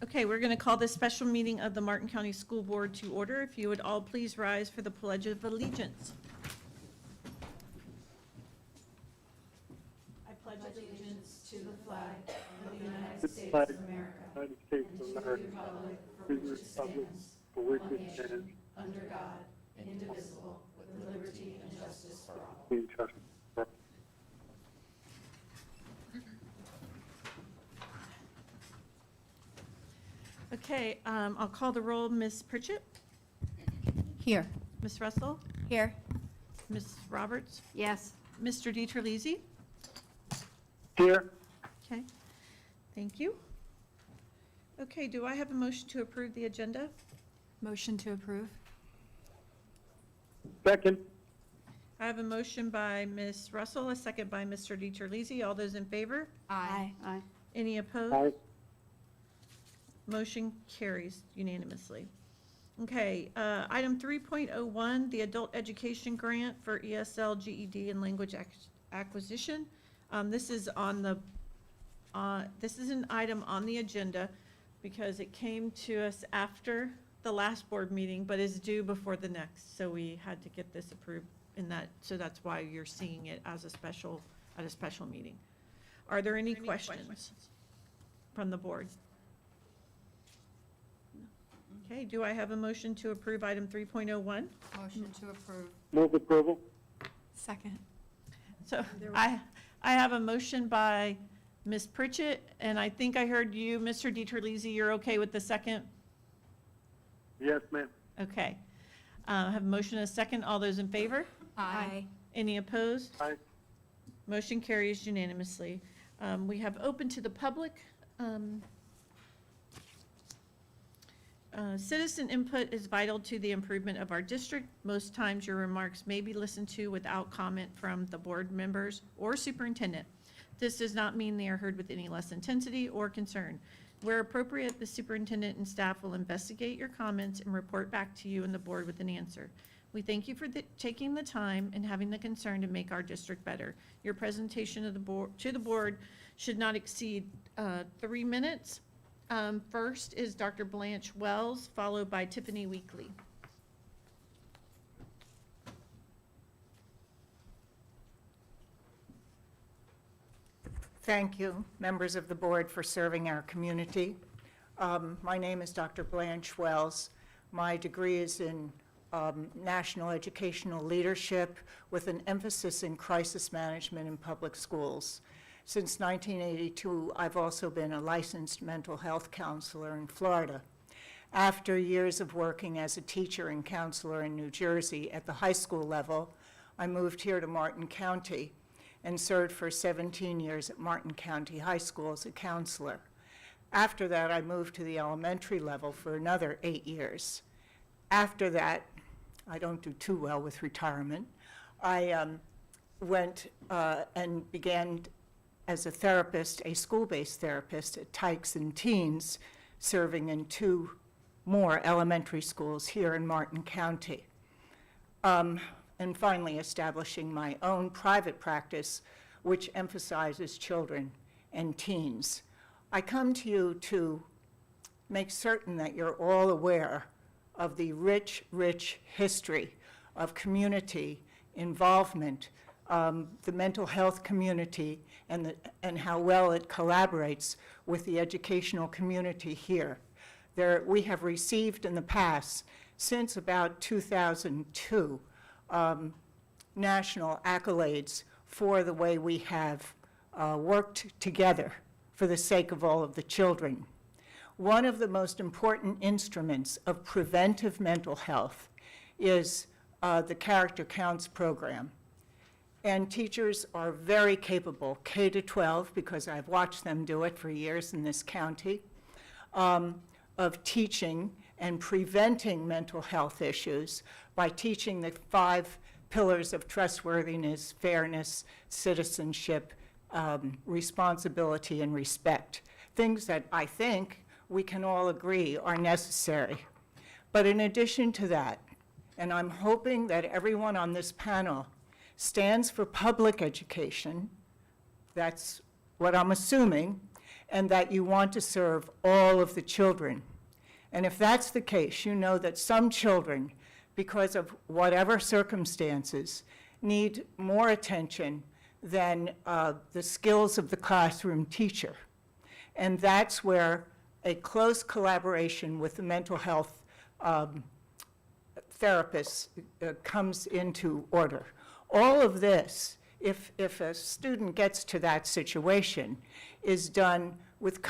Okay, we're going to call this special meeting of the Martin County School Board to order. If you would all please rise for the Pledge of Allegiance. I pledge allegiance to the flag of the United States of America, United States and of to the America, republic to for the which it republic stands, for which one it nation, stands, under God, indivisible, with liberty and justice for all. and justice for all. Okay, I'll call the roll. Ms. Pritchett, Here. Ms. Russell, Here. Ms. Roberts, Yes. Mr. DiTerlizzi. Here, Okay, thank you. Okay, do I have a motion to approve the agenda? Motion to approve. second, I have a motion by Ms. Russell, a second by Mr. DiTerlizzi. All those in favor? Aye. Aye. Any opposed? aye, Motion carries unanimously. Okay, item 3.01, the Adult Education Grant for ESL, GED, and Language Acquisition. This is on the, this is an item on the agenda because it came to us after the last board meeting, but is due before the next. So we had to get this approved in that, so that's why you're seeing it as a special, at a special meeting. Are there any questions from the board? Okay, do I have a motion to approve item 3.01? Motion to approve. move approval, Second. So I have a motion by Ms. Pritchett, and I think I heard you, Mr. DiTerlizzi, you're okay with the second? yes, ma'am, Okay. I have a motion and a second. All those in favor? Aye. Any opposed? aye, Motion carries unanimously. We have open to the public. Citizen input is vital to the improvement of our district. Most times your remarks may be listened to without comment from the board members or superintendent. This does not mean they are heard with any less intensity or concern. Where appropriate, the superintendent and staff will investigate your comments and report back to you and the board with an answer. We thank you for taking the time and having the concern to make our district better. Your presentation of the board, to the board should not exceed 3 minutes. First is Dr. Blanche Wells, followed by Tiffany Weekly. Thank you, members of the board, for serving our community. My name is Dr. Blanche Wells. My degree is in national educational leadership with an emphasis in crisis management in public schools. Since 1982, I've also been a licensed mental health counselor in Florida. After years of working as a teacher and counselor in New Jersey at the high school level, I moved here to Martin County and served for 17 years at Martin County High School as a counselor. After that, I moved to the elementary level for another 8 years. After that, I don't do too well with retirement. I went and began as a therapist, a school-based therapist at Tykes and Teens, serving in 2 more elementary schools here in Martin County. And finally establishing my own private practice, which emphasizes children and teens. I come to you to make certain that you're all aware of the rich, rich history of community involvement, the mental health community, and how well it collaborates with the educational community here. We have received in the past, since about 2002, national accolades for the way we have worked together for the sake of all of the children. One of the most important instruments of preventive mental health is the Character Counts program. And teachers are very capable, K to 12, because I've watched them do it for years in this county, of teaching and preventing mental health issues by teaching the 5 pillars of trustworthiness, fairness, citizenship, responsibility, and respect. Things that I think we can all agree are necessary. But in addition to that, and I'm hoping that everyone on this panel stands for public education, that's what I'm assuming, and that you want to serve all of the children. And if that's the case, you know that some children, because of whatever circumstances, need more attention than the skills of the classroom teacher. And that's where a close collaboration with the mental health therapist comes into order. All of this, if a student gets to that situation, is done with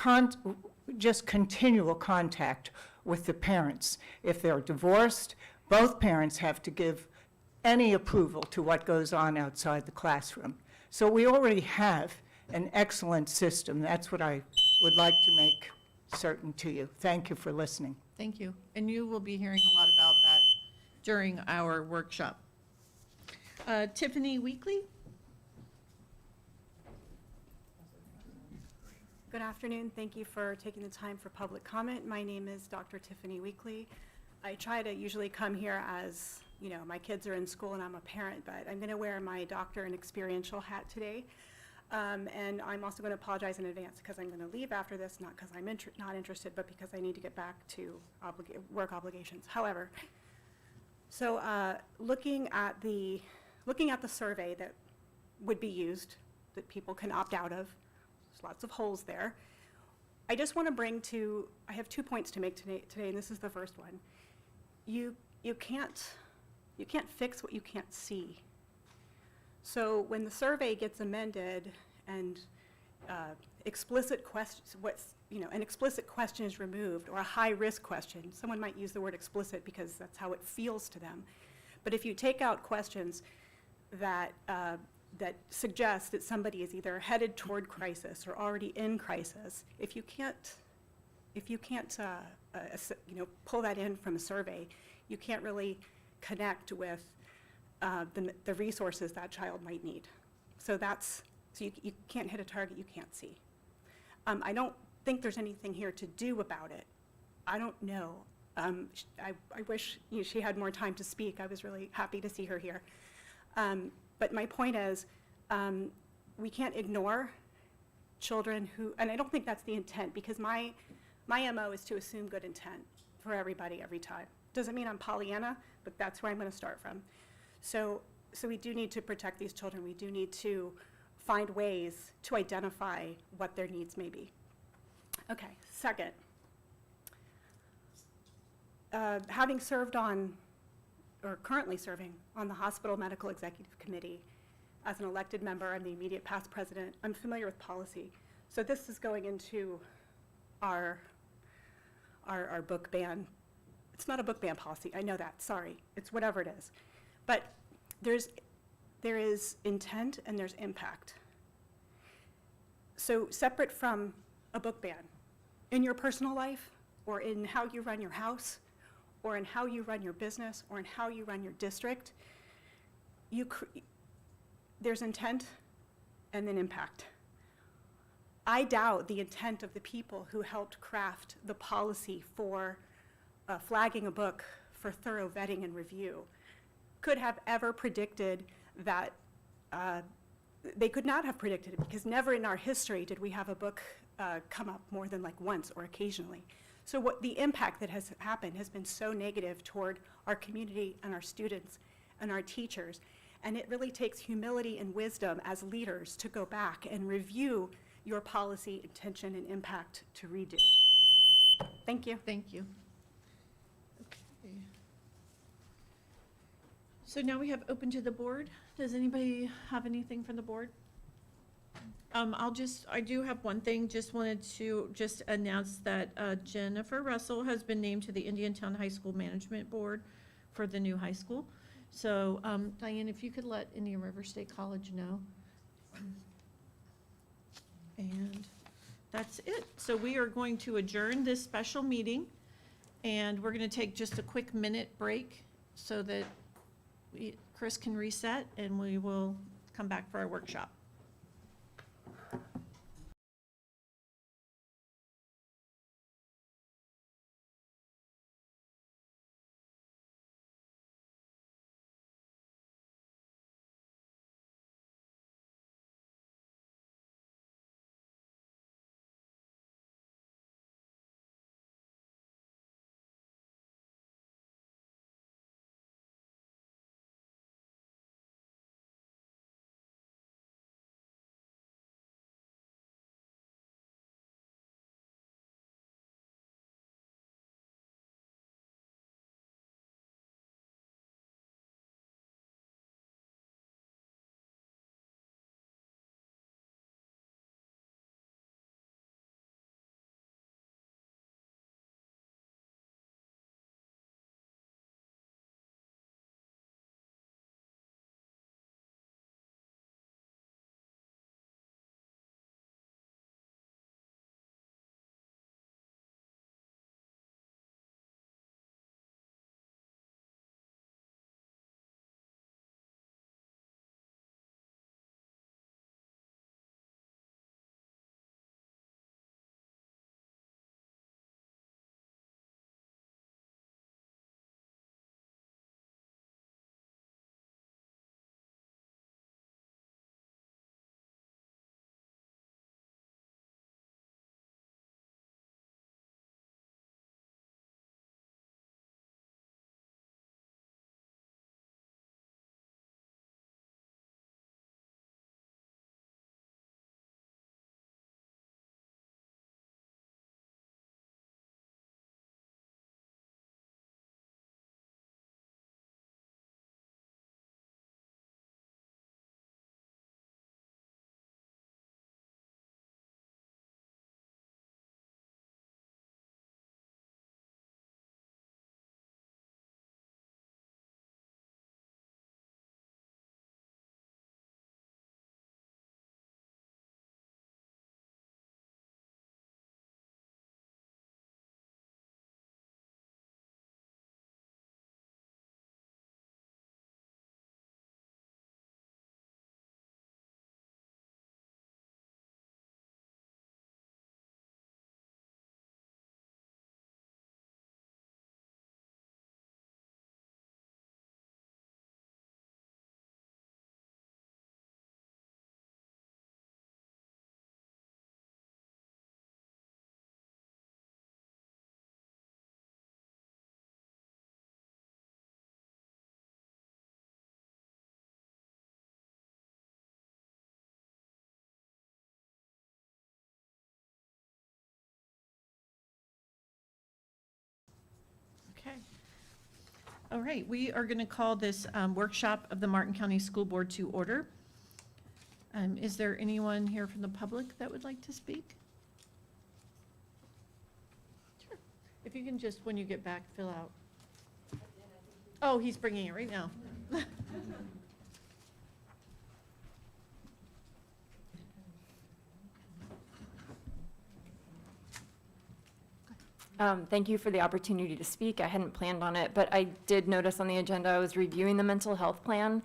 just continual contact with the parents. If they're divorced, both parents have to give any approval to what goes on outside the classroom. So we already have an excellent system. That's what I would like to make certain to you. Thank you for listening. Thank you. And you will be hearing a lot about that during our workshop. Tiffany Weekly? Good afternoon. Thank you for taking the time for public comment. My name is Dr. Tiffany Weekly. I try to usually come here as, you know, my kids are in school and I'm a parent, but I'm going to wear my doctor and experiential hat today. And I'm also going to apologize in advance because I'm going to leave after this, not because I'm not interested, but because I need to get back to work obligations. However, so looking at the survey that would be used, that people can opt out of, there's lots of holes there. I just want to I have 2 points to make today, and this is the first one. You can't fix what you can't see. So when the survey gets amended and an explicit question is removed, or a high-risk question, someone might use the word explicit because that's how it feels to them. But if you take out questions that suggest that somebody is either headed toward crisis or already in crisis, if you can't pull that in from a survey, you can't really connect with the resources that child might need. So you can't hit a target you can't see. I don't think there's anything here to do about it. I don't know. I wish she had more time to speak. I was really happy to see her here. But my point is, we can't ignore children who, and I don't think that's the intent, because my MO is to assume good intent for everybody every time. Doesn't mean I'm Pollyanna, but that's where I'm going to start from. So we do need to protect these children. We do need to find ways to identify what their needs may be. Okay, second, having served on, or currently serving on the Hospital Medical Executive Committee as an elected member, I'm the immediate past president, I'm familiar with policy. So this is going into our book ban. It's not a book ban policy, I know that, sorry. It's whatever it is. But there is intent and there's impact. So separate from a book ban, in your personal life, or in how you run your house, or in how you run your business, or in how you run your district, there's intent and then impact. I doubt the intent of the people who helped craft the policy for flagging a book for thorough vetting and review could have ever predicted that. They could not have predicted it, because never in our history did we have a book come up more than like once or occasionally. So what the impact that has happened has been so negative toward our community and our students and our teachers. And it really takes humility and wisdom as leaders to go back and review your policy, intention, and impact to redo. Thank you. Thank you. Okay. So now we have open to the board. Does anybody have anything from the board? I do have one thing, just wanted to announce that Jennifer Russell has been named to the Indiantown High School Management Board for the new high school. So, Diane, if you could let Indian River State College know. And that's it. So we are going to adjourn this special meeting, and we're going to take just a quick minute break so that Chris can reset, and we will come back for our workshop. All right, we are going to call this workshop of the Martin County School Board to order. Is there anyone here from the public that would like to speak? Sure. If you can just, when you get back, fill out. Oh, he's bringing it right now. Thank you for the opportunity to speak. I hadn't planned on it, but I did notice on the agenda, I was reviewing the mental health plan.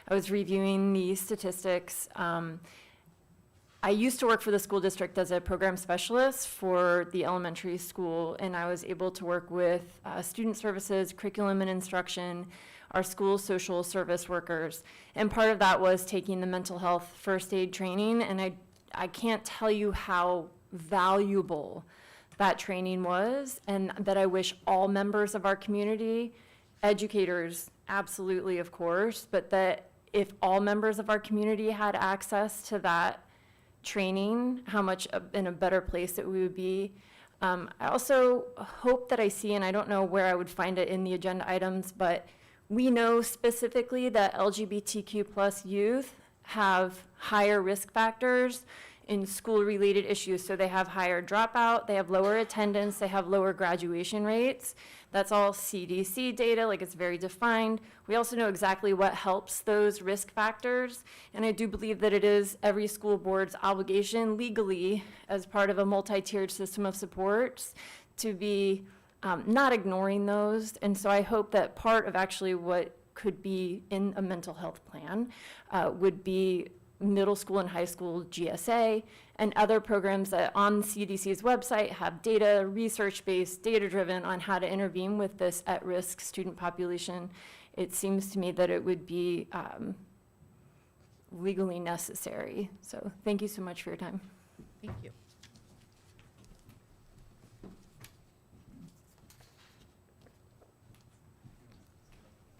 I was reviewing the statistics. I used to work for the school district as a program specialist for the elementary school, and I was able to work with student services, curriculum and instruction, our school social service workers. And part of that was taking the mental health first aid training, and I can't tell you how valuable that training was, and that I wish all members of our community, educators, absolutely, of course, but that if all members of our community had access to that training, how much in a better place that we would be. I also hope that I see, and I don't know where I would find it in the agenda items, but we know specifically that LGBTQ plus youth have higher risk factors in school-related issues. So they have higher dropout, they have lower attendance, they have lower graduation rates. That's all CDC data, like it's very defined. We also know exactly what helps those risk factors. And I do believe that it is every school board's obligation legally, as part of a multi-tiered system of supports, to be not ignoring those. And so I hope that part of actually what could be in a mental health plan would be middle school and high school GSA and other programs that on CDC's website have data, research-based, data-driven on how to intervene with this at-risk student population. It seems to me that it would be legally necessary. So thank you so much for your time. Thank you.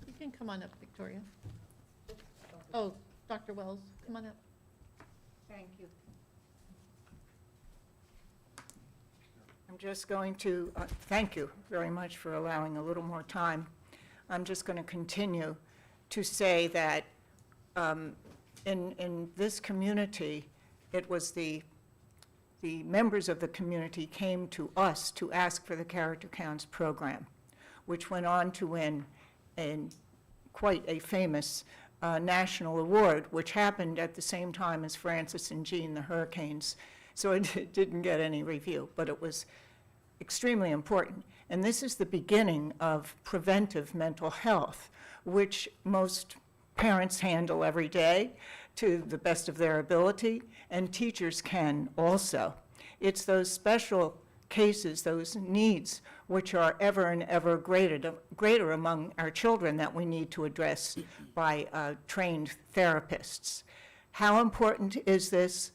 You can come on up, Victoria. Oh, Dr. Wells, come on up. Thank you. I'm just going to, thank you very much for allowing a little more time. I'm just going to continue to say that in this community, it was the members of the community came to us to ask for the Character Counts program, which went on to win quite a famous national award, which happened at the same time as Francis and Jean, the hurricanes. So it didn't get any review, but it was extremely important. And this is the beginning of preventive mental health, which most parents handle every day to the best of their ability, and teachers can also. It's those special cases, those needs, which are ever and ever greater among our children that we need to address by trained therapists. How important is this?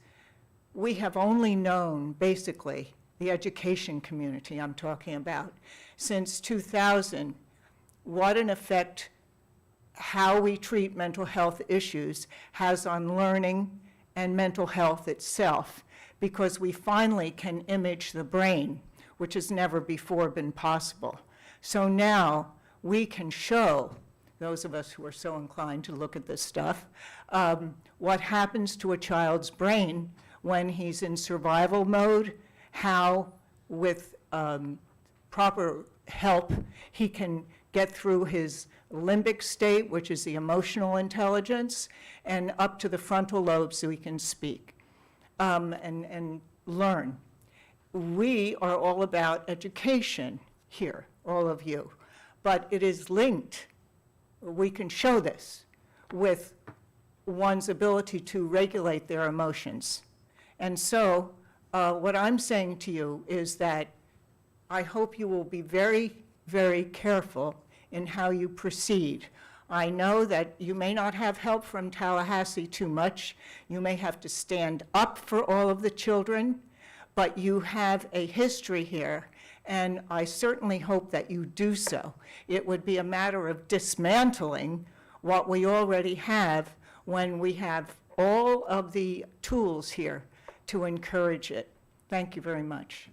We have only known, basically, the education community I'm talking about, since 2000, what an effect how we treat mental health issues has on learning and mental health itself, because we finally can image the brain, which has never before been possible. So now we can show, those of us who are so inclined to look at this stuff, what happens to a child's brain when he's in survival mode, how with proper help he can get through his limbic state, which is the emotional intelligence, and up to the frontal lobe so he can speak and learn. We are all about education here, all of you, but it is linked, we can show this, with one's ability to regulate their emotions. And so what I'm saying to you is that I hope you will be very, very careful in how you proceed. I know that you may not have help from Tallahassee too much. You may have to stand up for all of the children, but you have a history here, and I certainly hope that you do so. It would be a matter of dismantling what we already have when we have all of the tools here to encourage it. Thank you very much.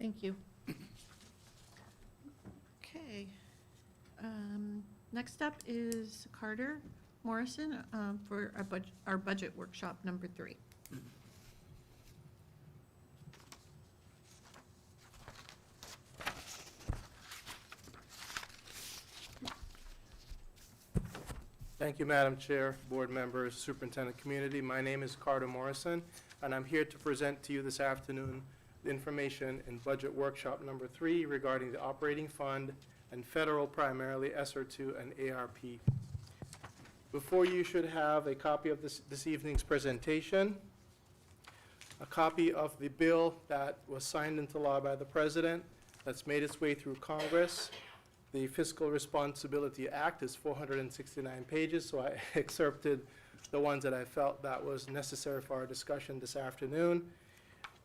Thank you. Okay. Next up is Carter Morrison for our budget workshop number 3. Thank you, Madam Chair, board members, superintendent community. My name is Carter Morrison, and I'm here to present to you this afternoon the information in Budget Workshop Number 3 regarding the operating fund and federal, primarily ESSER 2 and ARP. Before you should have a copy of this evening's presentation, a copy of the bill that was signed into law by the President that's made its way through Congress. The Fiscal Responsibility Act is 469 pages, so I excerpted the ones that I felt that was necessary for our discussion this afternoon,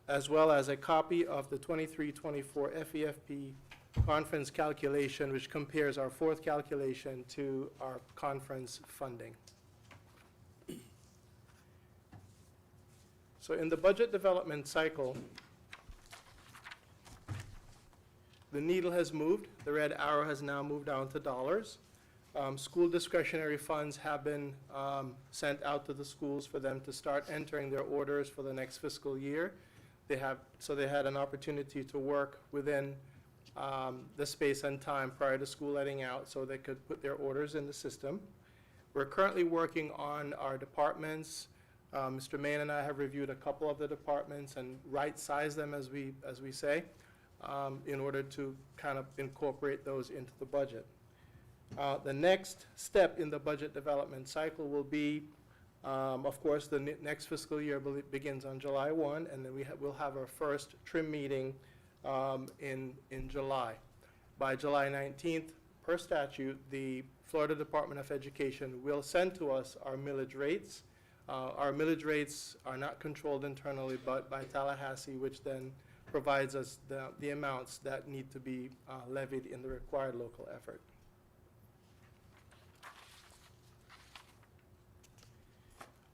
as well as a copy of the 23-24 FEFP conference calculation, which compares our fourth calculation to our conference funding. So in the budget development cycle, the needle has moved. The red arrow has now moved down to dollars. School discretionary funds have been sent out to the schools for them to start entering their orders for the next fiscal year. They had an opportunity to work within the space and time prior to school letting out so they could put their orders in the system. We're currently working on our departments. Mr. Main and I have reviewed a couple of the departments and right-sized them, as we say, in order to kind of incorporate those into the budget. The next step in the budget development cycle will be, of course, the next fiscal year begins on July 1, and then we'll have our first trim meeting in July. By July 19th, per statute, the Florida Department of Education will send to us our millage rates. Our millage rates are not controlled internally, but by Tallahassee, which then provides us the amounts that need to be levied in the required local effort.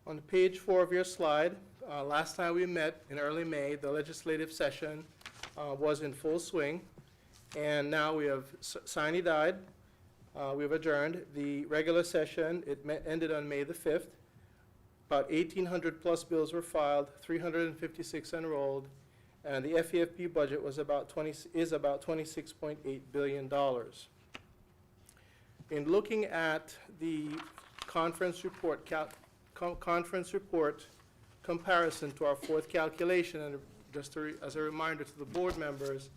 On page 4 of your slide, last time we met in early May, the legislative session was in full swing, and now we have sine-died. We've adjourned. The regular session, ended on May the 5th. About 1,800 plus bills were filed, 356 enrolled, and the FEFP budget is about $26.8 billion. In looking at the conference report comparison to our fourth calculation, and just as a reminder to the board members,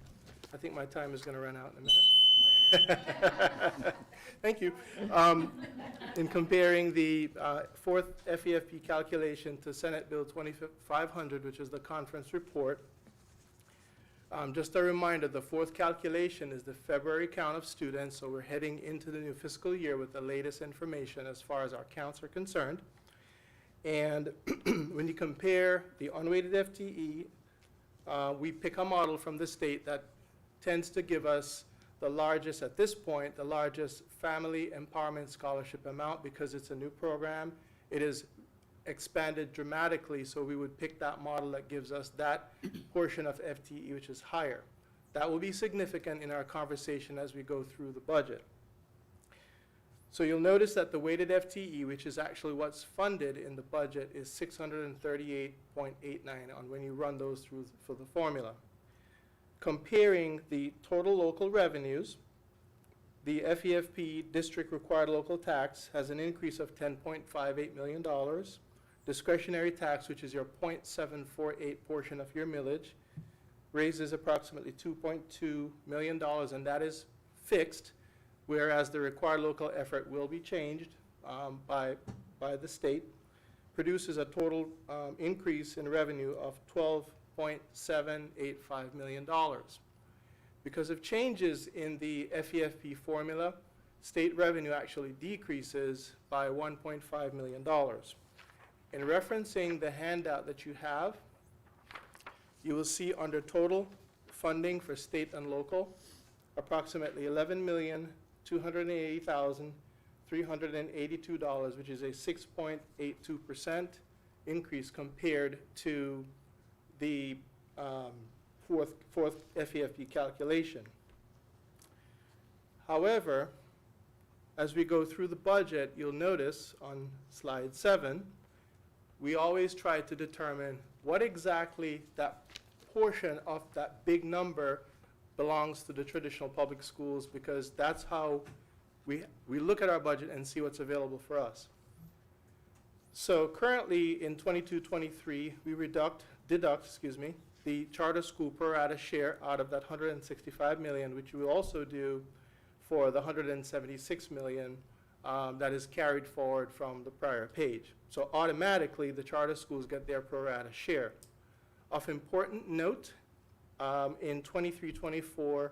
I think my time is going to run out in a minute. Thank you. In comparing the fourth FEFP calculation to Senate Bill 2500, which is the conference report, just a reminder, the fourth calculation is the February count of students, so we're heading into the new fiscal year with the latest information as far as our counts are concerned. And when you compare the unweighted FTE, we pick a model from the state that tends to give us the largest, at this point, the largest family empowerment scholarship amount because it's a new program. It is expanded dramatically, so we would pick that model that gives us that portion of FTE which is higher. That will be significant in our conversation as we go through the budget. So you'll notice that the weighted FTE, which is actually what's funded in the budget, is 638.89 on when you run those through for the formula. Comparing the total local revenues, the FEFP district required local tax has an increase of $10.58 million. Discretionary tax, which is your 0.748 portion of your millage, raises approximately $2.2 million, and that is fixed, whereas the required local effort will be changed by the state, produces a total increase in revenue of $12.785 million. Because of changes in the FEFP formula, state revenue actually decreases by $1.5 million. In referencing the handout that you have, you will see under total funding for state and local, approximately $11,280,382, which is a 6.82% increase compared to the fourth FEFP calculation. However, as we go through the budget, you'll notice on slide 7, we always try to determine what exactly that portion of that big number belongs to the traditional public schools, because that's how we look at our budget and see what's available for us. So currently, in 22-23, we deduct, the charter school pro rata share out of that 165 million, which we also do for the 176 million that is carried forward from the prior page. So automatically, the charter schools get their pro rata share. Of important note, in 23-24,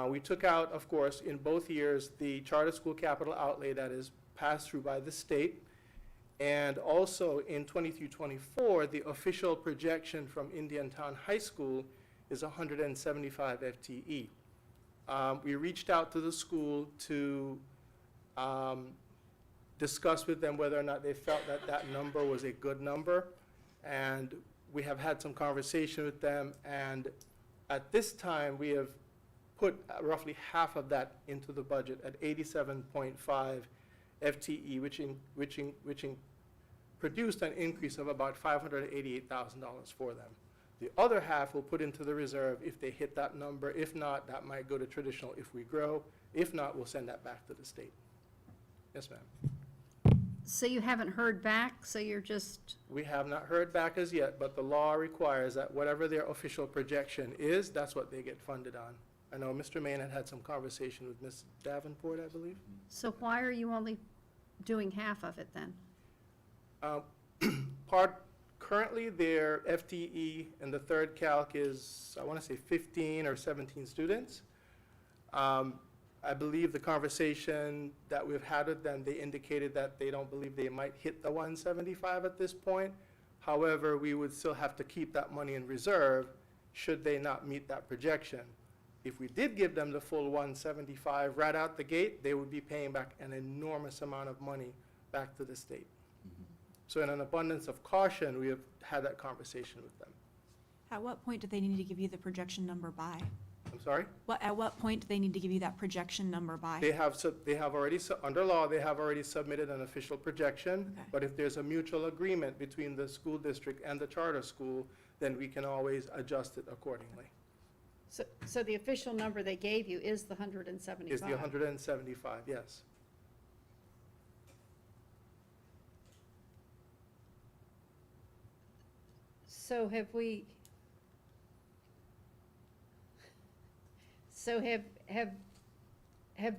we took out, of course, in both years, the charter school capital outlay that is passed through by the state. And also in 23-24, the official projection from Indiantown High School is 175 FTE. We reached out to the school to discuss with them whether or not they felt that that number was a good number. And we have had some conversation with them, and at this time, we have put roughly half of that into the budget at 87.5 FTE, which produced an increase of about $588,000 for them. The other half we'll put into the reserve if they hit that number. If not, that might go to traditional if we grow. If not, we'll send that back to the state. Yes, ma'am. So you haven't heard back, so you're just, We have not heard back as yet, but the law requires that whatever their official projection is, that's what they get funded on. I know Mr. Main had some conversation with Ms. Davenport, I believe. so why are you only doing half of it then? Currently, their FTE in the third calc is, I want to say 15 or 17 students. I believe the conversation that we've had with them, they indicated that they don't believe they might hit the 175 at this point. However, we would still have to keep that money in reserve should they not meet that projection. If we did give them the full 175 right out the gate, they would be paying back an enormous amount of money back to the state. So in an abundance of caution, we have had that conversation with them. At what point do they need to give you the projection number by? I'm sorry? At what point do they need to give you that projection number by? They have already, under law, they have already submitted an official projection. Okay. But if there's a mutual agreement between the school district and the charter school, then we can always adjust it accordingly. So the official number they gave you is the 175? Is the 175, yes. So have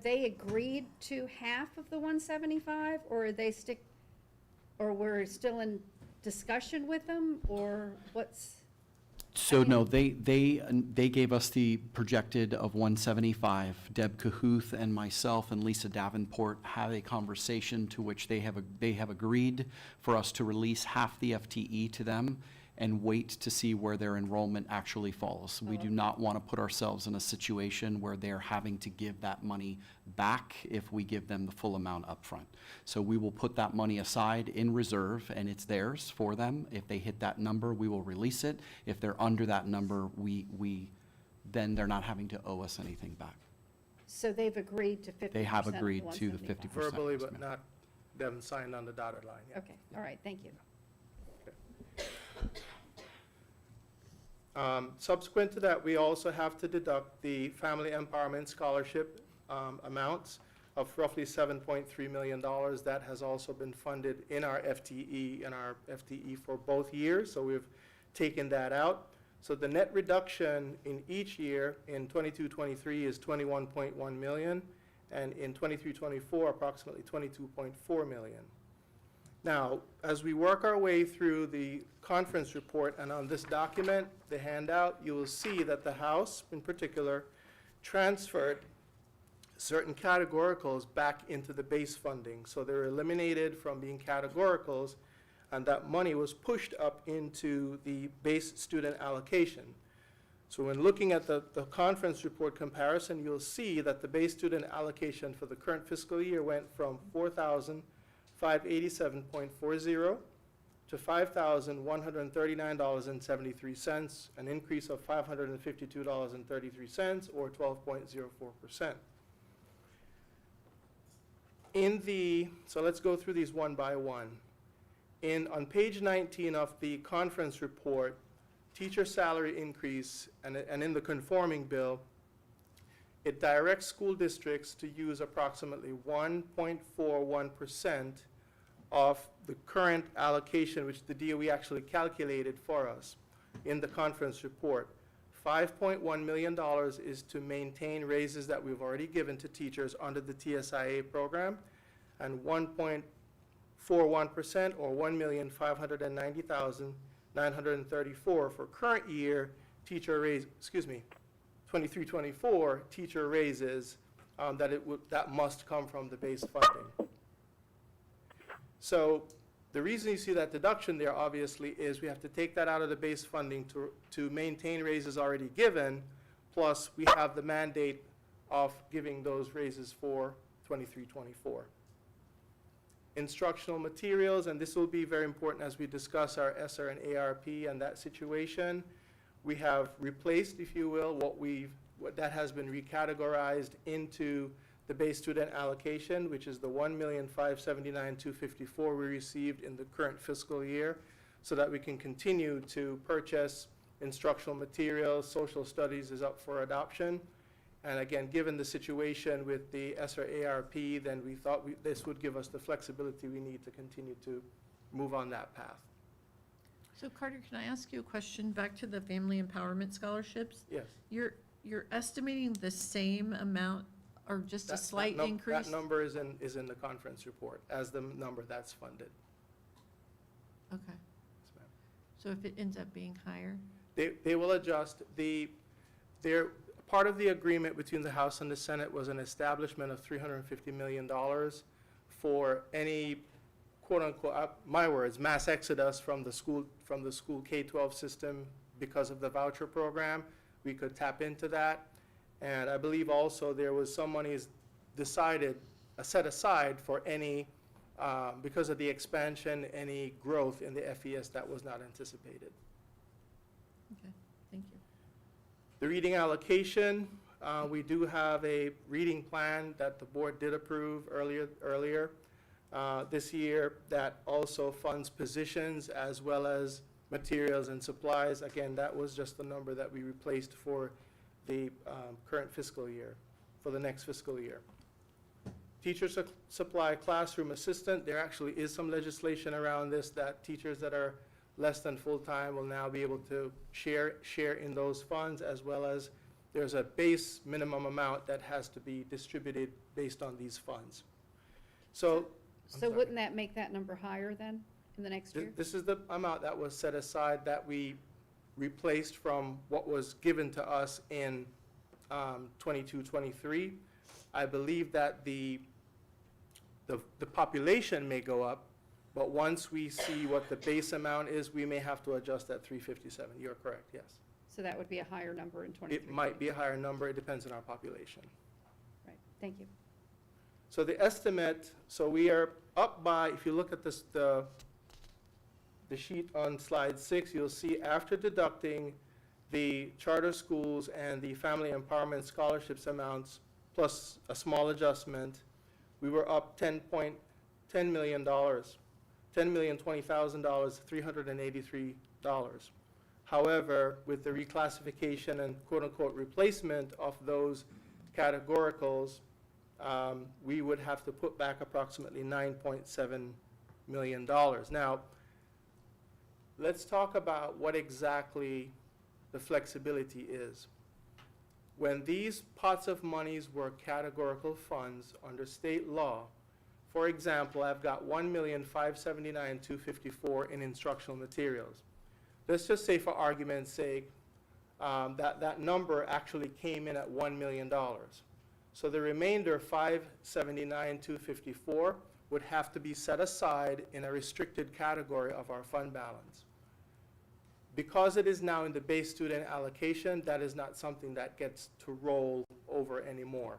they agreed to half of the 175, or are they or we're still in discussion with them, or what's? So no, they gave us the projected of 175. Deb Cahuth and myself and Lisa Davenport had a conversation to which they have agreed for us to release half the FTE to them and wait to see where their enrollment actually falls. We do not want to put ourselves in a situation where they're having to give that money back if we give them the full amount upfront. So we will put that money aside in reserve, and it's theirs for them. If they hit that number, we will release it. If they're under that number, then they're not having to owe us anything back. So they've agreed to 50%? They have of the agreed to the 175. 50%. Verbally, yes, but ma'am. not, they haven't signed on the dotted line yet. Okay, all right, thank you. Subsequent to that, we also have to deduct the Family Empowerment Scholarship amounts of roughly $7.3 million. That has also been funded in our FTE for both years, so we've taken that out. So the net reduction in each year in 22-23 is $21.1 million, and in 23-24, approximately $22.4 million. Now, as we work our way through the conference report and on this document, the handout, you will see that the House, in particular, transferred certain categoricals back into the base funding. So they're eliminated from being categoricals, and that money was pushed up into the base student allocation. So when looking at the conference report comparison, you'll see that the base student allocation for the current fiscal year went from $4,587.40 to $5,139.73, an increase of $552.33, or 12.04%. So let's go through these one by one. On page 19 of the conference report, teacher salary increase, and in the conforming bill, it directs school districts to use approximately 1.41% of the current allocation, which the DOE actually calculated for us in the conference report. $5.1 million is to maintain raises that we've already given to teachers under the TSIA program, and 1.41% or $1,590,934 for current year teacher raise, 23-24 teacher raises, that must come from the base funding. So the reason you see that deduction there, obviously, is we have to take that out of the base funding to maintain raises already given, plus we have the mandate of giving those raises for 23-24. Instructional materials, and this will be very important as we discuss our ESSER and ARP and that situation. We have replaced, if you will, what that has been recategorized into the base student allocation, which is the $1,579,254 we received in the current fiscal year, so that we can continue to purchase instructional materials. Social studies is up for adoption. And again, given the situation with the ESSER ARP, then we thought this would give us the flexibility we need to continue to move on that path. So Carter, can I ask you a question back to the family empowerment scholarships? Yes. You're estimating the same amount or just a slight increase? That number is in the conference report as the number that's funded. Okay. Yes, ma'am. So if it ends up being higher? They will adjust. Part of the agreement between the House and the Senate was an establishment of $350 million for any, quote unquote, my words, mass exodus from the school K-12 system because of the voucher program. We could tap into that. And I believe also there was some monies set aside for any, because of the expansion, any growth in the FES that was not anticipated. Okay, thank you. The reading allocation, we do have a reading plan that the board did approve earlier this year that also funds positions as well as materials and supplies. Again, that was just the number that we replaced for the current fiscal year, for the next fiscal year. Teacher supply classroom assistant, there actually is some legislation around this that teachers that are less than full-time will now be able to share in those funds, as well as there's a base minimum amount that has to be distributed based on these funds. So wouldn't that make that number higher then, in the next year? this is the amount that was set aside that we replaced from what was given to us in 22-23. I believe that the population may go up, but once we see what the base amount is, we may have to adjust that 357. You're correct, yes. So that would be a higher number in 23. It might be a higher number, it depends on our population. Right, thank you. So the estimate, so we are up by, if you look at this, the sheet on slide 6, you'll see after deducting the charter schools and the family empowerment scholarships amounts, plus a small adjustment, we were up $10 million, $10,020,000, $383. However, with the reclassification and quote-unquote replacement of those categoricals, we would have to put back approximately $9.7 million. Now, let's talk about what exactly the flexibility is. When these pots of monies were categorical funds under state law, for example, I've got $1,579,254 in instructional materials. Let's just say, for argument's sake, that number actually came in at $1 million. So the remainder, $579,254, would have to be set aside in a restricted category of our fund balance. Because it is now in the base student allocation, that is not something that gets to roll over anymore.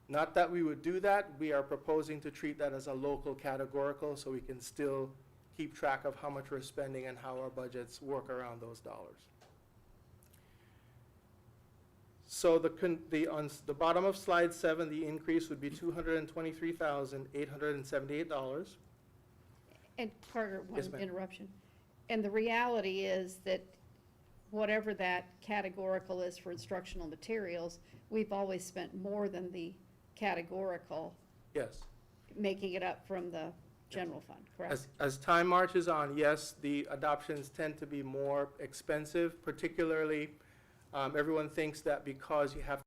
Not that we would do that, we are proposing to treat that as a local categorical so we can still keep track of how much we're spending and how our budgets work around those dollars. So on the bottom of slide 7, the increase would be $223,878. And Carter, Yes, one ma'am. interruption. And the reality is that whatever that categorical is for instructional materials, we've always spent more than the categorical, Yes. making it up from the general fund, correct? As time marches on, yes, the adoptions tend to be more expensive, particularly, everyone thinks that because you have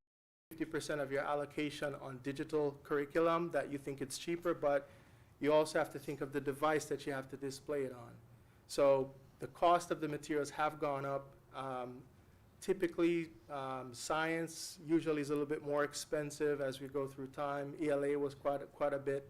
50% of your allocation on digital curriculum, that you think it's cheaper, but you also have to think of the device that you have to display it on. So the cost of the materials have gone up. Typically, science usually is a little bit more expensive as we go through time. ELA was quite a bit.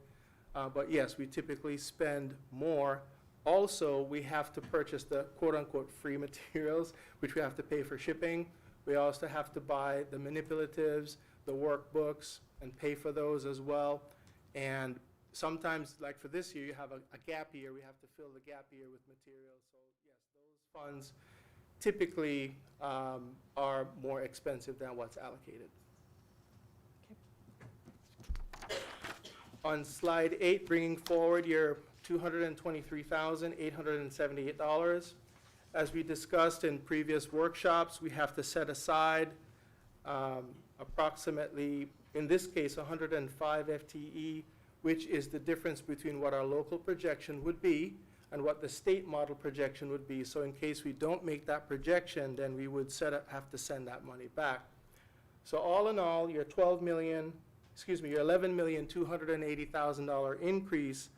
But yes, we typically spend more. Also, we have to purchase the quote-unquote free materials, which we have to pay for shipping. We also have to buy the manipulatives, the workbooks, and pay for those as well. And sometimes, like for this year, you have a gap year. We have to fill the gap year with materials. So yes, those funds typically are more expensive than what's allocated. On slide 8, bringing forward your $223,878. As we discussed in previous workshops, we have to set aside approximately, in this case, 105 FTE, which is the difference between what our local projection would be and what the state model projection would be. So in case we don't make that projection, then we would have to send that money back. So all in all, your your $11,280,000 increase,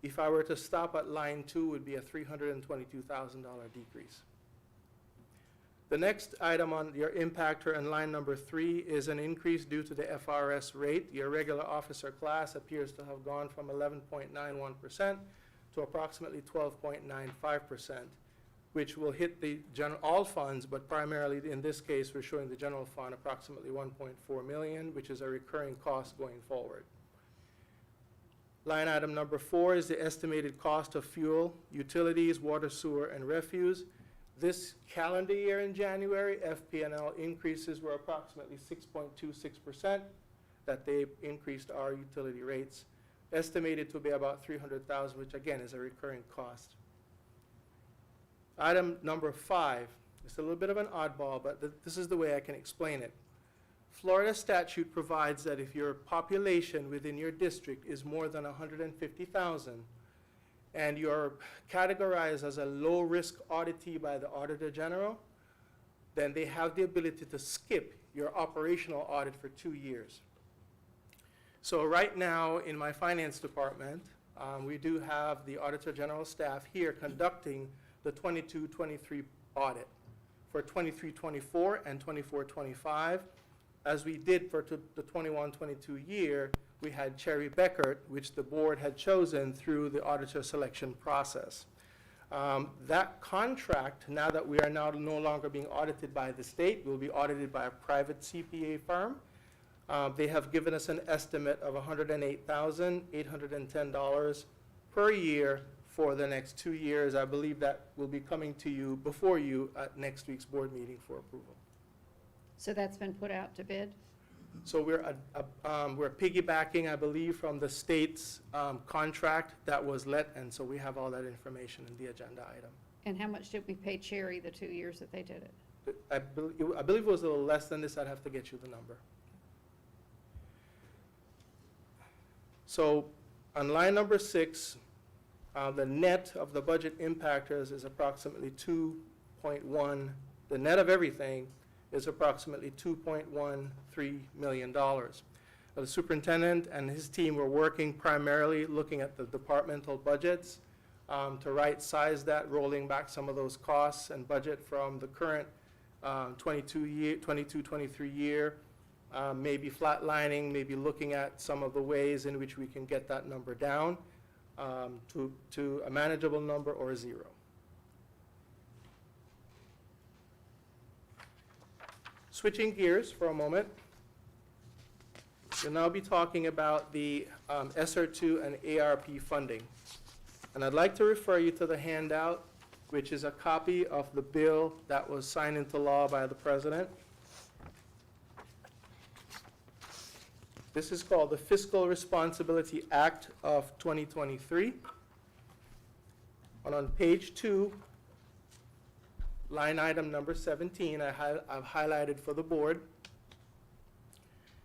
if I were to stop at line 2, would be a $322,000 decrease. The next item on your impactor in line number 3 is an increase due to the FRS rate. Your regular officer class appears to have gone from 11.91% to approximately 12.95%, which will hit the all funds, but primarily in this case, we're showing the general fund approximately $1.4 million, which is a recurring cost going forward. Line item number 4 is the estimated cost of fuel, utilities, water, sewer, and refuse. This calendar year in January, FP&L increases were approximately 6.26%, that they increased our utility rates, estimated to be about $300,000, which again is a recurring cost. Item number 5, it's a little bit of an oddball, but this is the way I can explain it. Florida statute provides that if your population within your district is more than 150,000 and you're categorized as a low-risk auditee by the Auditor General, then they have the ability to skip your operational audit for 2 years. So right now in my finance department, we do have the Auditor General staff here conducting the 22-23 audit. For 23-24 and 24-25, as we did for the 21-22 year, we had Cherry Beckert, which the board had chosen through the auditor selection process. That contract, now that we are now no longer being audited by the state, will be audited by a private CPA firm. They have given us an estimate of $108,810 per year for the next 2 years. I believe that will be coming to you, before you, at next week's board meeting for approval. So that's been put out to bid? So we're piggybacking, I believe, from the state's contract that was let, and so we have all that information in the agenda item. And how much did we pay Cherry the 2 years that they did it? I believe it was a little less than this. I'd have to get you the number. So on line number 6, the net of the budget impactors is approximately 2.1, the net of everything is approximately $2.13 million. The superintendent and his team were working primarily looking at the departmental budgets to right-size that, rolling back some of those costs and budget from the current 22-23 year, maybe flatlining, maybe looking at some of the ways in which we can get that number down to a manageable number or 0. Switching gears for a moment, we'll now be talking about the SR2 and ARP funding. And I'd like to refer you to the handout, which is a copy of the bill that was signed into law by the President. This is called the Fiscal Responsibility Act of 2023. And on page 2, line item number 17, I've highlighted for the board.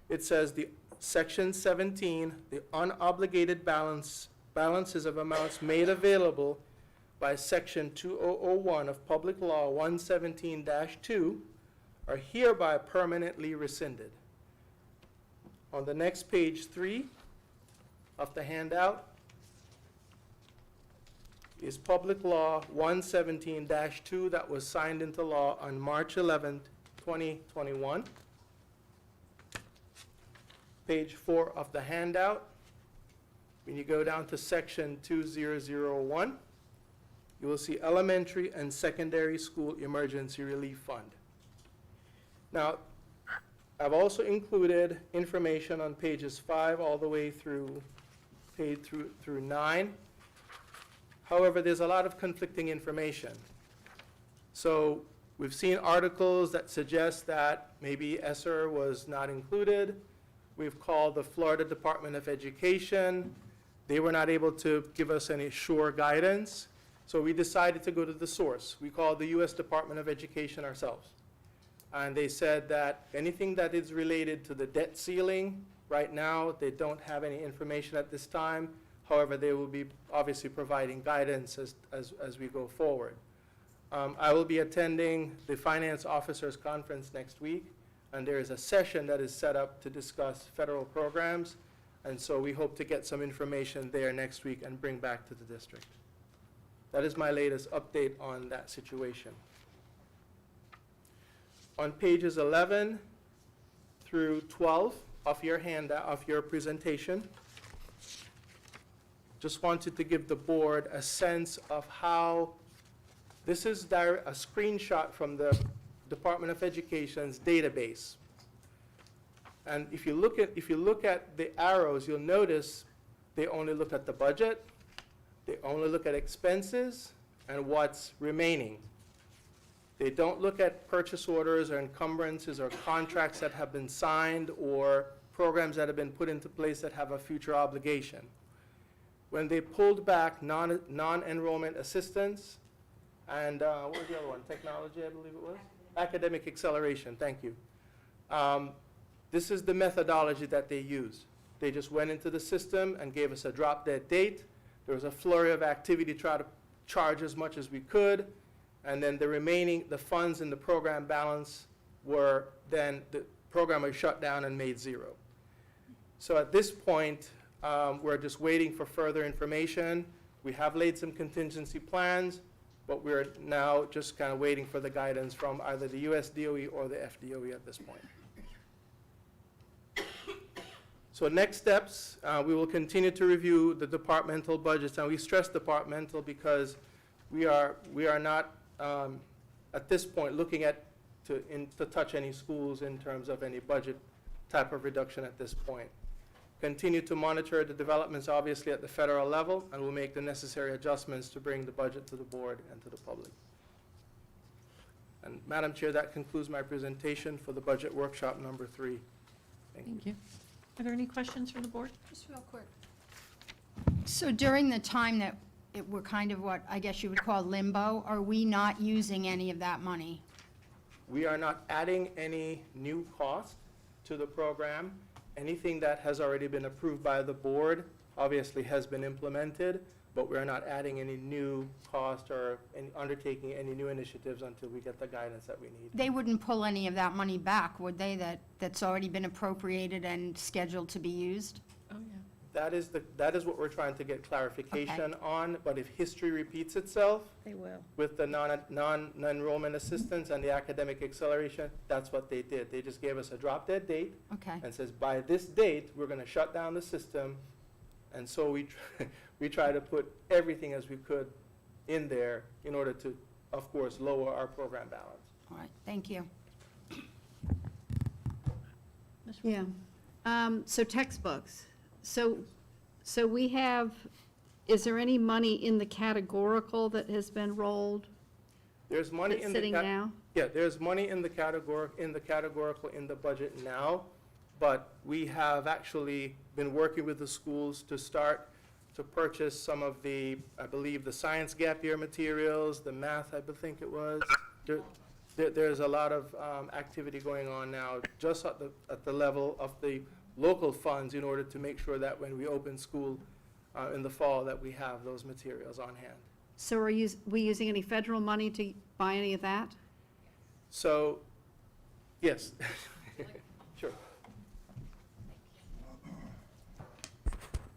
It says the section 17, the unobligated balances of amounts made available by section 2001 of Public Law 117-2 are hereby permanently rescinded. On the next page 3 of the handout is Public Law 117-2 that was signed into law on March 11th, 2021. Page 4 of the handout, when you go down to section 2001, you will see Elementary and Secondary School Emergency Relief Fund. Now, I've also included information on pages 5 all the way through 9. However, there's a lot of conflicting information. So we've seen articles that suggest that maybe ESSER was not included. We've called the Florida Department of Education. They were not able to give us any sure guidance. So we decided to go to the source. We called the U.S. Department of Education ourselves. And they said that anything that is related to the debt ceiling, right now, they don't have any information at this time. However, they will be obviously providing guidance as we go forward. I will be attending the Finance Officers Conference next week, and there is a session that is set up to discuss federal programs. And so we hope to get some information there next week and bring back to the district. That is my latest update on that situation. On pages 11 through 12 of your handout, of your presentation, just wanted to give the board a sense of how this is a screenshot from the Department of Education's database. And if you look at the arrows, you'll notice they only look at the budget, they only look at expenses and what's remaining. They don't look at purchase orders or encumbrances or contracts that have been signed or programs that have been put into place that have a future obligation. When they pulled back non-enrollment assistance and what was the other one? Technology, I believe it was? Academic acceleration, thank you. This is the methodology that they used. They just went into the system and gave us a drop-dead date. There was a flurry of activity to try to charge as much as we could. And then the funds in the program balance were then, the program was shut down and made zero. So at this point, we're just waiting for further information. We have laid some contingency plans, but we're now just kind of waiting for the guidance from either the US DOE or the FDOE at this point. So next steps, we will continue to review the departmental budgets, and we stress departmental because we are not at this point looking at to touch any schools in terms of any budget type of reduction at this point. Continue to monitor the developments obviously at the federal level, and we'll make the necessary adjustments to bring the budget to the board and to the public. And Madam Chair, that concludes my presentation for the budget workshop number 3. Thank you. Are there any questions from the board? Just real quick. So during the time that we're kind of what I guess you would call limbo, are we not using any of that money? We are not adding any new cost to the program. Anything that has already been approved by the board obviously has been implemented, but we're not adding any new cost or undertaking any new initiatives until we get the guidance that we need. They wouldn't pull any of that money back, would they, that's already been appropriated and scheduled to be used? Oh, yeah. That is what we're trying to get clarification on, but if history repeats itself They will. with the non-enrollment assistance and the academic acceleration, that's what they did. They just gave us a drop-dead date Okay, and says, by this date, we're going to shut down the system. And so we try to put everything as we could in there in order to, of course, lower our program balance. all right, thank you. Ms. Yeah. So textbooks. So we have, is there any money in the categorical that has been rolled There's money that's in the sitting now? Yeah, there's money in the categorical in the budget now, but we have actually been working with the schools to start to purchase some of the, I believe, the science gap year materials, the math, I think it was. There's a lot of activity going on now, just at the level of the local funds, in order to make sure that when we open school in the fall, that we have those materials on hand. So are we using any federal money to buy any of that? So, yes. Sure.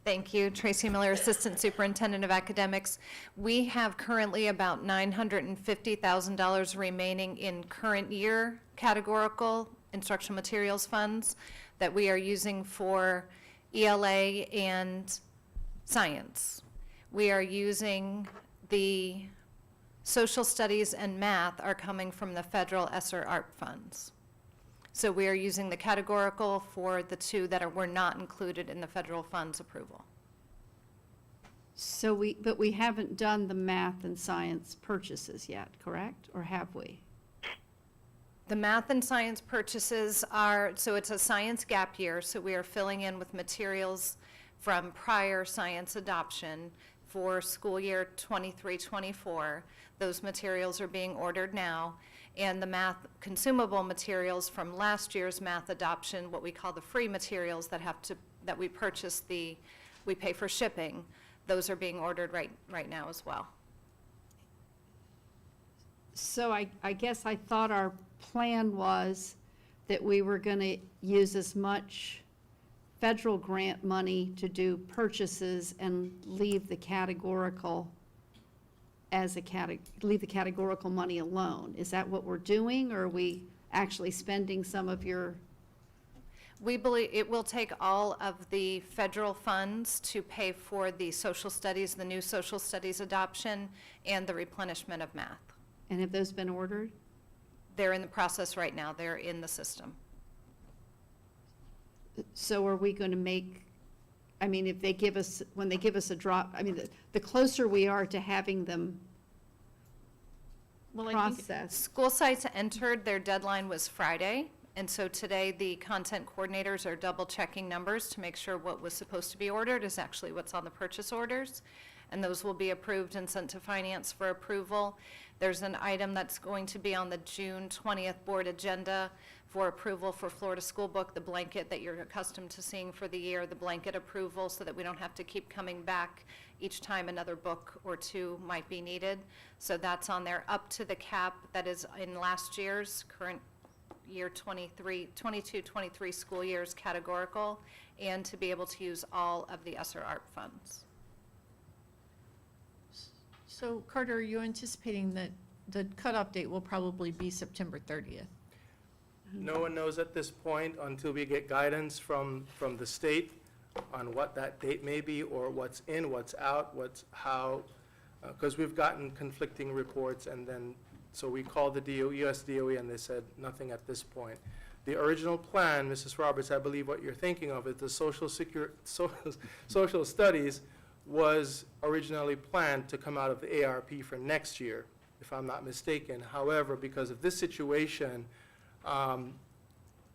Thank you. Tracy Miller, Assistant Superintendent of Academics. We have currently about $950,000 remaining in current year categorical instructional materials funds that we are using for ELA and science. We are using the social studies and math are coming from the federal ESSER ARP funds. So we are using the categorical for the two that were not included in the federal funds approval. So but we haven't done the math and science purchases yet, correct? Or have we? The math and science purchases are, so it's a science gap year, so we are filling in with materials from prior science adoption for school year 23-24. Those materials are being ordered now. And the math consumable materials from last year's math adoption, what we call the free materials that we purchase we pay for shipping, those are being ordered right now as well. So I guess I thought our plan was that we were going to use as much federal grant money to do purchases and leave the categorical leave the categorical money alone. Is that what we're doing, or are we actually spending some of your? We believe it will take all of the federal funds to pay for the social studies, the new social studies adoption, and the replenishment of math. And have those been ordered? They're in the process right now. They're in the system. So are we going to make, I mean, if they give us, when they give us a drop, I mean, the closer we are to having them Well, I think processed. School sites entered, their deadline was Friday, and so today the content coordinators are double checking numbers to make sure what was supposed to be ordered is actually what's on the purchase orders, and those will be approved and sent to finance for approval. There's an item that's going to be on the June 20th board agenda for approval for Florida School Book, the blanket that you're accustomed to seeing for the year, the blanket approval, so that we don't have to keep coming back each time another book or two might be needed. So that's on there, up to the cap that is in last year's current year 22-23 school year's categorical, and to be able to use all of the ESSER ARP funds. So Carter, are you anticipating that the cutoff date will probably be September 30th? No one knows at this point until we get guidance from the state on what that date may be, or what's in, what's out, how, because we've gotten conflicting reports, and then, so we called the US DOE, and they said nothing at this point. The original plan, Mrs. Roberts, I believe what you're thinking of is the social studies was originally planned to come out of the ARP for next year, if I'm not mistaken. However, because of this situation,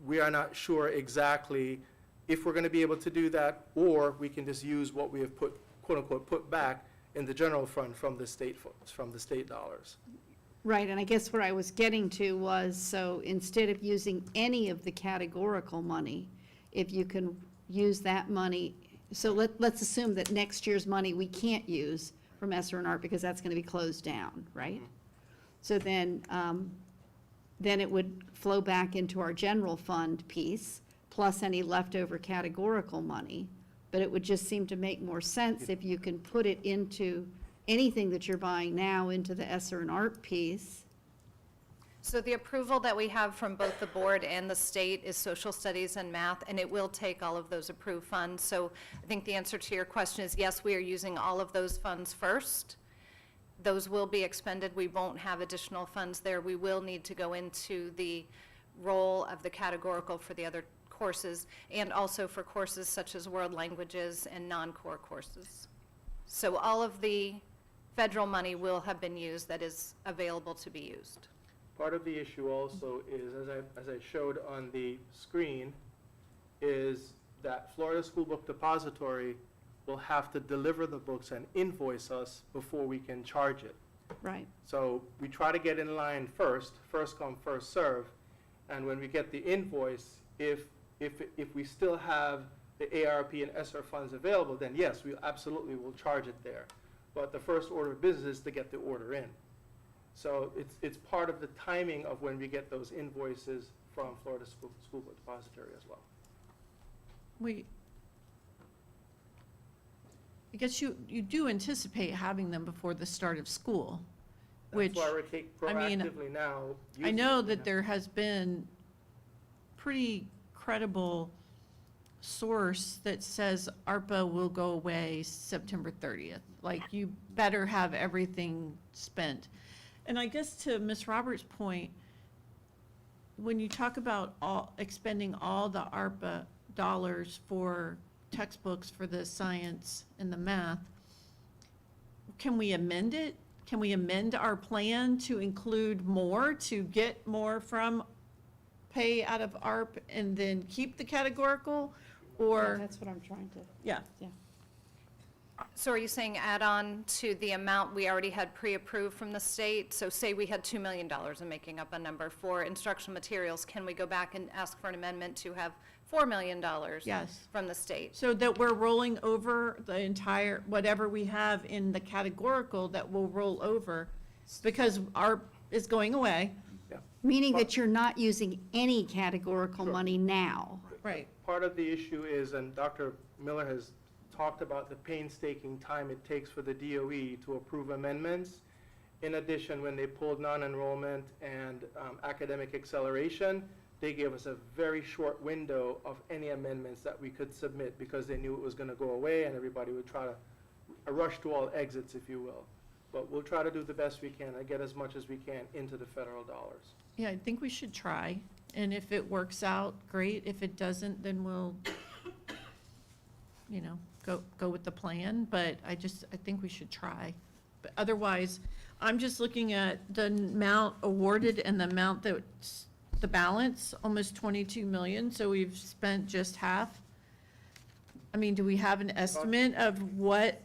we are not sure exactly if we're going to be able to do that, or we can just use what we have put, quote unquote, put back in the general fund from the state dollars. Right, and I guess where I was getting to was, so instead of using any of the categorical money, if you can use that money, so let's assume that next year's money we can't use from ESSER and ARP because that's going to be closed down, right? So then it would flow back into our general fund piece, plus any leftover categorical money. But it would just seem to make more sense if you can put it into anything that you're buying now into the ESSER and ARP piece. So the approval that we have from both the board and the state is social studies and math, and it will take all of those approved funds. So I think the answer to your question is yes, we are using all of those funds first. Those will be expended. We won't have additional funds there. We will need to go into the role of the categorical for the other courses, and also for courses such as world languages and non-core courses. So all of the federal money will have been used that is available to be used. Part of the issue also is, as I showed on the screen, is that Florida School Book Depository will have to deliver the books and invoice us before we can charge it. Right. So we try to get in line first come, first serve, and when we get the invoice, if we still have the ARP and ESSER funds available, then yes, we absolutely will charge it there. But the first order of business is to get the order in. So it's part of the timing of when we get those invoices from Florida School Book Depository as well. I guess you do anticipate having them before the start of school, which, That's why we're taking I mean, proactively now. I know that there has been pretty credible source that says ARPA will go away September 30th. Like, you better have everything spent. And I guess to Ms. Roberts' point, when you talk about expending all the ARPA dollars for textbooks for the science and the math, can we amend it? Can we amend our plan to include more, to get more from pay out of ARP and then keep the categorical? Yeah, Or, that's what I'm trying to, yeah, So are you saying add on to the amount we already had pre-approved from the state? So say we had $2 million, I'm making up a number, for instructional materials, can we go back and ask for an amendment to have $4 million? Yes. From the state? so that we're rolling over the entire, whatever we have in the categorical that will roll over, because ARP is going away. meaning that you're not using any categorical Sure. money now. Right. Part of the issue is, and Dr. Miller has talked about the painstaking time it takes for the DOE to approve amendments. In addition, when they pulled non-enrollment and academic acceleration, they gave us a very short window of any amendments that we could submit because they knew it was going to go away and everybody would try to rush to all exits, if you will. But we'll try to do the best we can and get as much as we can into the federal dollars. Yeah, I think we should try, and if it works out, great. If it doesn't, then we'll, go with the plan, but I think we should try. But otherwise, I'm just looking at the amount awarded and the amount that's the balance, almost 22 million, so we've spent just half. I mean, do we have an estimate of what,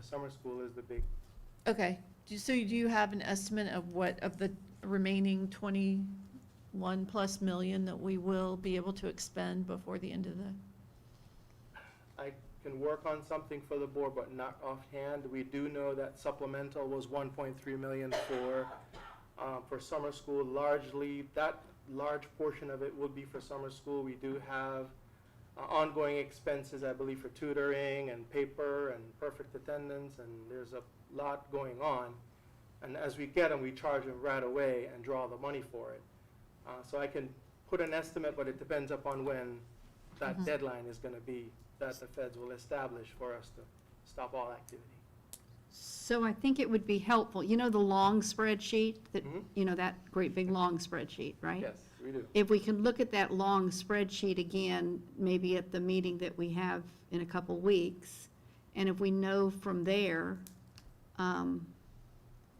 Summer school is the big, okay, do you have an estimate of what, of the remaining 21+ million that we will be able to expend before the end of the? I can work on something for the board, but not offhand. We do know that supplemental was 1.3 million for summer school. Largely, that large portion of it would be for summer school. We do have ongoing expenses, I believe, for tutoring and paper and perfect attendance, and there's a lot going on. And as we get them, we charge them right away and draw the money for it. So I can put an estimate, but it depends upon when that deadline is going to be that the feds will establish for us to stop all activity. So I think it would be helpful, the long spreadsheet, that, Mhm. that great big long spreadsheet, right? Yes, we do. If we can look at that long spreadsheet again, maybe at the meeting that we have in a couple weeks, and if we know from there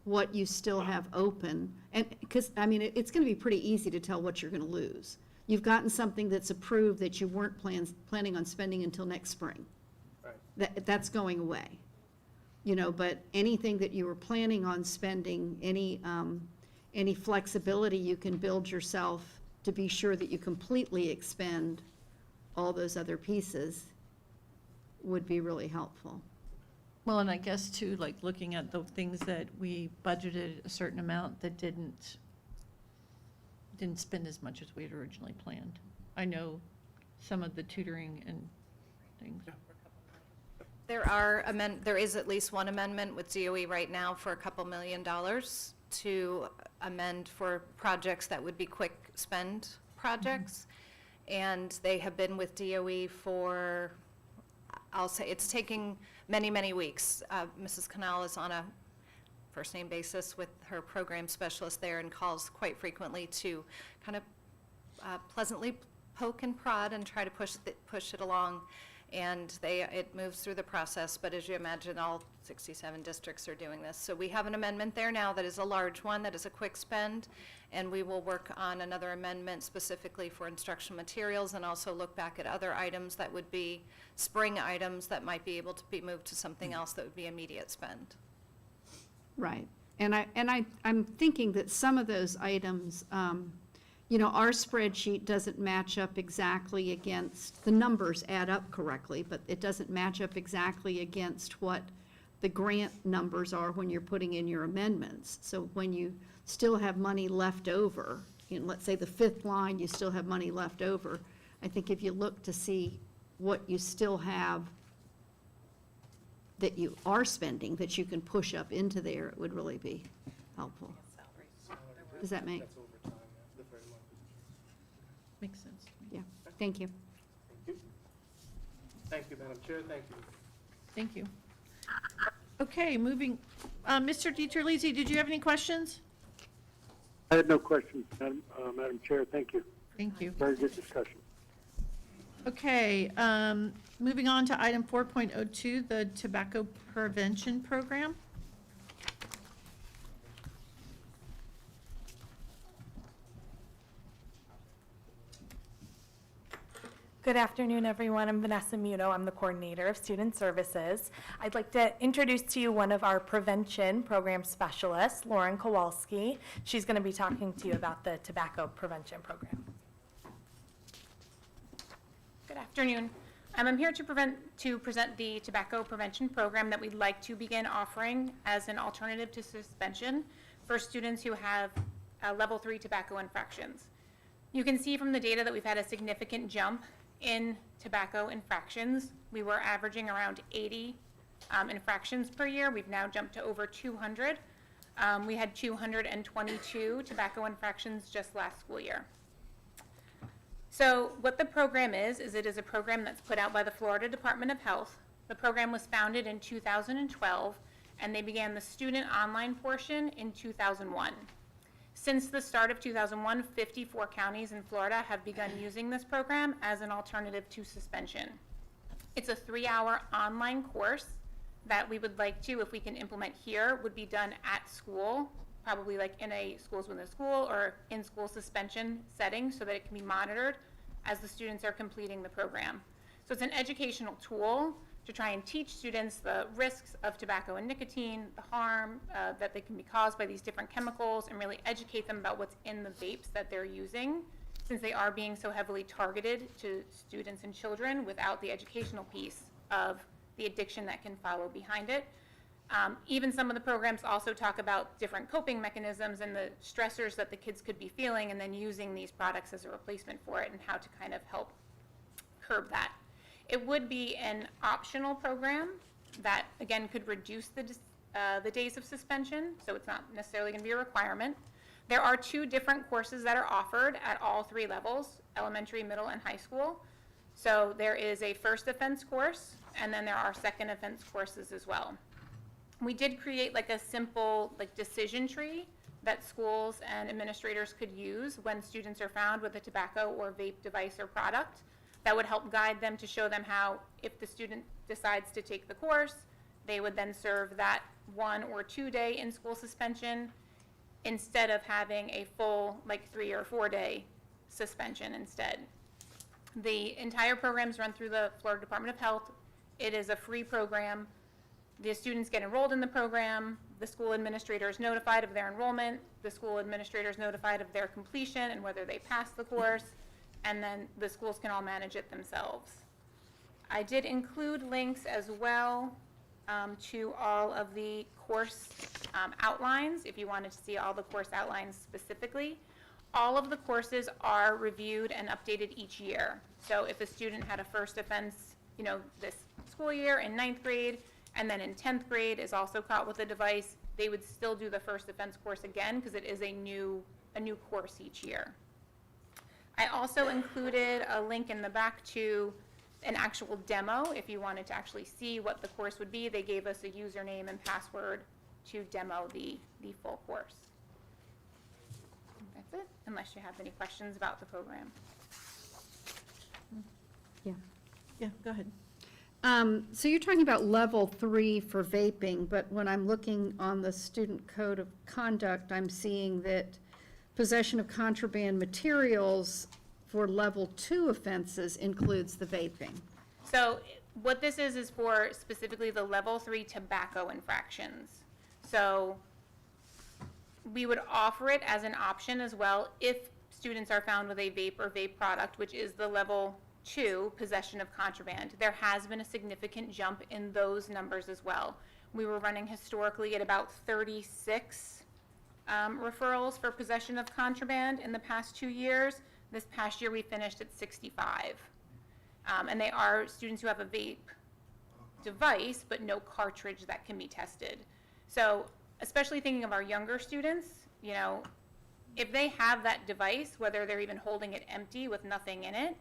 what you still have open, and, because, it's going to be pretty easy to tell what you're going to lose. You've gotten something that's approved that you weren't planning on spending until next spring. Right. That's going away. But anything that you were planning on spending, any flexibility you can build yourself to be sure that you completely expend all those other pieces would be really helpful. Well, and I guess too, like looking at the things that we budgeted a certain amount that didn't spend as much as we had originally planned. I know some of the tutoring and things. There is at least one amendment with DOE right now for $2 million to amend for projects that would be quick spend projects. And they have been with DOE for, I'll say, it's taking many, many weeks. Mrs. Canal is on a first-name basis with her program specialist there and calls quite frequently to kind of pleasantly poke and prod and try to push it along. And it moves through the process, but as you imagine, all 67 districts are doing this. So we have an amendment there now that is a large one, that is a quick spend, and we will work on another amendment specifically for instructional materials, and also look back at other items that would be spring items that might be able to be moved to something else that would be immediate spend. Right. And I'm thinking that some of those items, our spreadsheet doesn't match up exactly against, the numbers add up correctly, but it doesn't match up exactly against what the grant numbers are when you're putting in your amendments. So when you still have money left over, let's say the fifth line, you still have money left over, I think if you look to see what you still have that you are spending, that you can push up into there, it would really be helpful. Does that make, That's overtime, the very month. Makes sense. yeah, thank you. Thank you. Thank you, Madam Chair, thank you. Thank you. Okay, moving, Mr. DiTerlizzi, did you have any questions? I had no questions, Madam Chair. Thank you. Thank you. Very good discussion. Okay, moving on to item 4.02, the tobacco prevention program. Good afternoon, everyone. I'm Vanessa Muto. I'm the coordinator of student services. I'd like to introduce to you one of our prevention program specialists, Lauren Kowalski. She's going to be talking to you about the tobacco prevention program. Good afternoon. I'm here to present the tobacco prevention program that we'd like to begin offering as an alternative to suspension for students who have level 3 tobacco infractions. You can see from the data that we've had a significant jump in tobacco infractions. We were averaging around 80 infractions per year. We've now jumped to over 200. We had 222 tobacco infractions just last school year. So what the program is it is a program that's put out by the Florida Department of Health. The program was founded in 2012, and they began the student online portion in 2001. Since the start of 2001, 54 counties in Florida have begun using this program as an alternative to suspension. It's a 3-hour online course that we would like to, if we can implement here, would be done at school, probably like in a schools within a school or in school suspension setting, so that it can be monitored as the students are completing the program. So it's an educational tool to try and teach students the risks of tobacco and nicotine, the harm that they can be caused by these different chemicals, and really educate them about what's in the vapes that they're using, since they are being so heavily targeted to students and children without the educational piece of the addiction that can follow behind it. Even some of the programs also talk about different coping mechanisms and the stressors that the kids could be feeling, and then using these products as a replacement for it, and how to kind of help curb that. It would be an optional program that, again, could reduce the days of suspension, so it's not necessarily going to be a requirement. There are 2 different courses that are offered at all 3 levels, elementary, middle, and high school. So there is a first offense course, and then there are second offense courses as well. We did create like a simple decision tree that schools and administrators could use when students are found with a tobacco or vape device or product. That would help guide them to show them how, if the student decides to take the course, they would then serve that 1 or 2 day in-school suspension instead of having a full 3 or 4 day suspension instead. The entire program is run through the Florida Department of Health. It is a free program. The students get enrolled in the program. The school administrator is notified of their enrollment. The school administrator is notified of their completion and whether they pass the course. And then the schools can all manage it themselves. I did include links as well to all of the course outlines, if you wanted to see all the course outlines specifically. All of the courses are reviewed and updated each year. So if a student had a first offense, this school year in 9th grade, and then in 10th grade is also caught with a device, they would still do the first offense course again, because it is a new course each year. I also included a link in the back to an actual demo if you wanted to actually see what the course would be. They gave us a username and password to demo the full course. That's it, unless you have any questions about the program. Yeah. Yeah, go ahead. So you're talking about level 3 for vaping, but when I'm looking on the student code of conduct, I'm seeing that possession of contraband materials for level 2 offenses includes the vaping. So what this is for specifically the level 3 tobacco infractions. So we would offer it as an option as well if students are found with a vape or vape product, which is the level 2 possession of contraband. There has been a significant jump in those numbers as well. We were running historically at about 36 referrals for possession of contraband in the past 2 years. This past year, we finished at 65. And they are students who have a vape device, but no cartridge that can be tested. So especially thinking of our younger students, you know, if they have that device, whether they're even holding it empty with nothing in it,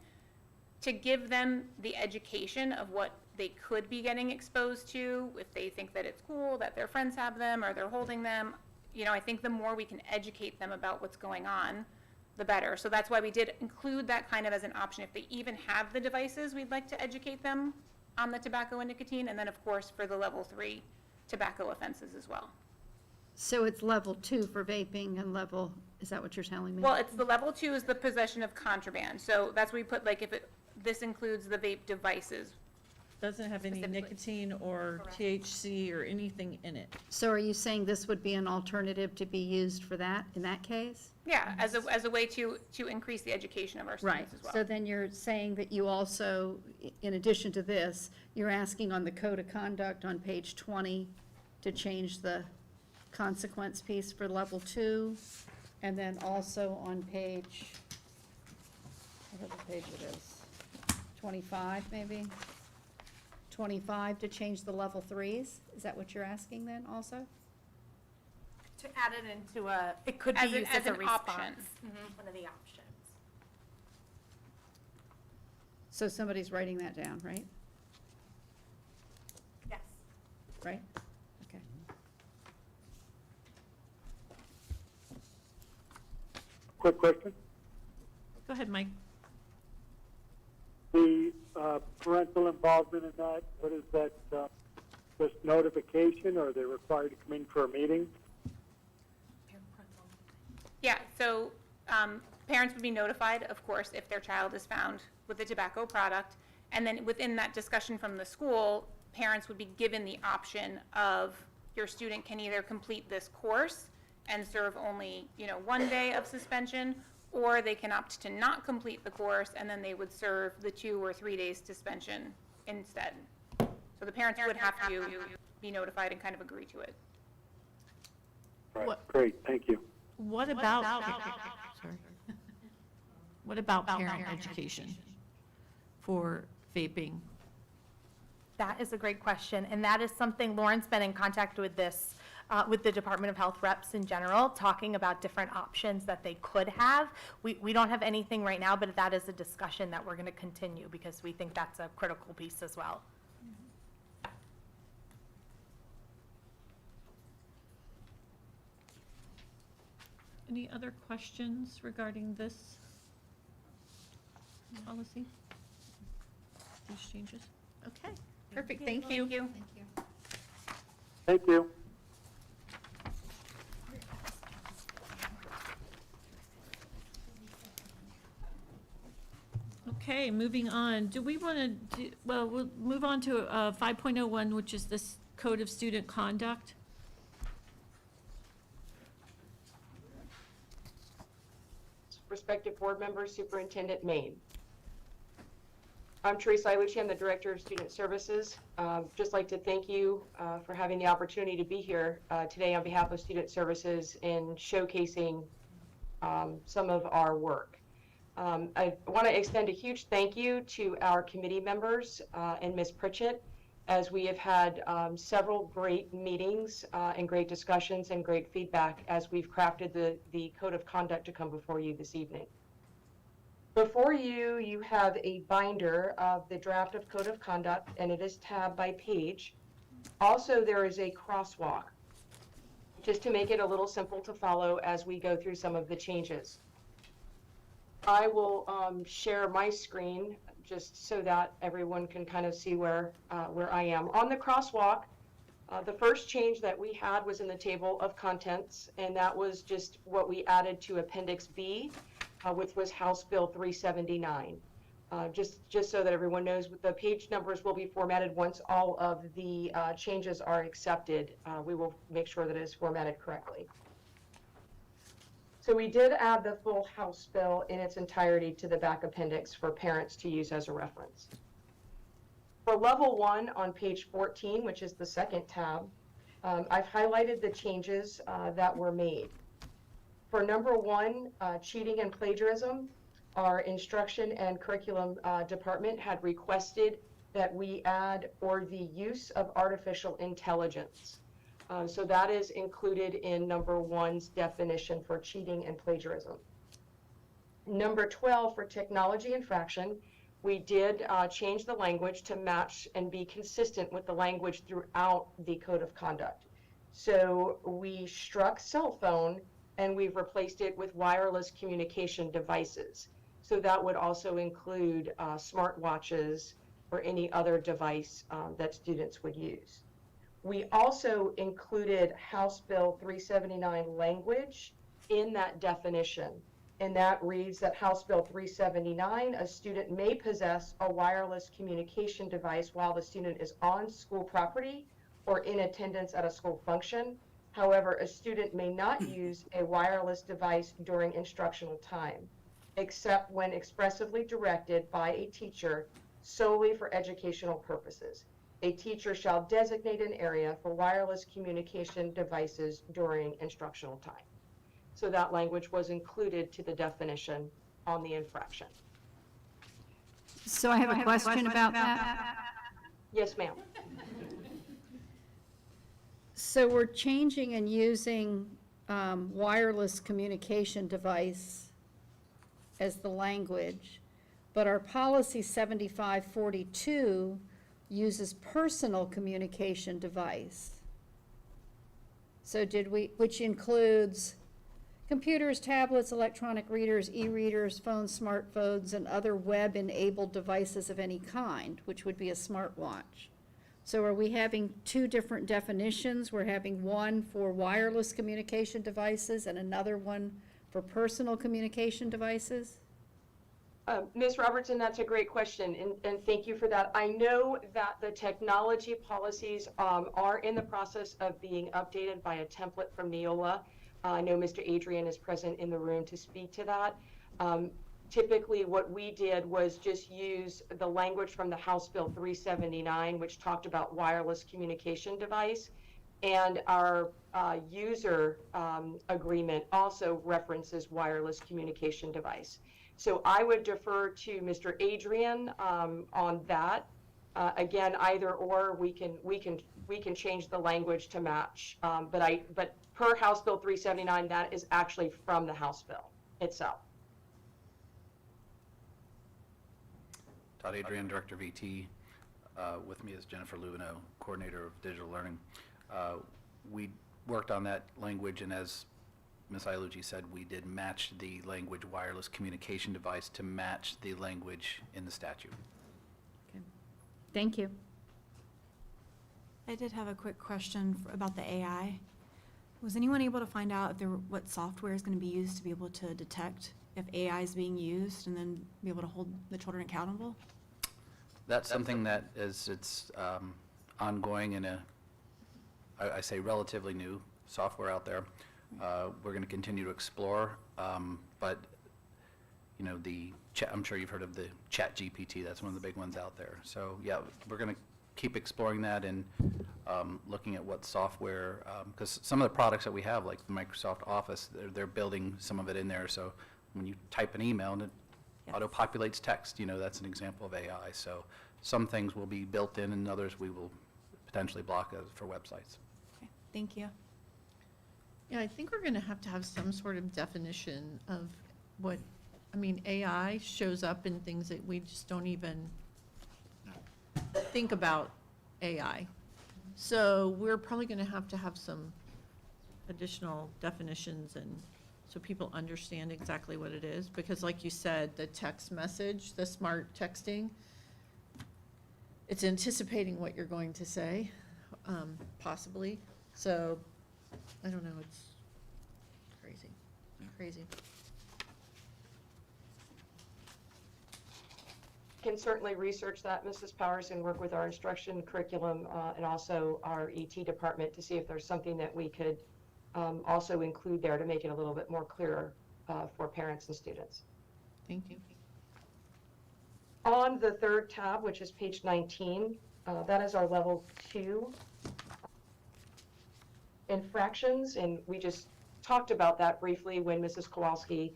to give them the education of what they could be getting exposed to if they think that it's cool, that their friends have them or they're holding them, you know, I think the more we can educate them about what's going on, the better. So that's why we did include that kind of as an option. If they even have the devices, we'd like to educate them on the tobacco and nicotine, and then of course for the level 3 tobacco offenses as well. So it's level 2 for vaping and level, is that what you're telling me? Well, it's the level 2 is the possession of contraband. So that's where we put, like, this includes the vape devices. Doesn't have any Specifically. nicotine or THC or anything in it. So are you saying this would be an alternative to be used for that, in that case? Yeah, as a way to increase the education of our Right, students as well. so then you're saying that you also, in addition to this, you're asking on the code of conduct on page 20 to change the consequence piece for level 2, and then also on page, whatever page it is, 25 maybe? 25 to change the level 3s? Is that what you're asking then also? To add it into it could be As used as a an response. option. One of the options. So somebody's writing that down, right? Yes. Right? Okay. Quick question. Go ahead, Mike. The parental involvement in that, what is that, just notification, or are they required to come in for a meeting? Yeah, so parents would be notified, of course, if their child is found with a tobacco product. And then within that discussion from the school, parents would be given the option of your student can either complete this course and serve only, 1 day of suspension, or they can opt to not complete the course and then they would serve the 2 or 3 days suspension instead. So the parents would have to be notified and kind of agree to it. Right. What- Great, thank you. What about, sorry. What about parent education for vaping? That is a great question, and that is something Lauren's been in contact with this, with the Department of Health reps in general, talking about different options that they could have. We don't have anything right now, but that is a discussion that we're going to continue because we think that's a critical piece as well. Any other questions regarding this policy? These changes? Okay, perfect, thank you. Thank you. Thank you. Okay, moving on. Do we want to do, well, we'll move on to 5.01, which is this Code of Student Conduct. Respective board members, Superintendent Maine. I'm Teresa Ilucci, I'm the Director of Student Services. Just like to thank you for having the opportunity to be here today on behalf of Student Services in showcasing some of our work. I want to extend a huge thank you to our committee members and Ms. Pritchett, as we have had several great meetings and great discussions and great feedback as we've crafted the Code of Conduct to come before you this evening. Before you, you have a binder of the draft of Code of Conduct, and it is tabbed by page. Also, there is a crosswalk, just to make it a little simple to follow as we go through some of the changes. I will share my screen just so that everyone can kind of see where I am. On the crosswalk, the first change that we had was in the table of contents, and that was just what we added to Appendix B, which was House Bill 379. Just so that everyone knows, the page numbers will be formatted once all of the changes are accepted. We will make sure that it is formatted correctly. So we did add the full House bill in its entirety to the back appendix for parents to use as a reference. For level 1 on page 14, which is the second tab, I've highlighted the changes that were made. For number 1, cheating and plagiarism, our instruction and curriculum department had requested that we add "or the use of artificial intelligence." So that is included in number 1's definition for cheating and plagiarism. Number 12, for technology infraction, we did change the language to match and be consistent with the language throughout the Code of Conduct. So we struck cell phone and we've replaced it with wireless communication devices. So that would also include smartwatches or any other device that students would use. We also included House Bill 379 language in that definition, and that reads that House Bill 379, a student may possess a wireless communication device while the student is on school property or in attendance at a school function. However, a student may not use a wireless device during instructional time, except when expressively directed by a teacher solely for educational purposes. A teacher shall designate an area for wireless communication devices during instructional time. So that language was included to the definition on the infraction. So I have a question about that. Yes, ma'am. So we're changing and using wireless communication device as the language, but our policy 7542 uses personal communication device. So which includes computers, tablets, electronic readers, e-readers, phones, smartphones, and other web-enabled devices of any kind, which would be a smartwatch. So are we having two different definitions? We're having one for wireless communication devices and another one for personal communication devices? Ms. Robertson, that's a great question, and thank you for that. I know that the technology policies are in the process of being updated by a template from Neola. I know Mr. Adrian is present in the room to speak to that. Typically, what we did was just use the language from the House Bill 379, which talked about wireless communication device, and our user agreement also references wireless communication device. So I would defer to Mr. Adrian on that. Again, either or, we can change the language to match. But per House Bill 379, that is actually from the House bill itself. Todd Adrian, Director of ET. With me is Jennifer Lubino, Coordinator of Digital Learning. We worked on that language, and as Ms. Ilucci said, we did match the language wireless communication device to match the language in the statute. Okay. Thank you. I did have a quick question about the AI. Was anyone able to find out if what software is going to be used to be able to detect if AI is being used and then be able to hold the children accountable? That's something that it's ongoing in I say relatively new software out there. We're going to continue to explore, but you know, I'm sure you've heard of the ChatGPT. That's one of the big ones out there. So yeah, we're going to keep exploring that and looking at what software, because some of the products that we have, like Microsoft Office, they're building some of it in there. So when you type an email and it auto-populates text, you know, that's an example of AI. So some things will be built in and others we will potentially block for websites. Okay, thank you. Yeah, I think we're going to have some sort of definition of what, I mean, AI shows up in things that we just don't even think about AI. So we're probably going to have some additional definitions and so people understand exactly what it is, because like you said, the text message, the smart texting, it's anticipating what you're going to say, possibly, so, I don't know, it's crazy, crazy. Can certainly research that, Mrs. Powers, and work with our instruction curriculum and also our ET department to see if there's something that we could also include there to make it a little bit more clearer for parents and students. Thank you. On the third tab, which is page 19, that is our level 2 infractions, and we just talked about that briefly when Mrs. Kowalski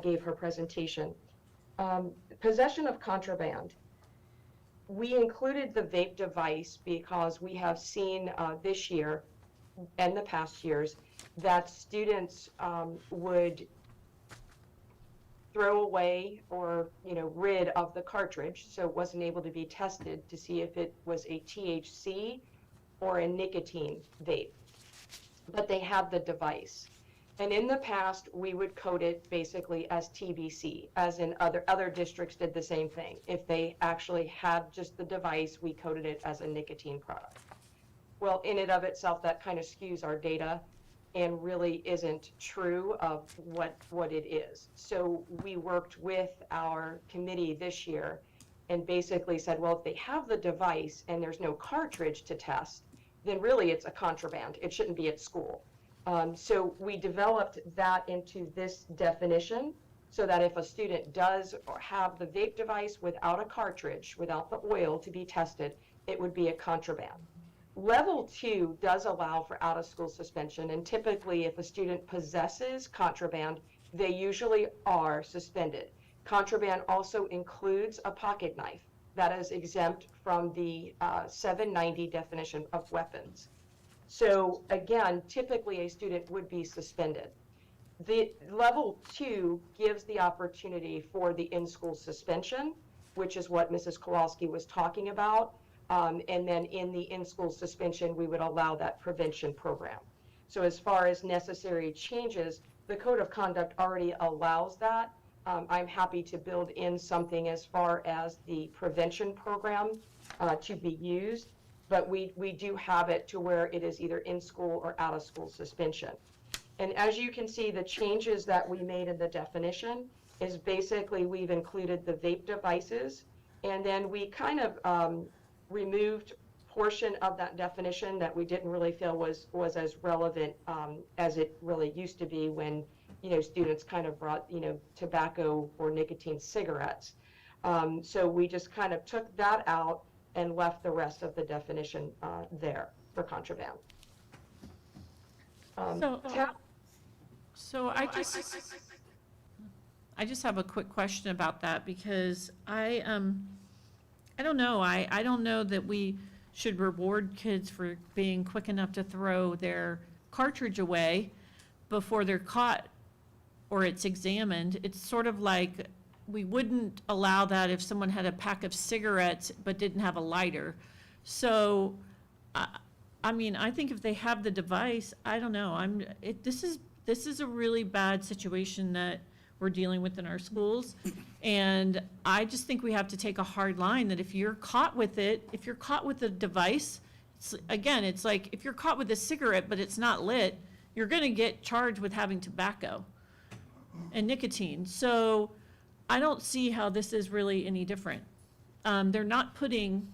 gave her presentation. Possession of contraband. We included the vape device because we have seen this year and the past years that students would throw away or, rid of the cartridge, so it wasn't able to be tested to see if it was a THC or a nicotine vape. But they had the device. And in the past, we would code it basically as TBC, as in other districts did the same thing. If they actually had just the device, we coded it as a nicotine product. Well, in and of itself, that kind of skews our data and really isn't true of what it is. So we worked with our committee this year and basically said, well, if they have the device and there's no cartridge to test, then really it's a contraband. It shouldn't be at school. So we developed that into this definition so that if a student does have the vape device without a cartridge, without the oil to be tested, it would be a contraband. Level 2 does allow for out-of-school suspension, and typically if a student possesses contraband, they usually are suspended. Contraband also includes a pocket knife. That is exempt from the 790 definition of weapons. So again, typically a student would be suspended. The level 2 gives the opportunity for the in-school suspension, which is what Mrs. Kowalski was talking about. And then in the in-school suspension, we would allow that prevention program. So as far as necessary changes, the Code of Conduct already allows that. I'm happy to build in something as far as the prevention program to be used, but we do have it to where it is either in-school or out-of-school suspension. And as you can see, the changes that we made in the definition is basically we've included the vape devices, and then we kind of removed portion of that definition that we didn't really feel was as relevant as it really used to be when students kind of brought tobacco or nicotine cigarettes. So we just kind of took that out and left the rest of the definition there for contraband. So I just have a quick question about that, because I don't know. I don't know that we should reward kids for being quick enough to throw their cartridge away before they're caught or it's examined. It's sort of like we wouldn't allow that if someone had a pack of cigarettes but didn't have a lighter. So, I mean, I think if they have the device, I don't know. This is a really bad situation that we're dealing with in our schools. And I just think we have to take a hard line that if you're caught with it, if you're caught with a device, it's like if you're caught with a cigarette but it's not lit, you're going to get charged with having tobacco and nicotine. So I don't see how this is really any different. They're not putting,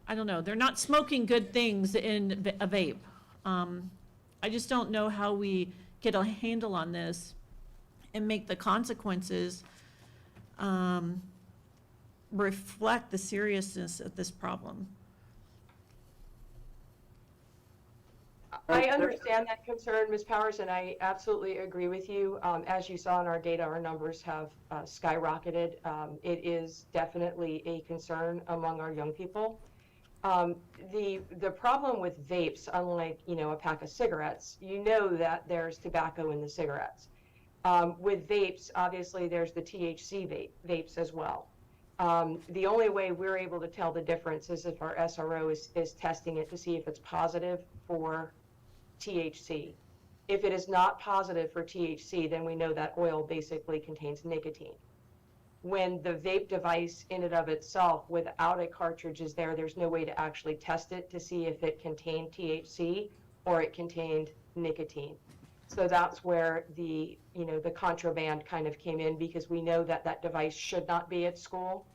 I don't know, they're not smoking good things in a vape. I just don't know how we get a handle on this and make the consequences reflect the seriousness of this problem. I understand that concern, Ms. Powers, and I absolutely agree with you. As you saw in our data, our numbers have skyrocketed. It is definitely a concern among our young people. The problem with vapes, unlike a pack of cigarettes, that there's tobacco in the cigarettes. With vapes, obviously there's the THC vapes as well. The only way we're able to tell the difference is if our SRO is testing it to see if it's positive for THC. If it is not positive for THC, then we know that oil basically contains nicotine. When the vape device in and of itself without a cartridge is there, there's no way to actually test it to see if it contained THC or it contained nicotine. So that's where the contraband kind of came in, because we know that that device should not be at school.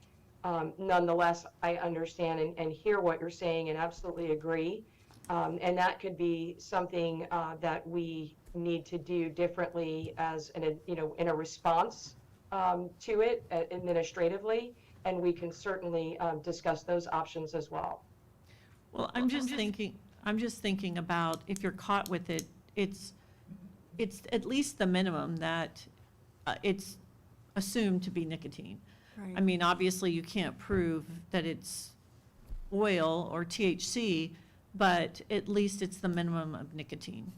Nonetheless, I understand and hear what you're saying and absolutely agree. And that could be something that we need to do differently as in a response to it administratively, and we can certainly discuss those options as well. Well, I'm just thinking about if you're caught with it, it's at least the minimum that it's assumed to be nicotine. I mean, obviously, you can't prove that it's oil or THC, but at least it's the minimum of nicotine.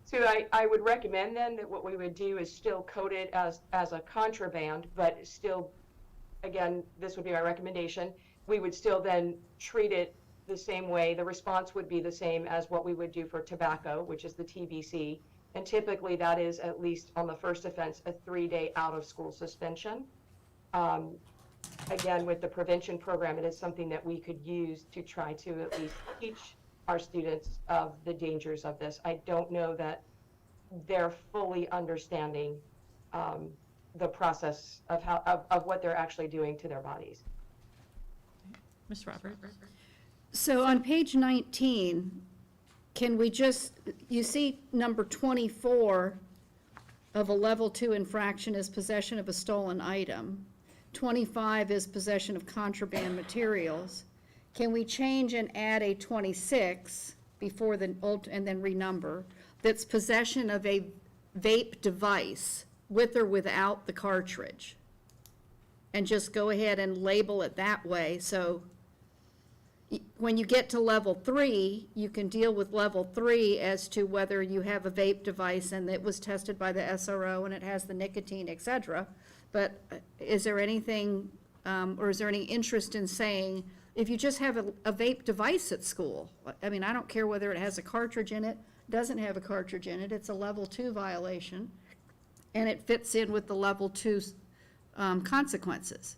So I would recommend then that what we would do is still code it as a contraband, but still, again, this would be my recommendation. We would still then treat it the same way. The response would be the same as what we would do for tobacco, which is the TBC. And typically that is, at least on the first offense, a 3-day out of school suspension. Again, with the prevention program, it is something that we could use to try to at least teach our students of the dangers of this. I don't know that they're fully understanding the process of what they're actually doing to their bodies. Ms. Roberts? So on page 19, can we just, you see number 24 of a level 2 infraction is possession of a stolen item. 25 is possession of contraband materials. Can we change and add a 26 before the old, and then renumber, that's possession of a vape device with or without the cartridge? And just go ahead and label it that way, so when you get to level 3, you can deal with level 3 as to whether you have a vape device and it was tested by the SRO and it has the nicotine, et cetera. But is there anything, or is there any interest in saying, if you just have a vape device at school, I mean, I don't care whether it has a cartridge in it, doesn't have a cartridge in it, it's a level 2 violation, and it fits in with the level 2 consequences.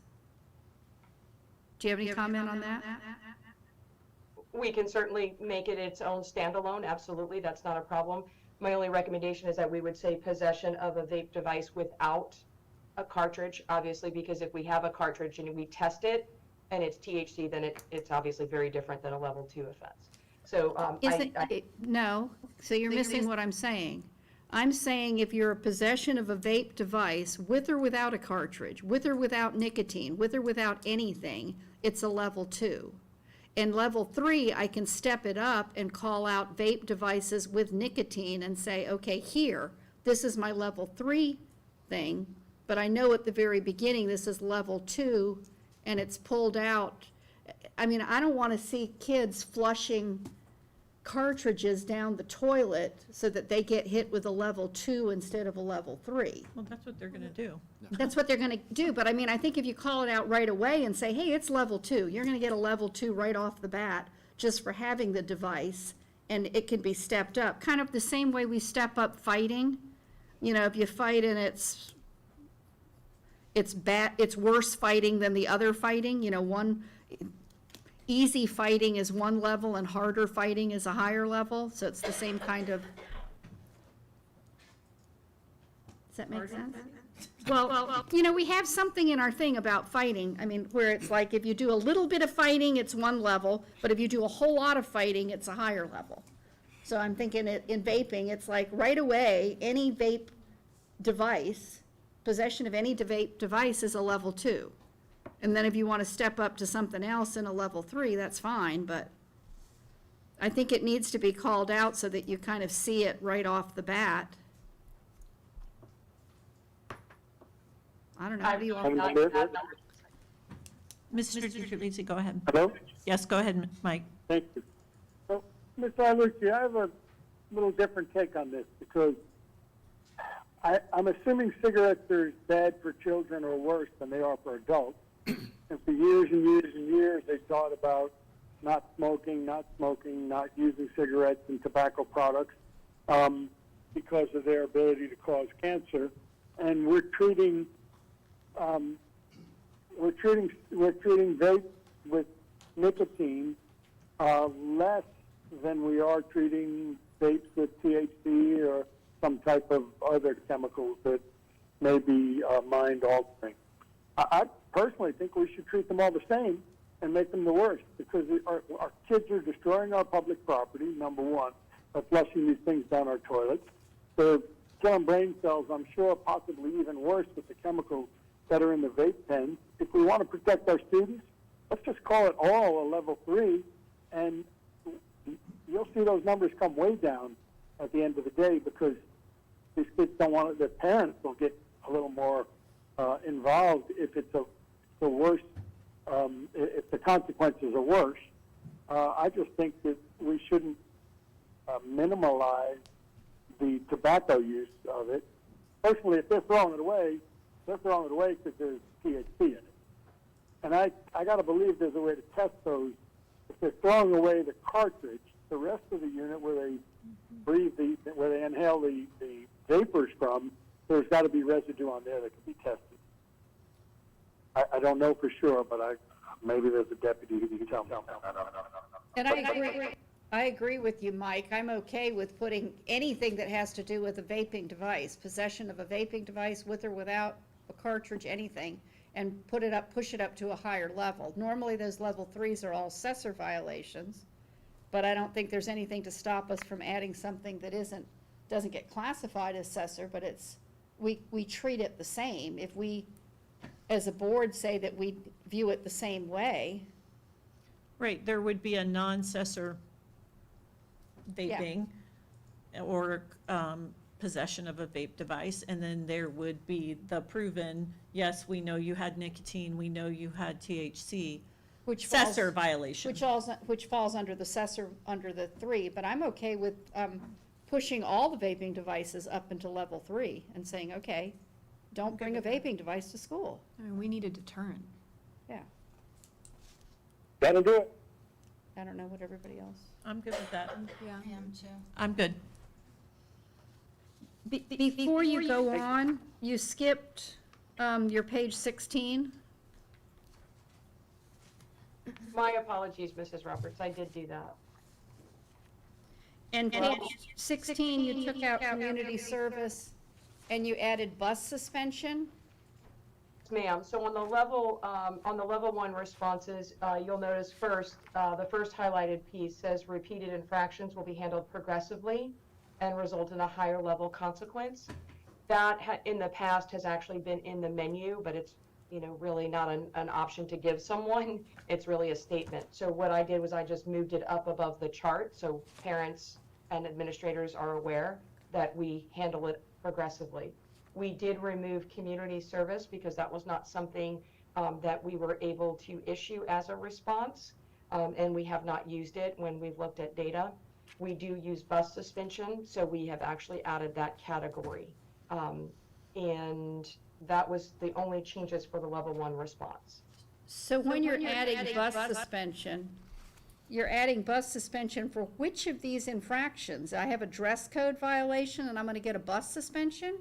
Do you have any comment on that? We can certainly make it its own standalone, absolutely, that's not a problem. My only recommendation is that we would say possession of a vape device without a cartridge, obviously, because if we have a cartridge and we test it and it's THC, then it's obviously very different than a level 2 offense. So No, so you're missing what I'm saying. I'm saying if you're a possession of a vape device with or without a cartridge, with or without nicotine, with or without anything, it's a level 2. And level 3, I can step it up and call out vape devices with nicotine and say, okay, here, this is my level 3 thing, but I know at the very beginning this is level 2, and it's pulled out. I mean, I don't want to see kids flushing cartridges down the toilet so that they get hit with a level 2 instead of a level 3. Well, that's what they're going to do. That's what they're going to do, but I mean, I think if you call it out right away and say, hey, it's level 2, you're going to get a level 2 right off the bat just for having the device, and it can be stepped up. Kind of the same way we step up fighting. You know, if you fight and it's bad, it's worse fighting than the other fighting, you know, easy fighting is one level and harder fighting is a higher level, so it's the same kind of. Does that make sense? Well, you know, we have something in our thing about fighting, I mean, where it's like if you do a little bit of fighting, it's one level, but if you do a whole lot of fighting, it's a higher level. So I'm thinking in vaping, it's like right away, any vape device, possession of any vape device is a level 2. And then if you want to step up to something else in a level 3, that's fine, but I think it needs to be called out so that you kind of see it right off the bat. I don't know, how do you all? Mr. DiGiulizzi, go ahead. Hello? Yes, go ahead, Mike. Thank you. So, Ms. Ilucci, I have a little different take on this because I'm assuming cigarettes are bad for children or worse than they are for adults. And for years and years and years, they thought about not smoking, not using cigarettes and tobacco products. because of their ability to cause cancer, and we're treating vape with nicotine less than we are treating vapes with THC or some type of other chemicals that may be mind altering. I personally think we should treat them all the same and make them the worst, because our kids are destroying our public property, number one, by flushing these things down our toilets. They're killing brain cells, I'm sure, possibly even worse with the chemicals that are in the vape pens. If we want to protect our students, let's just call it all a level 3, and you'll see those numbers come way down at the end of the day, because these kids don't want it. Their parents will get a little more involved if it's the worst, if the consequences are worse. I just think that we shouldn't minimalize the tobacco use of it. Personally, if they're throwing it away because there's THC in it. And I got to believe there's a way to test those. If they're throwing away the cartridge, the rest of the unit where they breathe where they inhale the vapors from, there's got to be residue on there that can be tested. I don't know for sure, but maybe there's a deputy who can tell me. And I agree with you, Mike. I'm okay with putting anything that has to do with a vaping device, possession of a vaping device with or without a cartridge, anything, and push it up to a higher level. Normally, those level 3s are all assessor violations, but I don't think there's anything to stop us from adding something that doesn't get classified as assessor, but we treat it the same. If we, as a board, say that we view it the same way. Right, there would be a non-assessor vaping or possession of a vape device, and then there would be the proven, yes, we know you had nicotine, we know you had THC, assessor violation. Which falls under the assessor, under the 3, but I'm okay with pushing all the vaping devices up into level 3 and saying, okay, don't bring a vaping device to school. I mean, we need a deterrent. Yeah, That'll do it. I don't know what everybody else. I'm good with that. Yeah. I am too. I'm good. Before you go on, you skipped your page 16. My apologies, Mrs. Roberts, I did do that. And page 16, you took out community service and you added bus suspension. Yes, ma'am. So on the level 1 responses, you'll notice first, the first highlighted piece says repeated infractions will be handled progressively and result in a higher level consequence. That in the past has actually been in the menu, but it's really not an option to give someone. It's really a statement. So what I did was I just moved it up above the chart so parents and administrators are aware that we handle it progressively. We did remove community service because that was not something that we were able to issue as a response, and we have not used it when we've looked at data. We do use bus suspension, so we have actually added that category. And that was the only changes for the level 1 response. So when you're adding bus suspension, you're adding bus suspension for which of these infractions? I have a dress code violation and I'm going to get a bus suspension?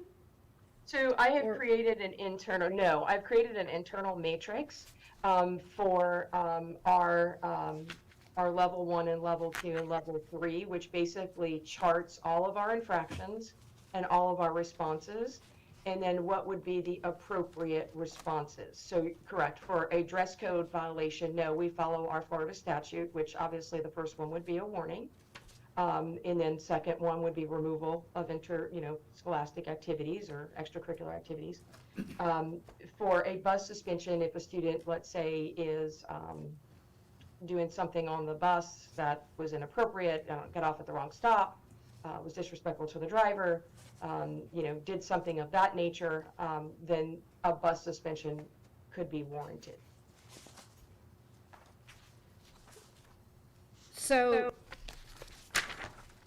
So I have created an I've created an internal matrix for our level 1 and level 2 and level 3, which basically charts all of our infractions and all of our responses, and then what would be the appropriate responses. So correct, for a dress code violation, no, we follow our Florida statute, which obviously the first one would be a warning. And then second one would be removal of scholastic activities or extracurricular activities. For a bus suspension, if a student, let's say, is doing something on the bus that was inappropriate, got off at the wrong stop, was disrespectful to the driver, did something of that nature, then a bus suspension could be warranted. So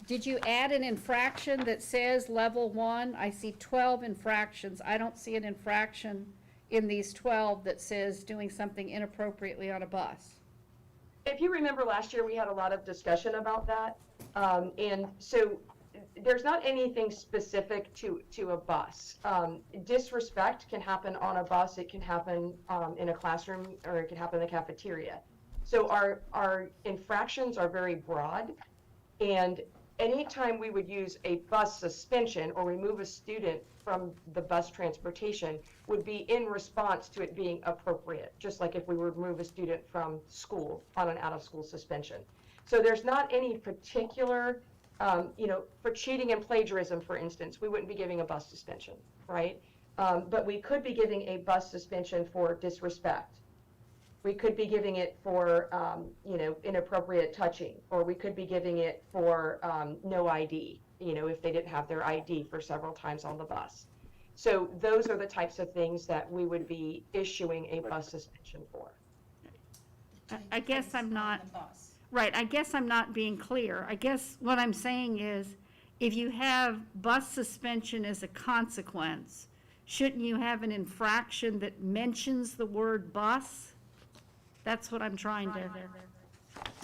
did you add an infraction that says level 1? I see 12 infractions. I don't see an infraction in these 12 that says doing something inappropriately on a bus. If you remember last year, we had a lot of discussion about that. And so there's not anything specific to a bus. Disrespect can happen on a bus, it can happen in a classroom, or it can happen in the cafeteria. So our infractions are very broad, and anytime we would use a bus suspension or remove a student from the bus transportation would be in response to it being appropriate, just like if we would remove a student from school on an out-of-school suspension. So there's not any particular, for cheating and plagiarism, for instance, we wouldn't be giving a bus suspension, right? But we could be giving a bus suspension for disrespect. We could be giving it for, inappropriate touching, or we could be giving it for no ID, if they didn't have their ID for several times on the bus. So those are the types of things that we would be issuing a bus suspension for. I guess I'm not, right, I guess I'm not being clear. I guess what I'm saying is, if you have bus suspension as a consequence, shouldn't you have an infraction that mentions the word bus? That's what I'm trying to.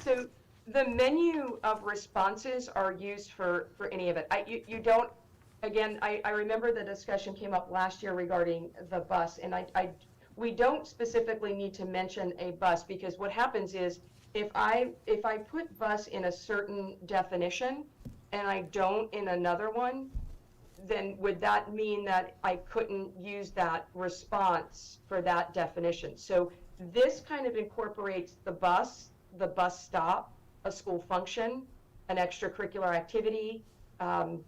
So the menu of responses are used for any of it. You don't, again, I remember the discussion came up last year regarding the bus, and we don't specifically need to mention a bus, because what happens is if I put bus in a certain definition and I don't in another one, then would that mean that I couldn't use that response for that definition? So this kind of incorporates the bus stop, a school function, an extracurricular activity. The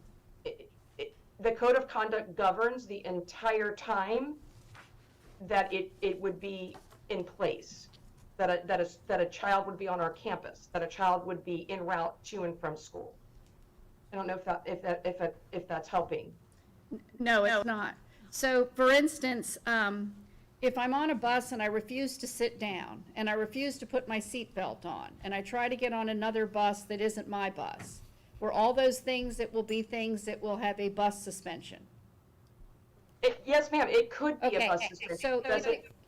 code of conduct governs the entire time that it would be in place, that a child would be on our campus, that a child would be en route to and from school. I don't know if that's helping. No, it's not. So, for instance, if I'm on a bus and I refuse to sit down, and I refuse to put my seatbelt on, and I try to get on another bus that isn't my bus, were all those things that will be things that will have a bus suspension? Yes, ma'am, it could be a bus suspension. So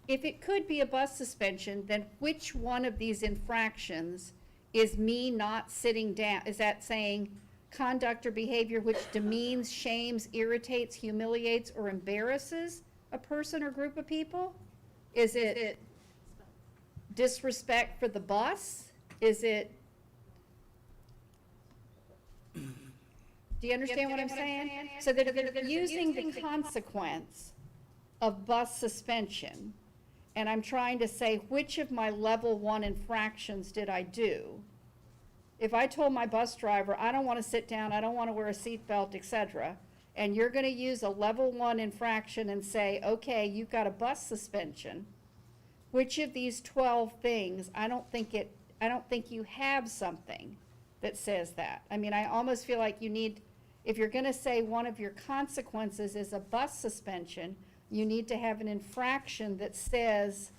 if it could be a bus suspension, then which one of these infractions is me not sitting down? Is that saying conduct or behavior which demeans, shames, irritates, humiliates, or embarrasses a person or group of people? Is it disrespect for the bus? Is it, do you understand what I'm saying? So that if they're using the consequence of bus suspension, and I'm trying to say which of my level 1 infractions did I do? If I told my bus driver, I don't want to sit down, I don't want to wear a seatbelt, etc., and you're going to use a level 1 infraction and say, okay, you've got a bus suspension, which of these 12 things, I don't think you have something that says that. I mean, I almost feel like you need, if you're going to say one of your consequences is a bus suspension, you need to have an infraction that says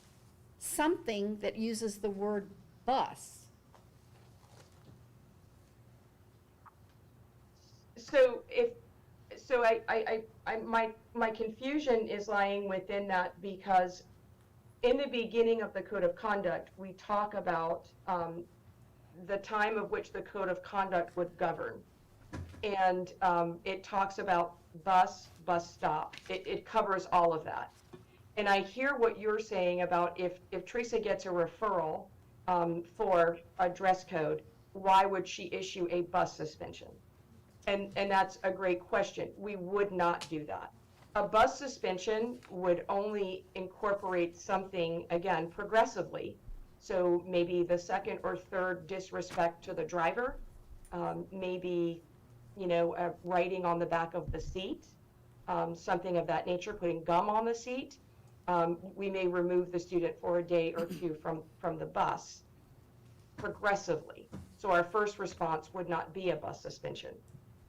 something that uses the word bus. So my confusion is lying within that, because in the beginning of the code of conduct, we talk about the time of which the code of conduct would govern. And it talks about bus stop. It covers all of that. And I hear what you're saying about if Teresa gets a referral for a dress code, why would she issue a bus suspension? And that's a great question. We would not do that. A bus suspension would only incorporate something, again, progressively. So maybe the second or third disrespect to the driver, maybe, writing on the back of the seat, something of that nature, putting gum on the seat. We may remove the student for a day or two from the bus progressively. So our first response would not be a bus suspension.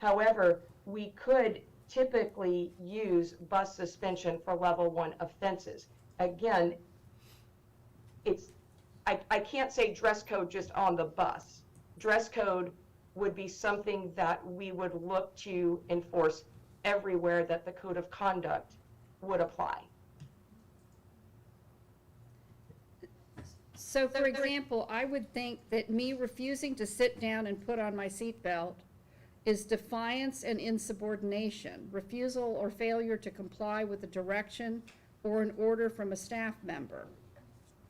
However, we could typically use bus suspension for level 1 offenses. Again, I can't say dress code just on the bus. Dress code would be something that we would look to enforce everywhere that the code of conduct would apply. So for example, I would think that me refusing to sit down and put on my seatbelt is defiance and insubordination, refusal or failure to comply with a direction or an order from a staff member,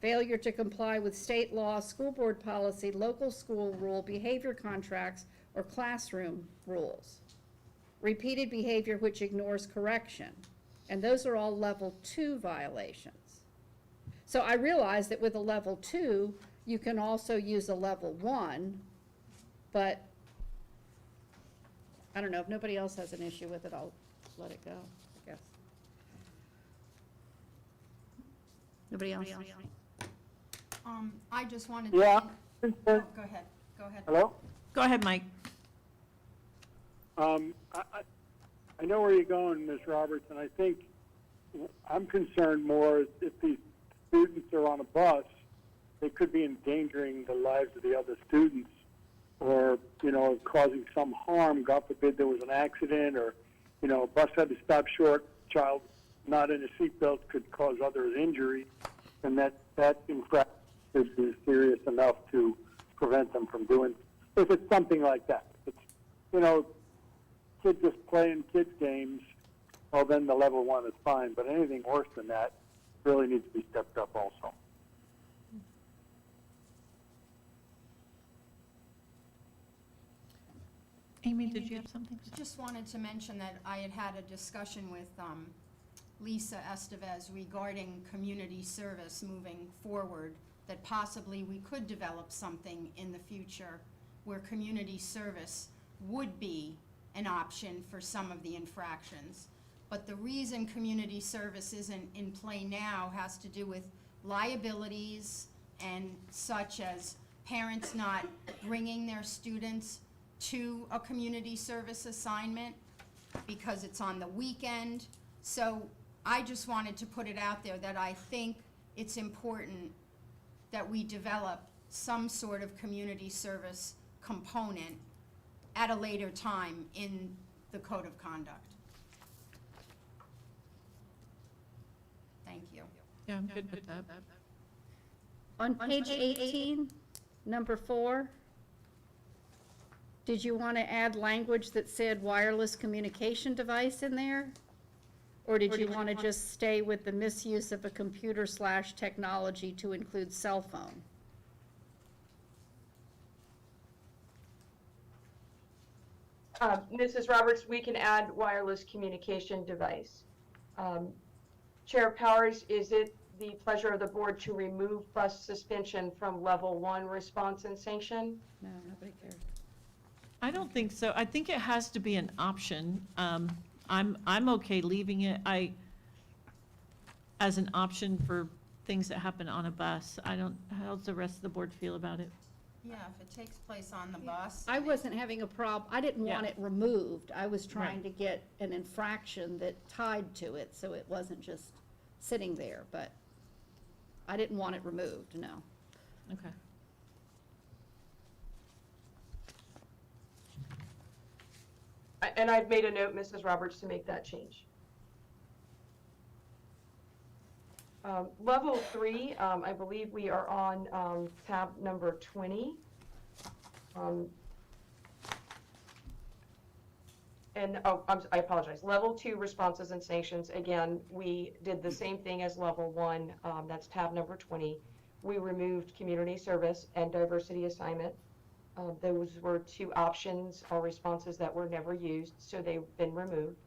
failure to comply with state law, school board policy, local school rule, behavior contracts, or classroom rules, repeated behavior which ignores correction, and those are all level 2 violations. So I realize that with a level 2, you can also use a level 1, but I don't know, if nobody else has an issue with it, I'll let it go, I guess. Nobody else? I just wanted Yeah. to. Oh, go ahead, go ahead. Hello? Go ahead, Mike. I know where you're going, Ms. Roberts, and I think I'm concerned more if these students are on a bus, they could be endangering the lives of the other students or, causing some harm. God forbid there was an accident or, a bus had to stop short, child not in a seatbelt could cause others injury, and that infraction is serious enough to prevent them from doing, if it's something like that. If it's, kids just playing kids games, well, then the level 1 is fine, but anything worse than that really needs to be stepped up also. Amy, did you have something? Just wanted to mention that I had a discussion with Lisa Estevez regarding community service moving forward, that possibly we could develop something in the future where community service would be an option for some of the infractions. But the reason community service isn't in play now has to do with liabilities and such as parents not bringing their students to a community service assignment because it's on the weekend. So I just wanted to put it out there that I think it's important that we develop some sort of community service component at a later time in the code of conduct. Thank you. Yeah, I'm good with that. On page 18, number 4, did you want to add language that said wireless communication device in there? Or did you want to just stay with the misuse of a computer/technology to include cell phone? Mrs. Roberts, we can add wireless communication device. Chair Powers, is it the pleasure of the board to remove bus suspension from level 1 response and sanction? No, nobody cares. I don't think so. I think it has to be an option. I'm okay leaving it as an option for things that happen on a bus. How does the rest of the board feel about it? Yeah, if it takes place on the bus. I wasn't having a problem, I didn't want Yeah. it removed. I was trying Right. to get an infraction that tied to it, so it wasn't just sitting there, but I didn't want it removed, no. Okay. And I've made a note, Mrs. Roberts, to make that change. Level 3, I believe we are on tab number 20. I apologize. Level 2 responses and sanctions, again, we did the same thing as level 1. That's tab number 20. We removed community service and diversity assignment. Those were 2 options or responses that were never used, so they've been removed.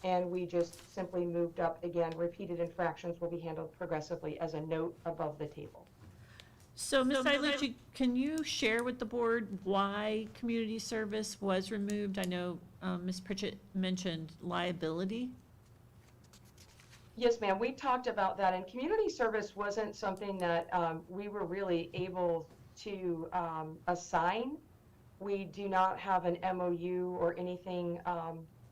And we just simply moved up, again, repeated infractions will be handled progressively as a note above the table. So, Ms. Ilucci, can you share with the board why community service was removed? I know Ms. Pritchett mentioned liability. Yes, ma'am, we talked about that, and community service wasn't something that we were really able to assign. We do not have an MOU or anything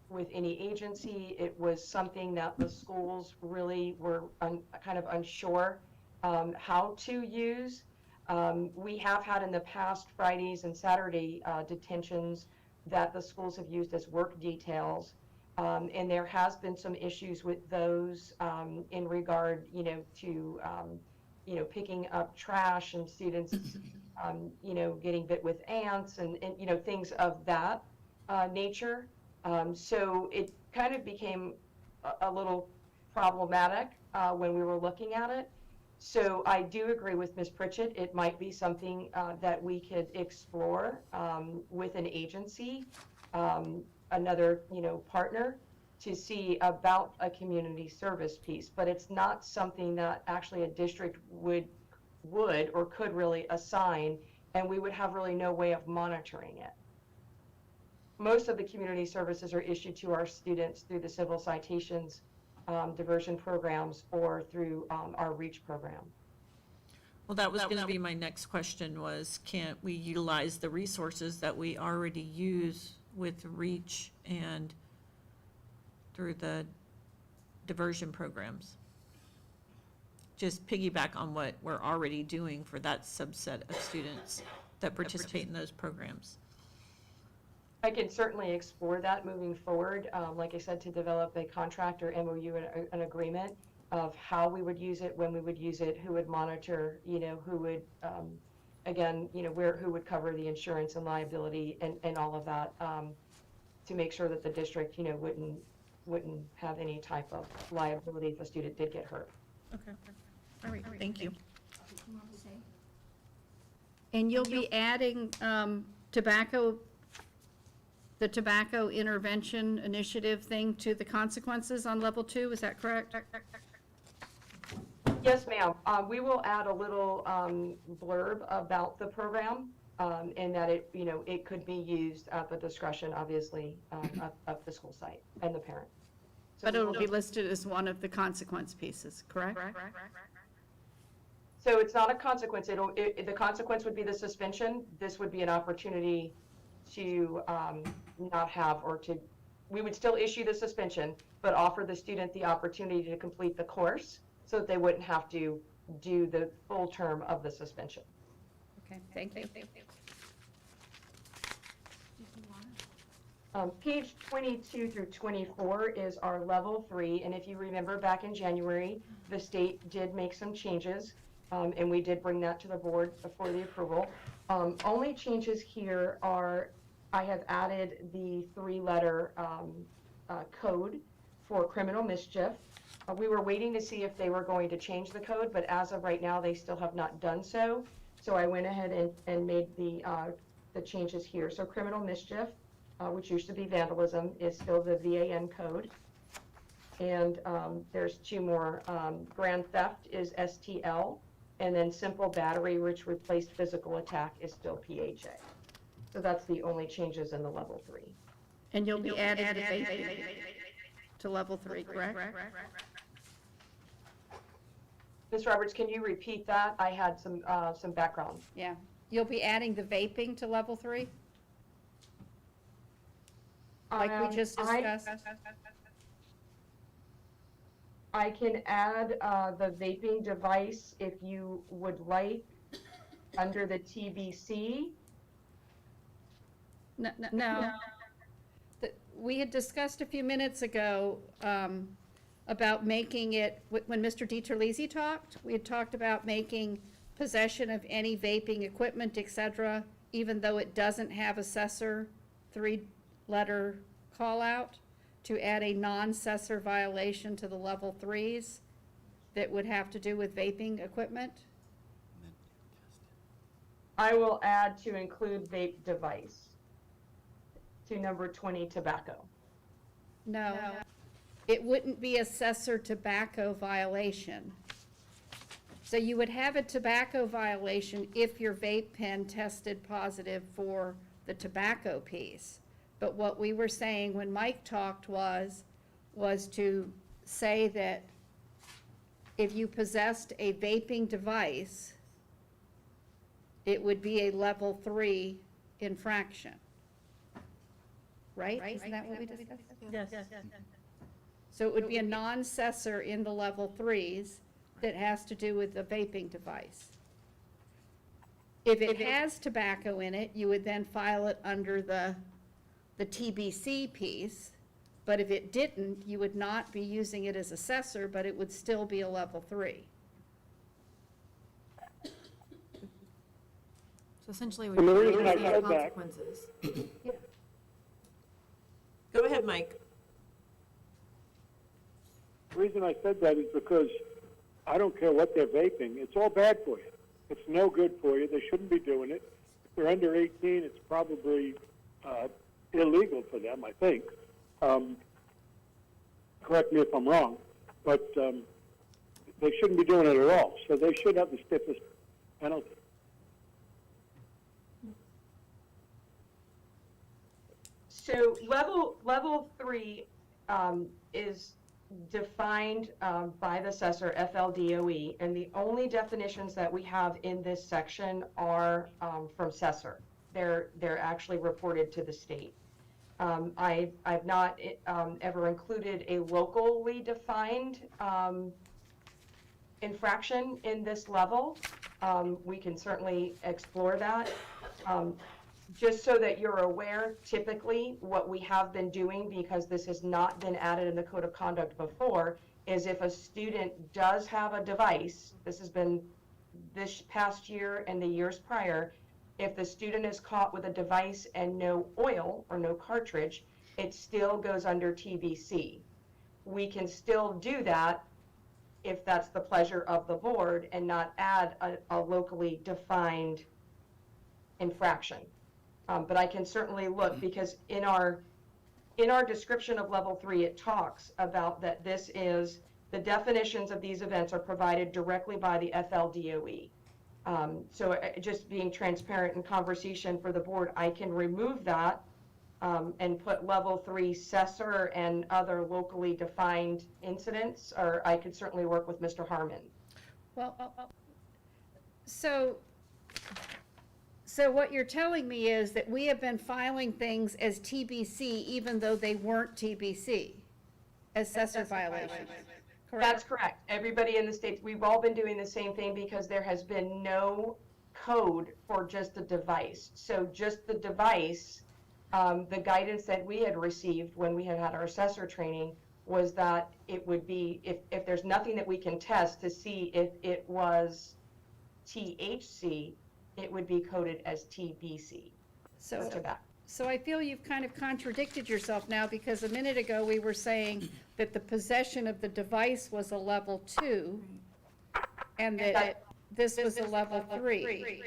with any agency. It was something that the schools really were kind of unsure how to use. We have had in the past Fridays and Saturday detentions that the schools have used as work details. And there has been some issues with those in regard, to, picking up trash and students, getting bit with ants and things of that. nature. So it kind of became a little problematic when we were looking at it. So I do agree with Ms. Pritchett. It might be something that we could explore with an agency, another, partner, to see about a community service piece. But it's not something that actually a district would or could really assign, and we would have really no way of monitoring it. Most of the community services are issued to our students through the civil citations, diversion programs, or through our REACH program. Well, that was going to be my next question was, can't we utilize the resources that we already use with REACH and through the diversion programs? Just piggyback on what we're already doing for that subset of students that participate in those programs. I can certainly explore that moving forward, like I said, to develop a contract or MOU, an agreement of how we would use it, when we would use it, who would monitor, who would, again, who would cover the insurance and liability and all of that, to make sure that the district, wouldn't have any type of liability if a student did get hurt. Okay. All right, thank you. And you'll be adding the tobacco intervention initiative thing to the consequences on level 2, is that correct? Yes, ma'am. We will add a little blurb about the program, and that it could be used at the discretion, obviously, of the school site and the parent. But it'll be listed as one of the consequence pieces, correct? So it's not a consequence. The consequence would be the suspension. This would be an opportunity to not have, we would still issue the suspension, but offer the student the opportunity to complete the course so that they wouldn't have to do the full term of the suspension. Okay, thank you. Page 22 through 24 is our level 3, and if you remember back in January, the state did make some changes, and we did bring that to the board for the approval. Only changes here are, I have added the 3-letter code for criminal mischief. We were waiting to see if they were going to change the code, but as of right now, they still have not done so. So I went ahead and made the changes here. So criminal mischief, which used to be vandalism, is still the VAN code. And there's 2 more. Grand theft is STL, and then simple battery, which replaced physical attack, is still PHA. So that's the only changes in the level 3. And you'll be adding the vaping to level 3, correct? Ms. Roberts, can you repeat that? I had some background. Yeah. You'll be adding the vaping to level 3? Like we just discussed? I can add the vaping device if you would like under the TBC. No. We had discussed a few minutes ago about making it, when Mr. DiTerlizzi talked, we had talked about making possession of any vaping equipment, et cetera, even though it doesn't have assessor 3-letter call-out, to add a non-assessor violation to the level 3s that would have to do with vaping equipment. I will add to include vape device to number 20, tobacco. No. It wouldn't be assessor tobacco violation. So you would have a tobacco violation if your vape pen tested positive for the tobacco piece. But what we were saying when Mike talked was to say that if you possessed a vaping device, it would be a level 3 infraction. Right? Isn't that what we discussed? Yes. So it would be a non-assessor in the level 3s that has to do with the vaping device. If it has tobacco in it, you would then file it under the TBC piece, but if it didn't, you would not be using it as assessor, but it would still be a level 3. So essentially, we And the would reason I see said that- consequences. Go ahead, Mike. The reason I said that is because I don't care what they're vaping. It's all bad for you. It's no good for you. They shouldn't be doing it. If they're under 18, it's probably illegal for them, I think. Correct me if I'm wrong, but they shouldn't be doing it at all. So they should have the stiffest penalty. So level 3 is defined by the assessor, FLDOE, and the only definitions that we have in this section are from assessor. They're actually reported to the state. I've not ever included a locally defined infraction in this level. We can certainly explore that. Just so that you're aware, typically what we have been doing, because this has not been added in the code of conduct before, is if a student does have a device, this has been this past year and the years prior, if the student is caught with a device and no oil or no cartridge, it still goes under TBC. We can still do that if that's the pleasure of the board and not add a locally defined infraction. But I can certainly look, because in our description of level 3, it talks about that this is, the definitions of these events are provided directly by the FLDOE. So just being transparent in conversation for the board, I can remove that and put level 3 assessor and other locally defined incidents, or I could certainly work with Mr. Harmon. Well, so what you're telling me is that we have been filing things as TBC even though they weren't TBC, assessor violations. Correct? That's correct. Everybody in the States, we've all been doing the same thing because there has been no code for just the device. So just the device, the guidance that we had received when we had our assessor training was that it would be, if there's nothing that we can test to see if it was THC, it would be coded as TBC. So I feel you've kind of contradicted yourself now, because a minute ago we were saying that the possession of the device was a level 2 and that this was a level 3.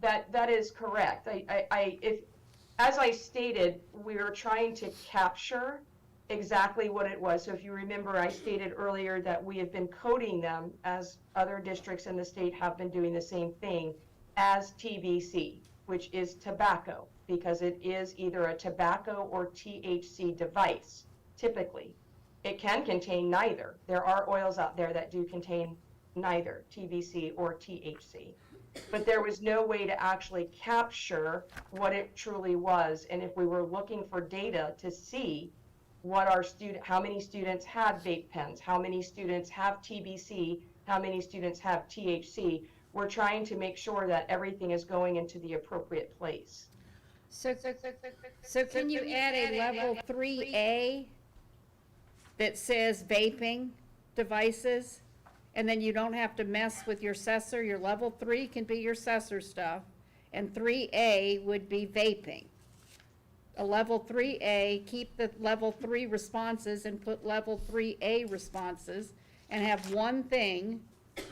That is correct. As I stated, we were trying to capture exactly what it was. So if you remember, I stated earlier that we have been coding them, as other districts in the state have been doing the same thing, as TBC, which is tobacco, because it is either a tobacco or THC device, typically. It can contain neither. There are oils out there that do contain neither TBC or THC. But there was no way to actually capture what it truly was. And if we were looking for data to see what how many students had vape pens, how many students have TBC, how many students have THC, we're trying to make sure that everything is going into the appropriate place. So can you add a level 3A that says vaping devices? And then you don't have to mess with your assessor. Your level 3 can be your assessor stuff, and 3A would be vaping. A level 3A, keep the level 3 responses and put level 3A responses, and have one thing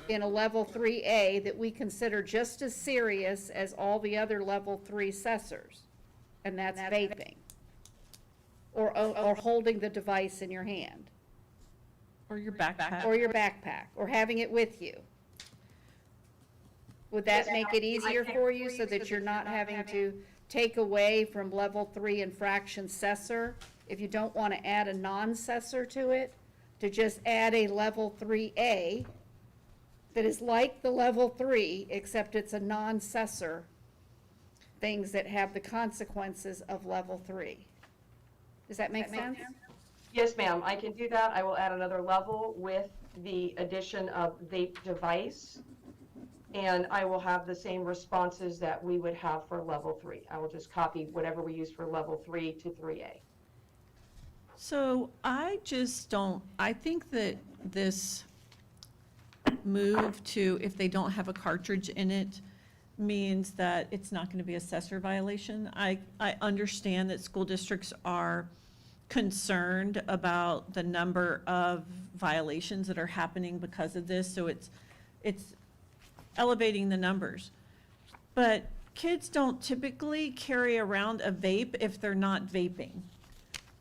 in a level 3A that we consider just as serious as all the other level 3 assessors, and that's vaping. Or holding the device in your hand. Or your backpack. Or your backpack, or having it with you. Would that make it easier for you so that you're not having to take away from level 3 infraction assessor, if you don't want to add a non-assessor to it, to just add a level 3A that is like the level 3, except it's a non-assessor, things that have the consequences of level 3. Does that make sense? Yes, ma'am, I can do that. I will add another level with the addition of vape device, and I will have the same responses that we would have for level 3. I will just copy whatever we use for level 3 to 3A. So I think that this move to, if they don't have a cartridge in it, means that it's not going to be a assessor violation. I understand that school districts are concerned about the number of violations that are happening because of this, so it's elevating the numbers. But kids don't typically carry around a vape if they're not vaping.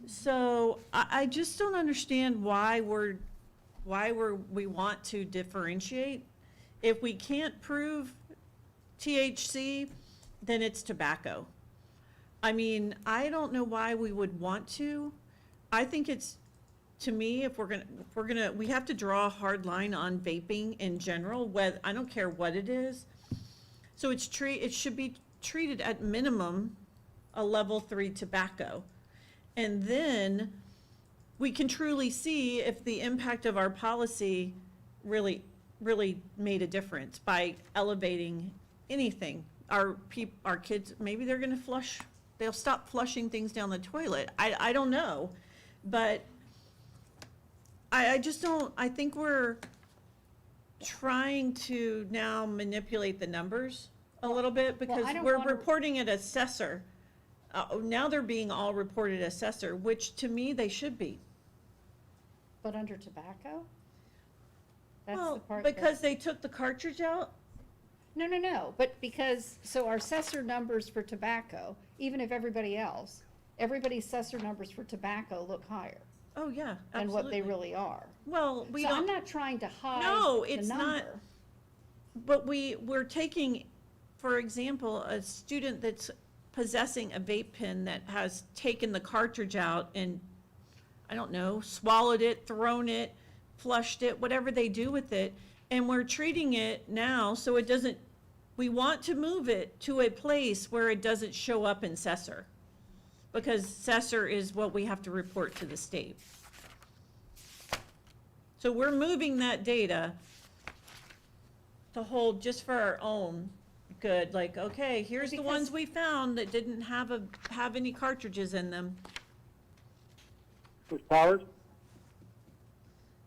So I just don't understand why we want to differentiate. If we can't prove THC, then it's tobacco. I mean, I don't know why we would want to. I think it's, to me, if we have to draw a hard line on vaping in general, I don't care what it is. So it should be treated at minimum a level 3 tobacco. And then we can truly see if the impact of our policy really made a difference by elevating anything. Our kids, maybe they're gonna they'll stop flushing things down the toilet. I don't know. But I just don't, I think we're trying to now manipulate the numbers a little bit because I don't we're wanna- reporting at assessor. Now they're being all reported assessor, which to me they should be. But under tobacco? That's the Well, part because they took the cartridge out? No, but because, so our assessor numbers for tobacco, even if everybody's assessor numbers for tobacco look higher Oh, yeah, than what they absolutely. really are. Well, we So I'm don't, not trying to hide No, the it's not. number. but we're taking, for example, a student that's possessing a vape pen that has taken the cartridge out and, I don't know, swallowed it, thrown it, flushed it, whatever they do with it, and we're treating it now so it doesn't, we want to move it to a place where it doesn't show up in Cessor. Because Cessor is what we have to report to the state. So we're moving that data to hold just for our own good, like, okay, here's the ones we found that didn't have any cartridges in them. Ms. Powers,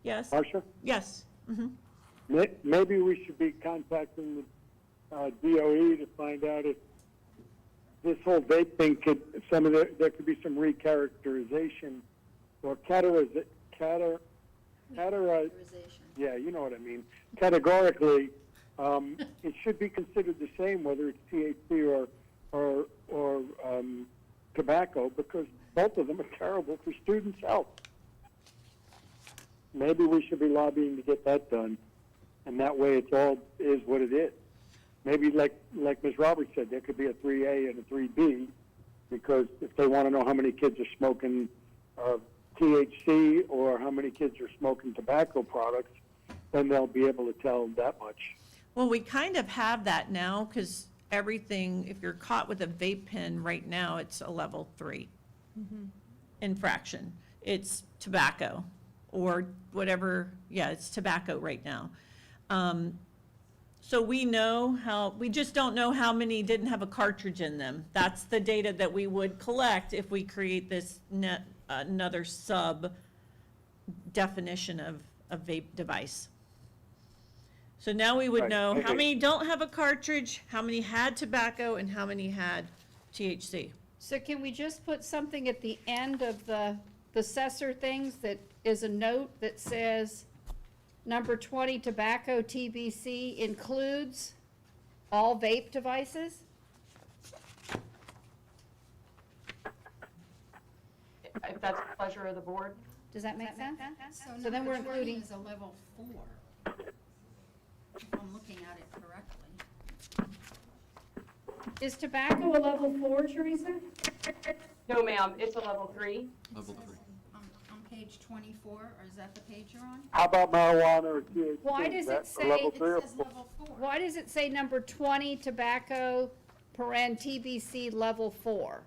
Yes? Marcia, Yes. Mhm. maybe we should be contacting the DOE to find out if this whole vape thing there could be some recharacterization or yeah, you know what I mean. Categorically, it should be considered the same whether it's THC or tobacco, because both of them are terrible for students' health. Maybe we should be lobbying to get that done, and that way it's all is what it is. Maybe like Ms. Roberts said, there could be a 3A and a 3B, because if they want to know how many kids are smoking THC or how many kids are smoking tobacco products, then they'll be able to tell that much. Well, we kind of have that now, because everything, if you're caught with a vape pen right now, it's a level 3 infraction. It's tobacco, or whatever, yeah, it's tobacco right now. So we just don't know how many didn't have a cartridge in them. That's the data that we would collect if we create this another sub-definition of a vape device. So now we would Right, know how okay. many don't have a cartridge, how many had tobacco, and how many had THC. So can we just put something at the end of the assessor things that is a note that says, number 20, tobacco TBC includes all vape devices? If that's the pleasure of the board. Does that make sense? So then we're number 20 including- is a level 4, if I'm looking at it correctly. Is tobacco a level 4, Teresa? No, ma'am, it's a level 3. Level 3. On page 24, or is that the page you're on? How about marijuana or THC? Why does Is it that a say- level It 3 or says 4? level 4. Why does it say number 20, tobacco, TBC, level 4?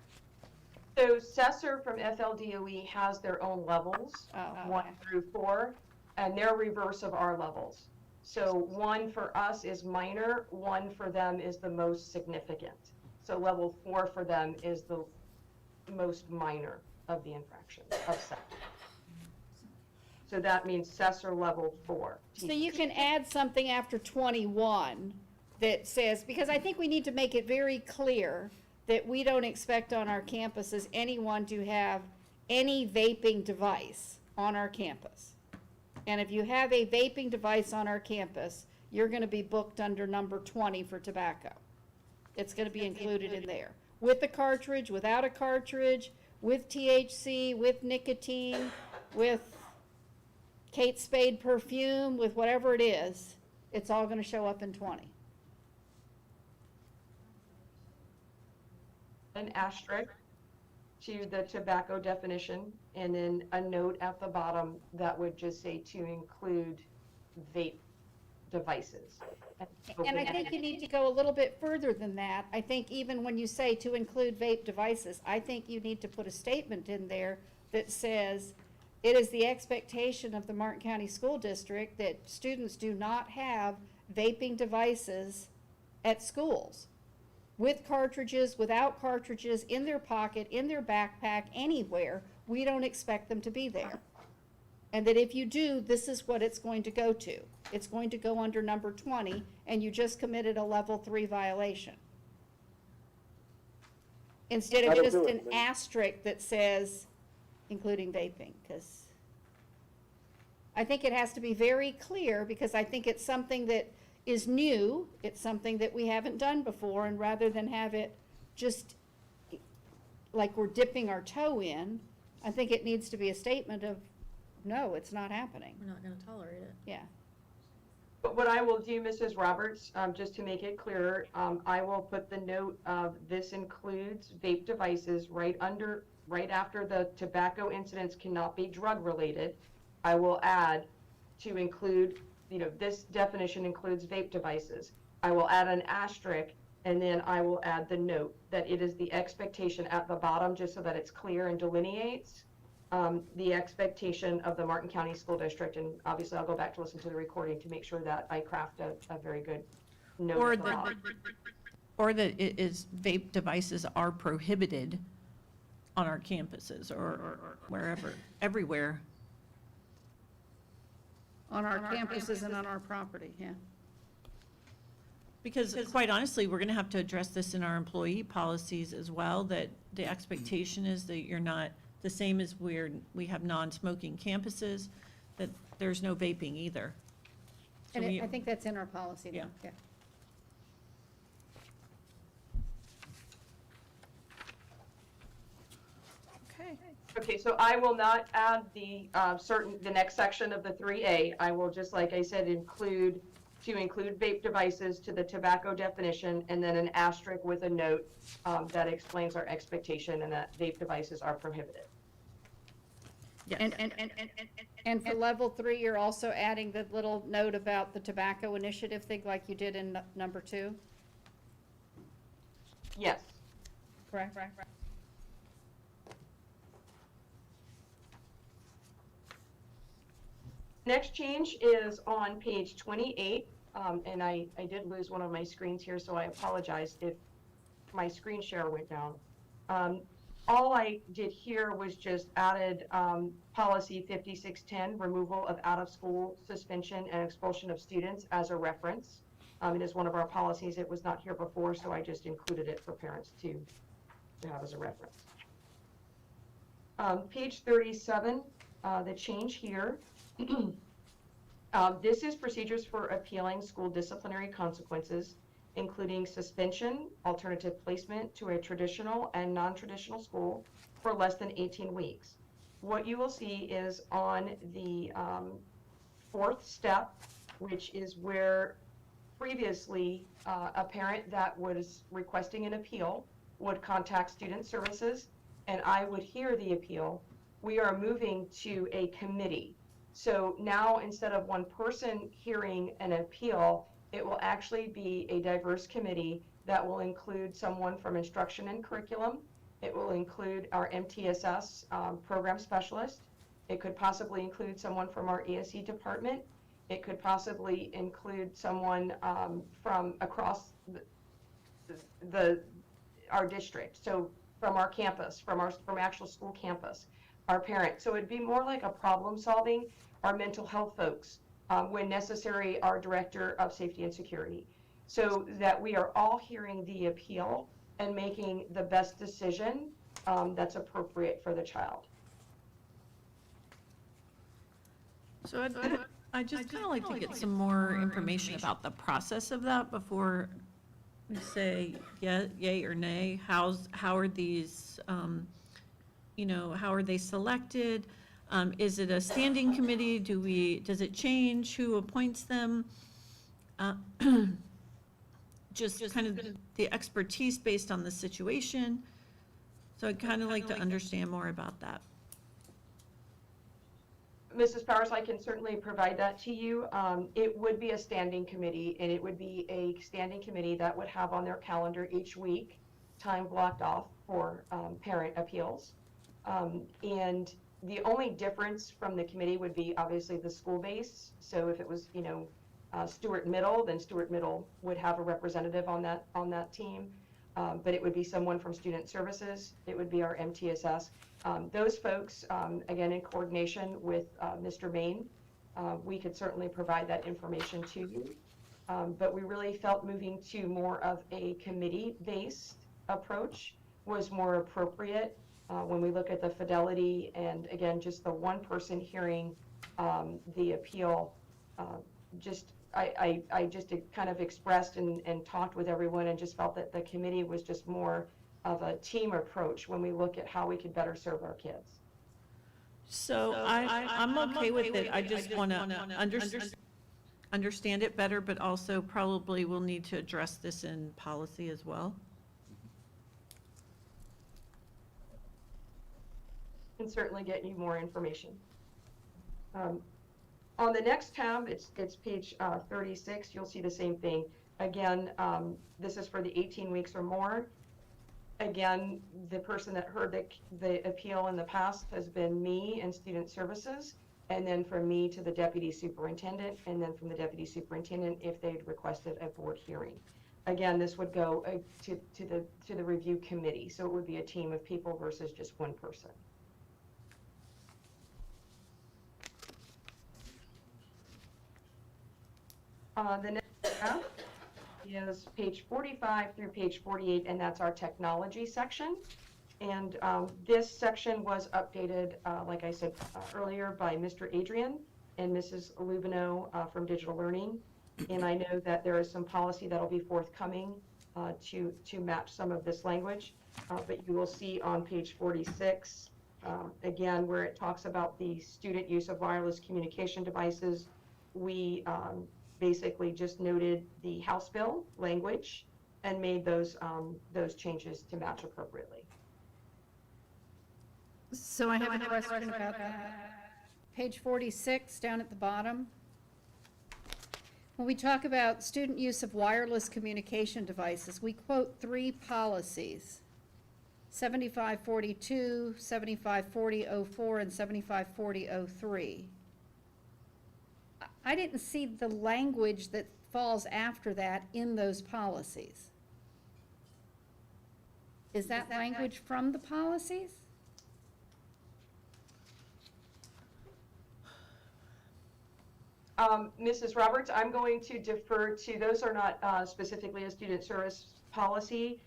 So Cessor from FLDOE has their own levels, Oh, 1 okay. through 4, and they're reverse of our levels. So 1 for us is minor, 1 for them is the most significant. So level 4 for them is the most minor of the infractions of Cessor. So that means Cessor level 4. So you can add something after 21 that says, because I think we need to make it very clear that we don't expect on our campuses anyone to have any vaping device on our campus. And if you have a vaping device on our campus, you're gonna be booked under number 20 for tobacco. It's gonna be included in there. With a cartridge, without a cartridge, with THC, with nicotine, with Kate Spade perfume, with whatever it is, it's all gonna show up in 20. An asterisk to the tobacco definition, and then a note at the bottom that would just say to include vape devices. And I think you need to go a little bit further than that. I think even when you say to include vape devices, I think you need to put a statement in there that says, it is the expectation of the Martin County School District that students do not have vaping devices at schools. With cartridges, without cartridges, in their pocket, in their backpack, anywhere, we don't expect them to be there. And that if you do, this is what it's going to go to. It's going to go under number 20, and you just committed a level 3 violation. Instead of That'll just do it, an Lynn. asterisk that says, including vaping, because I think it has to be very clear, because I think it's something that is new, it's something that we haven't done before, and rather than have it just like we're dipping our toe in, I think it needs to be a statement of, no, it's not happening. We're not gonna tolerate it. Yeah. But what I will do, Mrs. Roberts, just to make it clearer, I will put the note of this includes vape devices right after the tobacco incidents cannot be drug related. I will add to include, this definition includes vape devices. I will add an asterisk, and then I will add the note that it is the expectation at the bottom, just so that it's clear and delineates the expectation of the Martin County School District. And obviously, I'll go back to listen to the recording to make sure that I craft a very good note. Or at the bottom. Or that it is vape devices are prohibited on our campuses or wherever, everywhere. On our campuses and on our property, yeah. Because quite honestly, we're gonna have to address this in our employee policies as well, that the expectation is that you're not, the same as we have non-smoking campuses, that there's no vaping either. So And we- I think that's in our policy now, yeah. Okay. Okay, so I will not add the next section of the 3A. I will just, like I said, include vape devices to the tobacco definition, and then an asterisk with a note that explains our expectation and that vape devices are prohibited. Yes. And for level 3, you're also adding the little note about the tobacco initiative thing like you did in number 2, Yes. correct? Next change is on page 28, and I did lose one of my screens here, so I apologize if my screen share went down. All I did here was just added policy 5610, removal of out-of-school suspension and expulsion of students as a reference. It is one of our policies. It was not here before, so I just included it for parents to have as a reference. Page 37, the change here. This is procedures for appealing school disciplinary consequences, including suspension, alternative placement to a traditional and non-traditional school for less than 18 weeks. What you will see is on the 4th step, which is where previously a parent that was requesting an appeal would contact student services, and I would hear the appeal. We are moving to a committee. So now, instead of one person hearing an appeal, it will actually be a diverse committee that will include someone from instruction and curriculum. It will include our MTSS program specialist. It could possibly include someone from our ESE department. It could possibly include someone from across our district. So from our campus, from actual school campus, our parents. So it'd be more like a problem solving, our mental health folks, when necessary, our director of safety and security. so that we are all hearing the appeal and making the best decision that's appropriate for the child. So I'd just kind of like to get some more information about the process of that before we say yay or nay. How are these, how are they selected? Is it a standing committee? Does it change? Who appoints them? Just kind of the expertise based on the situation. So I'd kind of like to understand more about that. Mrs. Powers, I can certainly provide that to you. It would be a standing committee, and it would be a standing committee that would have on their calendar each week time blocked off for parent appeals. And the only difference from the committee would be obviously the school base. So if it was, Stewart Middle, then Stewart Middle would have a representative on that team. But it would be someone from Student Services. It would be our MTSS. Those folks, again, in coordination with Mr. Main, we could certainly provide that information to you. But we really felt moving to more of a committee-based approach was more appropriate when we look at the fidelity and, again, just the one person hearing the appeal. I just kind of expressed and talked with everyone and just felt that the committee was just more of a team approach when we look at how we could better serve our kids. So I'm okay with it. I just want to understand it better, but also probably we'll need to address this in policy as well. Can certainly get you more information. On the next tab, it's page 36, you'll see the same thing. Again, this is for the 18 weeks or more. Again, the person that heard the appeal in the past has been me and Student Services, and then from me to the Deputy Superintendent, and then from the Deputy Superintendent if they'd requested a board hearing. Again, this would go to the review committee, so it would be a team of people versus just one person. The next tab is page 45 through page 48, and that's our technology section. And this section was updated, like I said earlier, by Mr. Adrian and Mrs. Lubino from Digital Learning. And I know that there is some policy that will be forthcoming to match some of this language. But you will see on page 46, again, where it talks about the student use of wireless communication devices, we basically just noted the House bill language and made those changes to match appropriately. So I have a question about that. Page 46, down at the bottom. When we talk about student use of wireless communication devices, we quote 3 policies, 7542, 7540.04, and 7540.03. I didn't see the language that falls after that in those policies. Is that language from the policies? Mrs. Roberts, I'm going to defer to, those are not specifically a student service policy,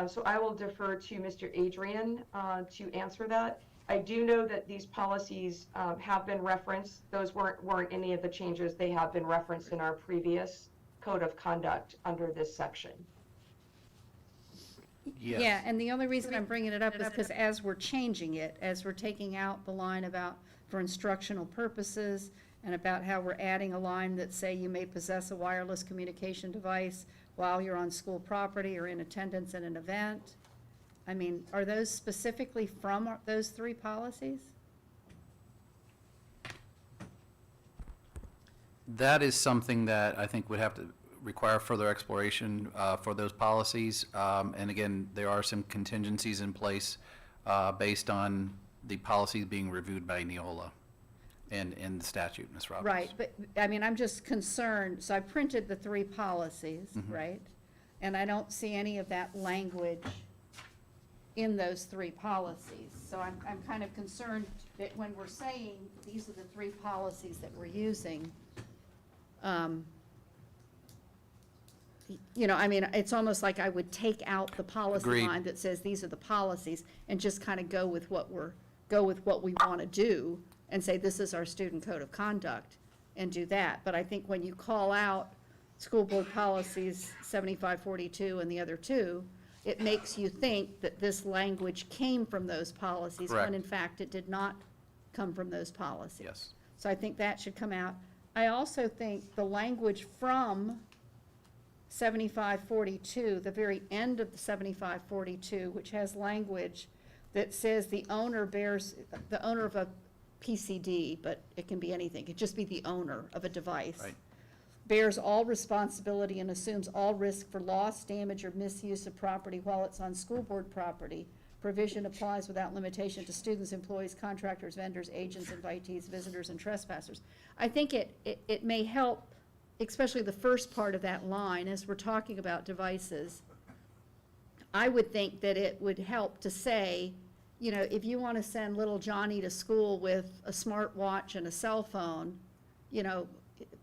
so I will defer to Mr. Adrian to answer that. I do know that these policies have been referenced. Those weren't any of the changes. They have been referenced in our previous code of conduct under this section. Yes. Yeah, and the only reason I'm bringing it up is because as we're changing it, as we're taking out the line about for instructional purposes and about how we're adding a line that say you may possess a wireless communication device while you're on school property or in attendance at an event. I mean, are those specifically from those 3 policies? That is something that I think would have to require further exploration for those policies. And again, there are some contingencies in place based on the policy being reviewed by Neola and in the statute, Ms. Roberts. Right, but, I mean, I'm just concerned, so I printed the 3 policies, right? And I don't see any of that language in those 3 policies. So I'm kind of concerned that when we're saying these are the 3 policies that we're using, you know, I mean, it's almost like I would take out the policy Agreed. line that says these are the policies and just kind of go with what we want to do and say, this is our student code of conduct, and do that. But I think when you call out school board policies 7542 and the other two, it makes you think that this language came from those policies, when Correct. in fact it did not come from those policies. Yes. So I think that should come out. I also think the language from 7542, the very end of the 7542, which has language that says the owner of a PCD, but it can be anything, it could just be the owner of a device. Right. Bears all responsibility and assumes all risk for loss, damage, or misuse of property while it's on school board property. Provision applies without limitation to students, employees, contractors, vendors, agents, invitees, visitors, and trespassers. I think it may help, especially the first part of that line, as we're talking about devices. I would think that it would help to say, you know, if you want to send little Johnny to school with a smartwatch and a cell phone, you know,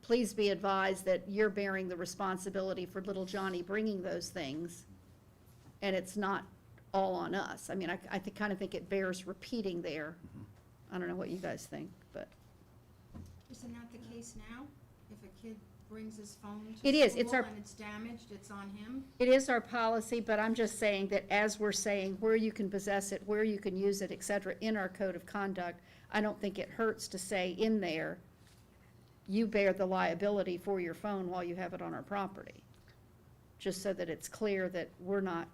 please be advised that you're bearing the responsibility for little Johnny bringing those things, and it's not all on us. I mean, I kind of think it bears repeating there. I don't know what you guys think, but. Isn't that the case now? If a kid brings his phone to It is. It's school our- and it's damaged, it's on him? It is our policy, but I'm just saying that as we're saying where you can possess it, where you can use it, et cetera, in our code of conduct, I don't think it hurts to say in there, you bear the liability for your phone while you have it on our property. Just so that it's clear that we're not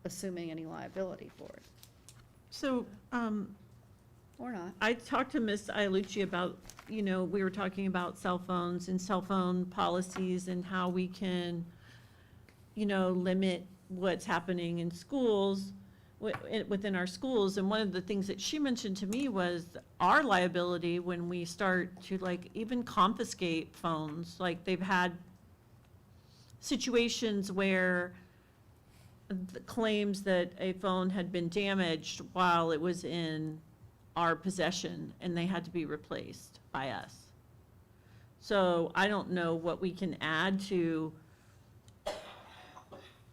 assuming any liability for it, So, or not. I talked to Ms. Ialucci about, you know, we were talking about cell phones and cell phone policies and how we can, you know, limit what's happening in schools, within our schools. And one of the things that she mentioned to me was our liability when we start to like even confiscate phones. Like they've had situations where the claims that a phone had been damaged while it was in our possession and they had to be replaced by us. So I don't know what we can add to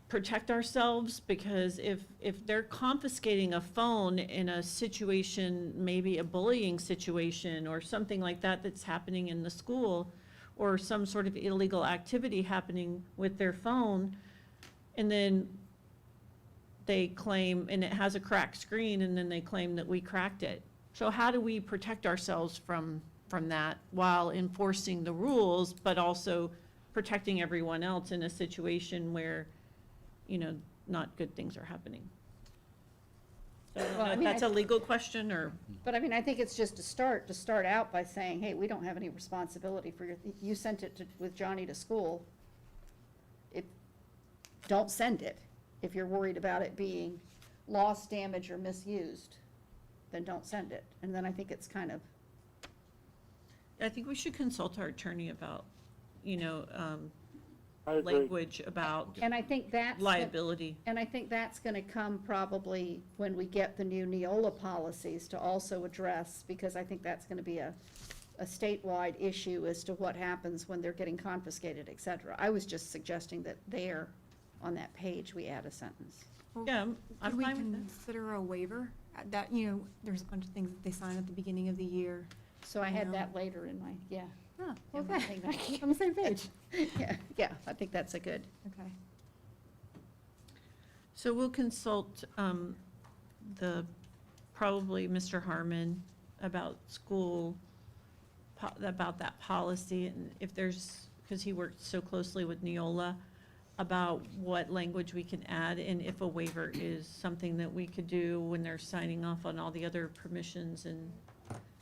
protect ourselves, because if they're confiscating a phone in a situation, maybe a bullying situation or something like that that's happening in the school, or some sort of illegal activity happening with their phone, and then they claim, and it has a cracked screen, and then they claim that we cracked it. So how do we protect ourselves from that while enforcing the rules, but also protecting everyone else in a situation where, you know, not good things are happening? So I don't Well, know I if mean, that's a legal question or, But I mean, I think it's just to start out by saying, hey, we don't have any responsibility for you sent it with Johnny to school. Don't send it. If you're worried about it being lost, damaged, or misused, then don't send it. And then I think it's kind of, I think we should consult our attorney about, you know, I agree. language about and I think that's. liability. And I think that's gonna come probably when we get the new Neola policies to also address, because I think that's gonna be a statewide issue as to what happens when they're getting confiscated, et cetera. I was just suggesting that there, on that page, we add a sentence. Yeah, I'm Could we fine with that. consider a waiver? That, you know, there's a bunch of things that they sign at the beginning of the year. So I had Yeah. that later in my, yeah. Oh, in my okay. thing. On the same page. Yeah, I think that's a good. Okay. So we'll consult probably Mr. Harmon about about that policy, and if there's, because he worked so closely with Neola, about what language we can add, and if a waiver is something that we could do when they're signing off on all the other permissions and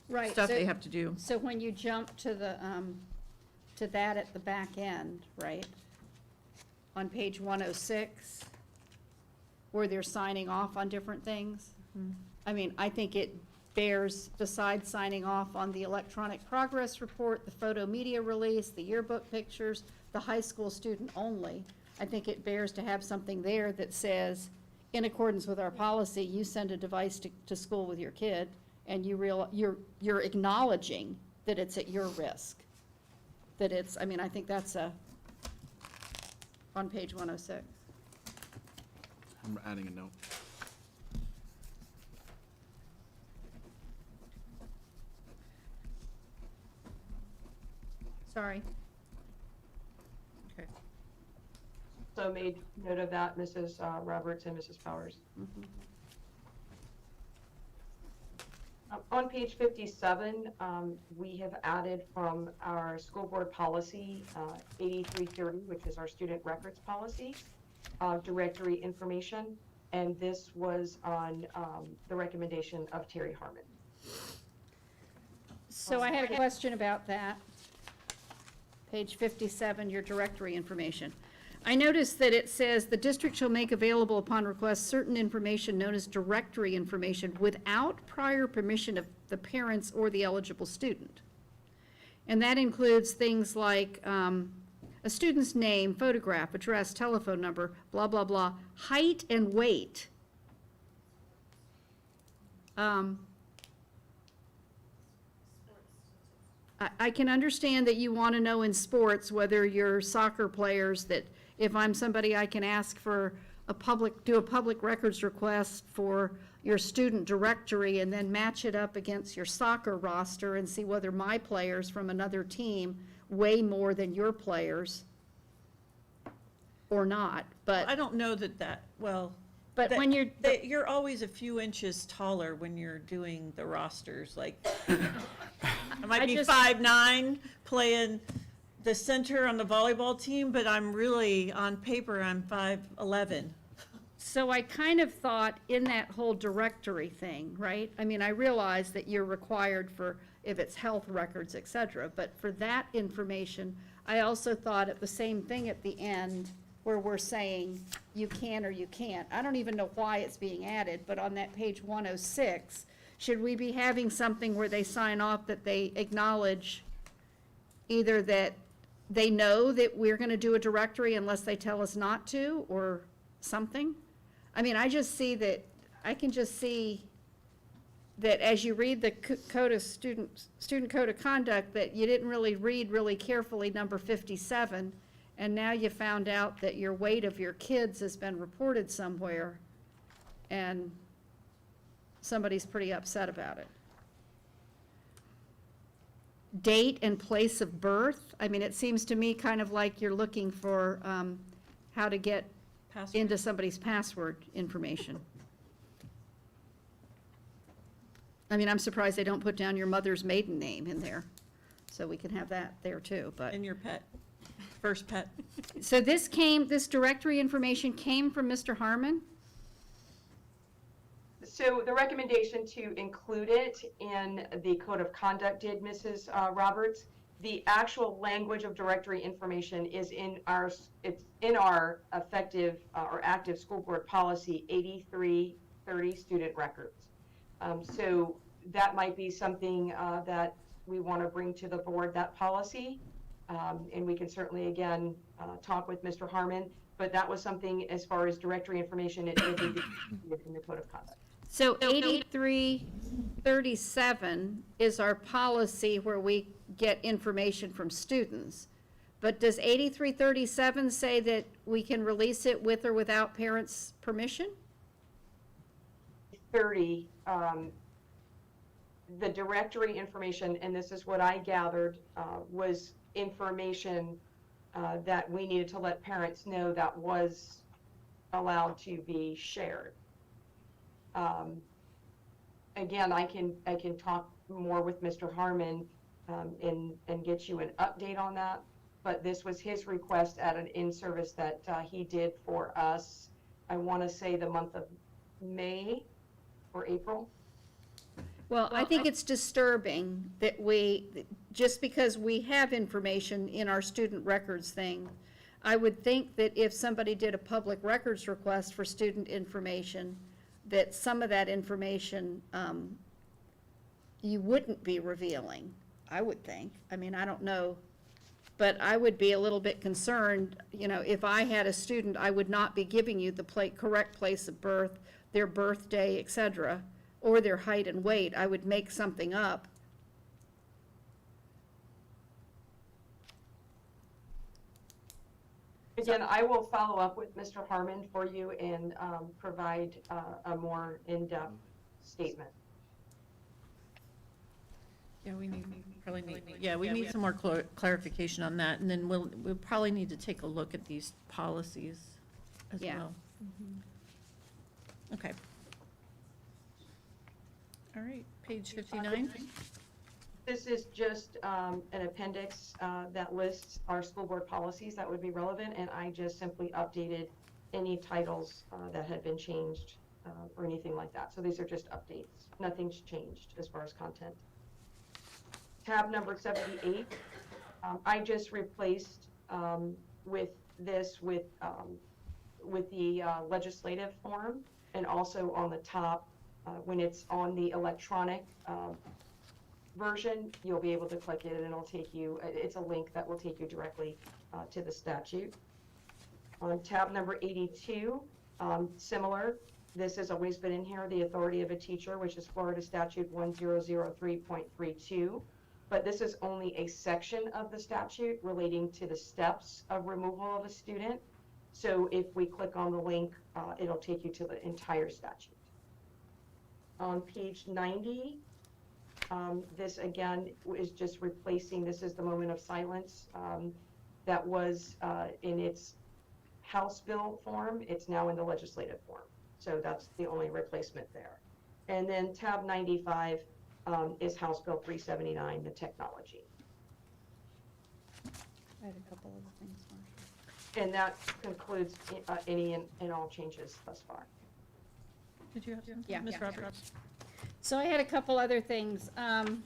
Right. stuff so- they have to do. So when you jump to to that at the back end, right? On page 106, where they're signing off on different things. I mean, I think it bears, besides signing off on the electronic progress report, the photo media release, the yearbook pictures, the high school student only, I think it bears to have something there that says, in accordance with our policy, you send a device to school with your kid, and you're acknowledging that it's at your risk. That it's, I mean, I think that's on page 106. I'm adding a note. Sorry. Okay. So made note of that, Mrs. Roberts and Mrs. Powers. On page 57, we have added from our school board policy 8330, which is our student records policy, directory information, and this was on the recommendation of Terry Harmon. So I had a question about that. Page 57, your directory information. I noticed that it says, "The district shall make available upon request certain information known as directory information without prior permission of the parents or the eligible student." And that includes things like a student's name, photograph, address, telephone number, blah, blah, blah, height and weight. I can understand that you want to know in sports whether you're soccer players, that if I'm somebody, I can ask for do a public records request for your student directory and then match it up against your soccer roster and see whether my players from another team weigh more than your players or not, but. I don't know that, well. But when you're. You're always a few inches taller when you're doing the rosters, like, I might be 5'9", playing the center on the volleyball team, but I'm really, on paper, I'm 5'11". So I kind of thought in that whole directory thing, right? I mean, I realize that you're required for, if it's health records, et cetera, but for that information, I also thought at the same thing at the end, where we're saying you can or you can't. I don't even know why it's being added, but on that page 106, should we be having something where they sign off that they acknowledge either that they know that we're gonna do a directory unless they tell us not to, or something? I mean, I just can just see that as you read the code of student code of conduct, that you didn't really read really carefully number 57, and now you found out that your weight of your kids has been reported somewhere, and somebody's pretty upset about it. Date and place of birth, I mean, it seems to me kind of like you're looking for how to get into somebody's password information. I mean, I'm surprised they don't put down your mother's maiden name in there, so we can have that there too, but. And your pet, first pet. So this directory information came from Mr. Harmon? So the recommendation to include it in the code of conduct did, Mrs. Roberts. The actual language of directory information is in our effective or active school board policy 8330 student records. So that might be something that we want to bring to the board, that policy. And we can certainly, again, talk with Mr. Harmon, but that was something as far as directory information, it needed to be in the code of conduct. So 8337 is our policy where we get information from students. But does 8337 say that we can release it with or without parents' permission? 30, the directory information, and this is what I gathered, was information that we needed to let parents know that was allowed to be shared. Again, I can talk more with Mr. Harmon and get you an update on that, but this was his request at an in-service that he did for us, I want to say the month of May or April. Well, I think it's disturbing that just because we have information in our student records thing, I would think that if somebody did a public records request for student information, that some of that information you wouldn't be revealing, I would think. I mean, I don't know, but I would be a little bit concerned, if I had a student, I would not be giving you the correct place of birth, their birthday, et cetera, or their height and weight. I would make something up. Again, I will follow up with Mr. Harmon for you and provide a more in-depth statement. Yeah, we need some more clarification on that, and then we'll probably need to take a look at these policies as Yeah. well. Okay. All right, page 59. This is just an appendix that lists our school board policies that would be relevant, and I just simply updated any titles that had been changed or anything like that. So these are just updates. Nothing's changed as far as content. Tab number 78, I just replaced with this with the legislative form, and also on the top, when it's on the electronic version, you'll be able to click it and it'll take you, it's a link that will take you directly to the statute. On tab number 82, similar, this has always been in here, the authority of a teacher, which is Florida Statute 1003.32. But this is only a section of the statute relating to the steps of removal of a student. So if we click on the link, it'll take you to the entire statute. On page 90, this again is just replacing, this is the moment of silence that was in its House bill form. It's now in the legislative form. So that's the only replacement there. And then tab 95 is House Bill 379, the technology. I had a couple other things, Marcia. And that concludes any and all changes thus far. Did you have something? Yeah. Ms. Yeah. Roberts? So I had a couple other things. And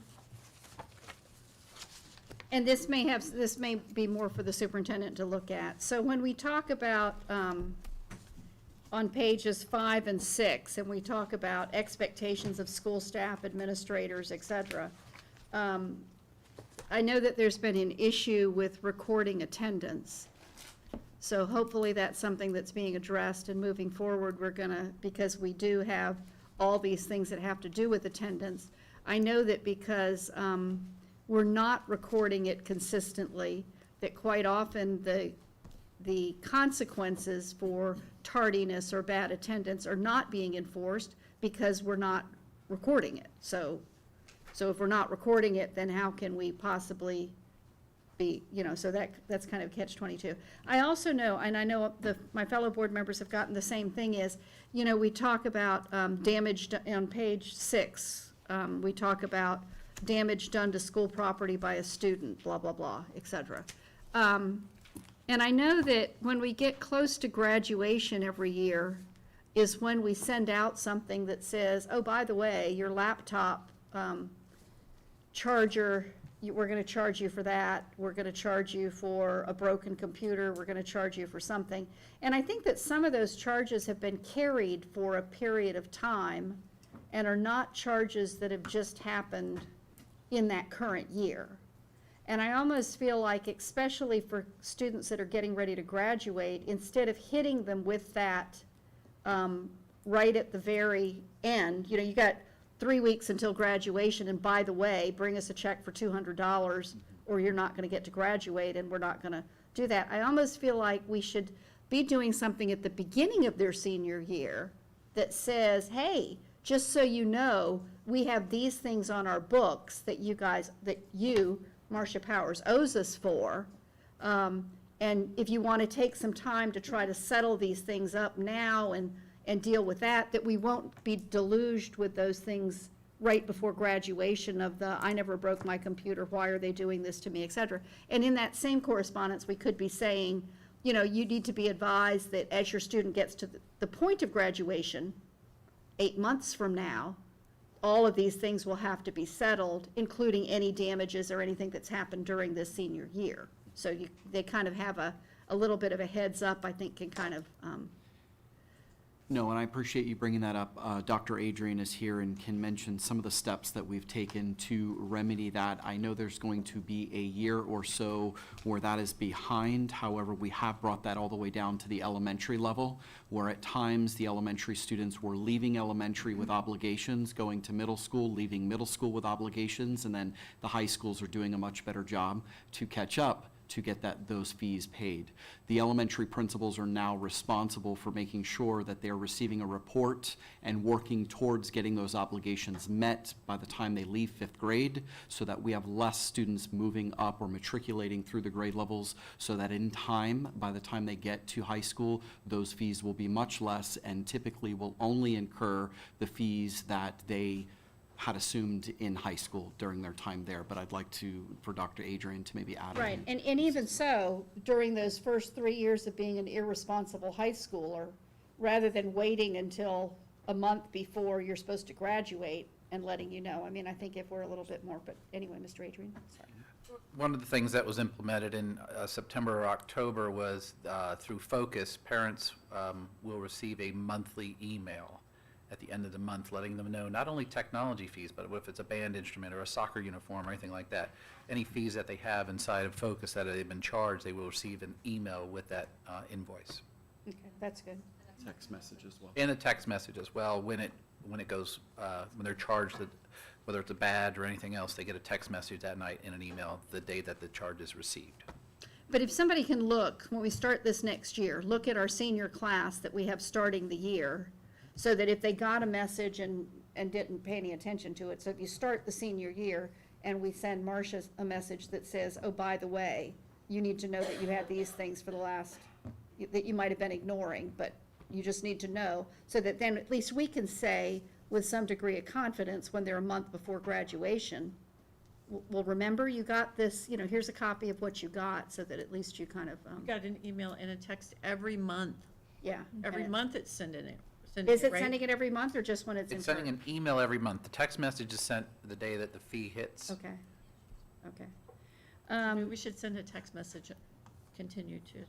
this may be more for the superintendent to look at. So when we talk about, on pages 5 and 6, and we talk about expectations of school staff, administrators, et cetera, I know that there's been an issue with recording attendance. So hopefully that's something that's being addressed, and moving forward, because we do have all these things that have to do with attendance. I know that because we're not recording it consistently, that quite often the consequences for tardiness or bad attendance are not being enforced because we're not recording it. So if we're not recording it, then how can we possibly be, so that's kind of catch-22. I also know, and I know my fellow board members have gotten the same thing, is, we talk about damage on page 6. We talk about damage done to school property by a student, blah, blah, blah, et cetera. And I know that when we get close to graduation every year is when we send out something that says, oh, by the way, your laptop charger, we're going to charge you for that. We're going to charge you for a broken computer. We're going to charge you for something. And I think that some of those charges have been carried for a period of time and are not charges that have just happened in that current year. And I almost feel like, especially for students that are getting ready to graduate, instead of hitting them with that right at the very end, you got 3 weeks until graduation, and by the way, bring us a check for $200 or you're not going to get to graduate, and we're not going to do that. I almost feel like we should be doing something at the beginning of their senior year that says, hey, just so you know, we have these things on our books that you, Marcia Powers, owes us for. And if you want to take some time to try to settle these things up now and deal with that we won't be deluged with those things right before graduation of I never broke my computer, why are they doing this to me, et cetera. And in that same correspondence, we could be saying, you need to be advised that as your student gets to the point of graduation, 8 months from now, all of these things will have to be settled, including any damages or anything that's happened during this senior year. So they kind of have a little bit of a heads up, I think, can kind of. No, and I appreciate you bringing that up. Dr. Adrian is here and can mention some of the steps that we've taken to remedy that. I know there's going to be a year or so where that is behind. However, we have brought that all the way down to the elementary level, where at times the elementary students were leaving elementary with obligations, going to middle school, leaving middle school with obligations, and then the high schools are doing a much better job to catch up to get those fees paid. The elementary principals are now responsible for making sure that they're receiving a report and working towards getting those obligations met by the time they leave 5th grade, so that we have less students moving up or matriculating through the grade levels, so that in time, by the time they get to high school, those fees will be much less and typically will only incur the fees that they had assumed in high school during their time there. But I'd like for Dr. Adrian to maybe add. Right, and even so, during those first 3 years of being an irresponsible high schooler, rather than waiting until a month before you're supposed to graduate and letting you know. I mean, I think if we're a little bit more, but anyway, Mr. Adrian, sorry. One of the things that was implemented in September or October was through Focus, parents will receive a monthly email at the end of the month letting them know not only technology fees, but if it's a band instrument or a soccer uniform or anything like that, any fees that they have inside of Focus that they've been charged, they will receive an email with that invoice. Okay, that's good. Text message as well. And a text message as well, when it goes, when they're charged, whether it's a badge or anything else, they get a text message that night and an email the day that the charge is received. But if somebody can look, when we start this next year, look at our senior class that we have starting the year, so that if they got a message and didn't pay any attention to it, so if you start the senior year and we send Marcia a message that says, oh, by the way, you need to know that you had these things for the last, that you might have been ignoring, but you just need to know, so that then at least we can say with some degree of confidence when they're a month before graduation, well, remember you got this, here's a copy of what you got, so that at least you kind of, Got an email and a text every month. yeah. Every and month it's sending it. Is it right? sending it every month or just when it's in It's sending turn? an email every month. The text message is sent the day that the fee hits. Okay, okay. Maybe we should send a text message, continue to,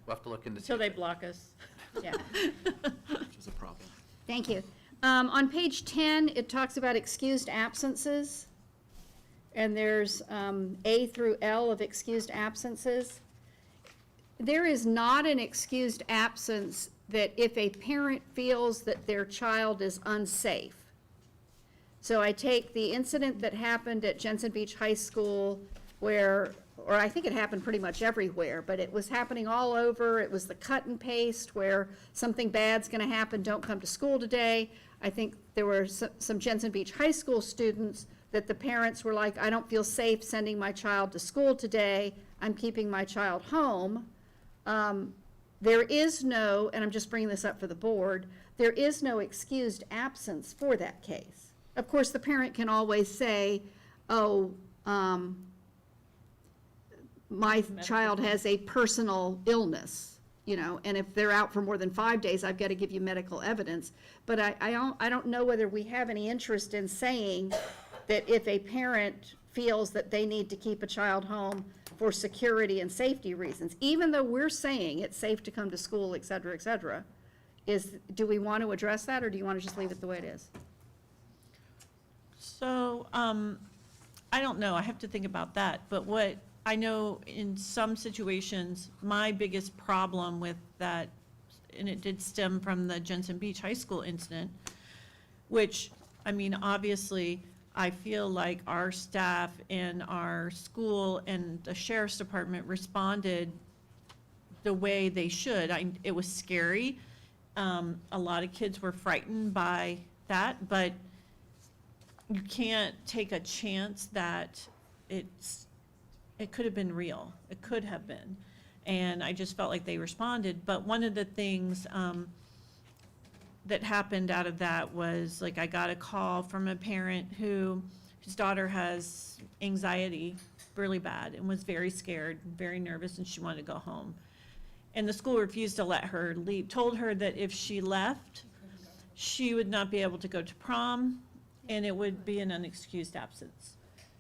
We'll have to look into. until they block us. Yeah, Which is a problem. thank you. On page 10, it talks about excused absences. And there's A through L of excused absences. There is not an excused absence that if a parent feels that their child is unsafe. So I take the incident that happened at Jensen Beach High School where, or I think it happened pretty much everywhere, but it was happening all over. It was the cut and paste where something bad's gonna happen, don't come to school today. I think there were some Jensen Beach High School students that the parents were like, I don't feel safe sending my child to school today. I'm keeping my child home. There is no, and I'm just bringing this up for the board, there is no excused absence for that case. Of course, the parent can always say, oh, my child has a personal illness, and if they're out for more than 5 days, I've got to give you medical evidence. But I don't know whether we have any interest in saying that if a parent feels that they need to keep a child home for security and safety reasons, even though we're saying it's safe to come to school, et cetera, do we want to address that, or do you want to just leave it the way it is? So, I don't know, I have to think about that, but what I know in some situations, my biggest problem with that, and it did stem from the Jensen Beach High School incident, which, I mean, obviously, I feel like our staff and our school and the sheriff's department responded the way they should. It was scary. A lot of kids were frightened by that, but you can't take a chance that it could have been real. It could have been. And I just felt like they responded. But one of the things that happened out of that was, like, I got a call from a parent whose daughter has anxiety really bad and was very scared, very nervous, and she wanted to go home. And the school refused to let her leave, told her that if she left, she would not be able to go to prom, and it would be an unexcused absence.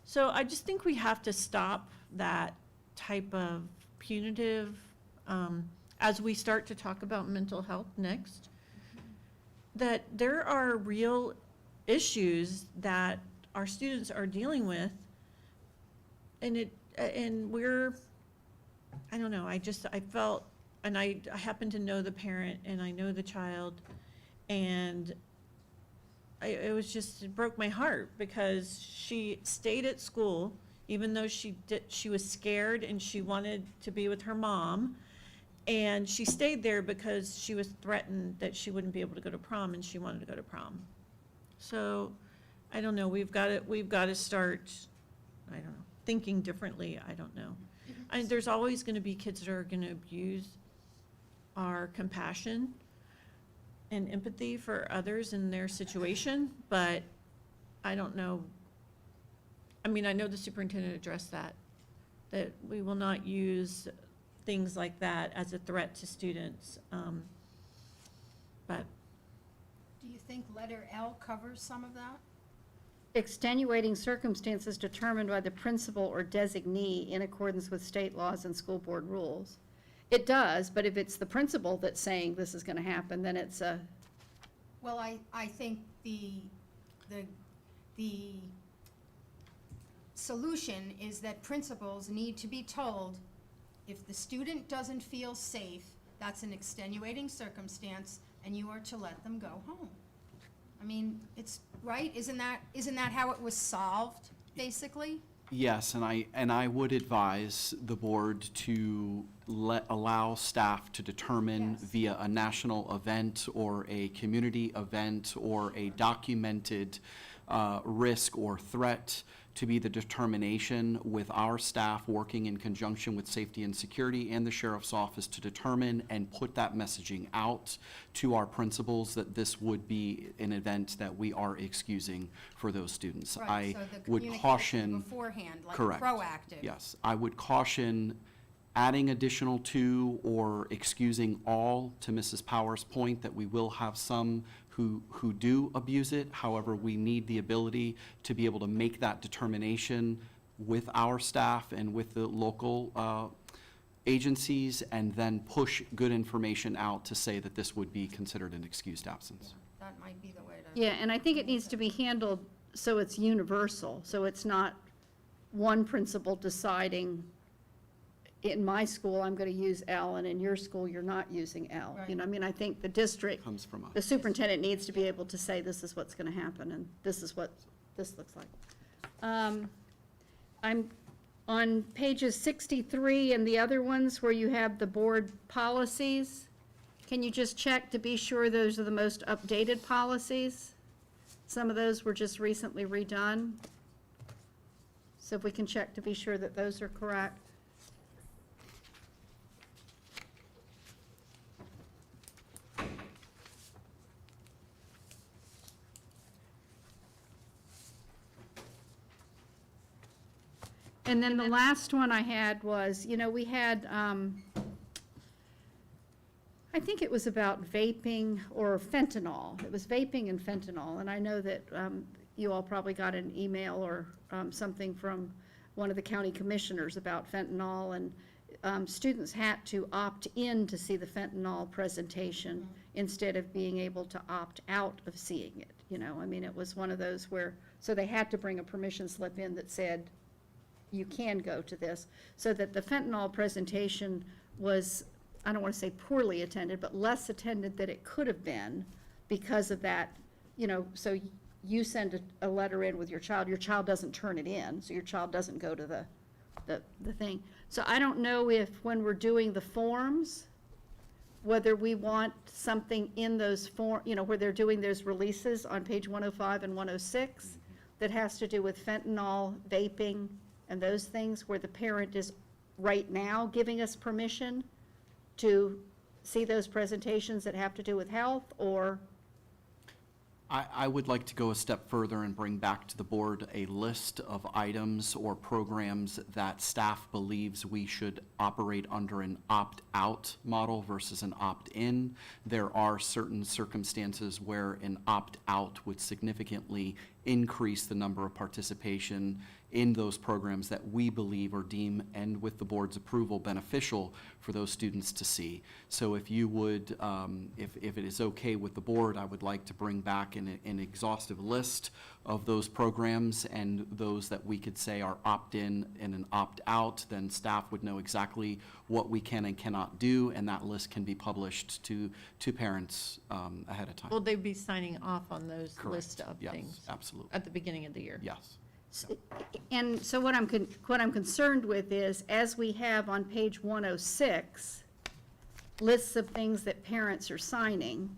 So I just think we have to stop that type of punitive, as we start to talk about mental health next, that there are real issues that our students are dealing with, and we're, I don't know, I felt, and I happen to know the parent, and I know the child, and it broke my heart, because she stayed at school, even though she was scared and she wanted to be with her mom. And she stayed there because she was threatened that she wouldn't be able to go to prom, and she wanted to go to prom. So, I don't know, we've got to start, I don't know, thinking differently, I don't know. There's always gonna be kids that are gonna abuse our compassion and empathy for others in their situation, but I don't know. I mean, I know the superintendent addressed that we will not use things like that as a threat to students, but. Do you think letter L covers some of that? Extenuating circumstances determined by the principal or designee in accordance with state laws and school board rules. It does, but if it's the principal that's saying this is gonna happen, then it's a, Well, I think the solution is that principals need to be told, if the student doesn't feel safe, that's an extenuating circumstance, and you are to let them go home. I mean, it's, right? Isn't that how it was solved, basically? Yes, and I would advise the board to allow staff to determine Yes. via a national event or a community event or a documented risk or threat to be the determination with our staff working in conjunction with safety and security and the sheriff's office to determine and put that messaging out to our principals that this would be an event that we are excusing for those students. Right, I so the would communication caution. beforehand, like Correct. proactive. Yes, I would caution adding additional to or excusing all, to Mrs. Power's point, that we will have some who do abuse it. However, we need the ability to be able to make that determination with our staff and with the local agencies, and then push good information out to say that this would be considered an excused absence. That might be the way to. yeah, and I think it needs to be handled so it's universal, so it's not one principal deciding, in my school, I'm gonna use L, and in your school, you're not using L. You Right. know, I mean, I think the district, Comes from us. the superintendent needs to be able to say, this is what's gonna happen, and this is what this looks like. I'm on pages 63 and the other ones where you have the board policies. Can you just check to be sure those are the most updated policies? Some of those were just recently redone. So if we can check to be sure that those are correct. And then the last one I had was, you know, we had, I think it was about vaping or fentanyl. It was vaping and fentanyl, and I know that you all probably got an email or something from one of the county commissioners about fentanyl, and students had to opt in to see the fentanyl presentation instead of being able to opt out of seeing it, you know? I mean, it was one of those where, so they had to bring a permission slip in that said, you can go to this, so that the fentanyl presentation was, I don't want to say poorly attended, but less attended than it could have been because of that, you know, so you send a letter in with your child doesn't turn it in, so your child doesn't go to the thing. So I don't know if, when we're doing the forms, whether we want something in those you know, where they're doing those releases on page 105 and 106 that has to do with fentanyl, vaping, and those things, where the parent is right now giving us permission to see those presentations that have to do with health, or? I would like to go a step further and bring back to the board a list of items or programs that staff believes we should operate under an opt-out model versus an opt-in. There are certain circumstances where an opt-out would significantly increase the number of participation in those programs that we believe or deem, and with the board's approval, beneficial for those students to see. So if you would, if it is okay with the board, I would like to bring back an exhaustive list of those programs and those that we could say are opt-in and an opt-out. Then staff would know exactly what we can and cannot do, and that list can be published to parents ahead of time. Will they be signing off on those Correct. list of Yes, things absolutely. at the beginning of the year? Yes. And so what I'm concerned with is, as we have on page 106, lists of things that parents are signing,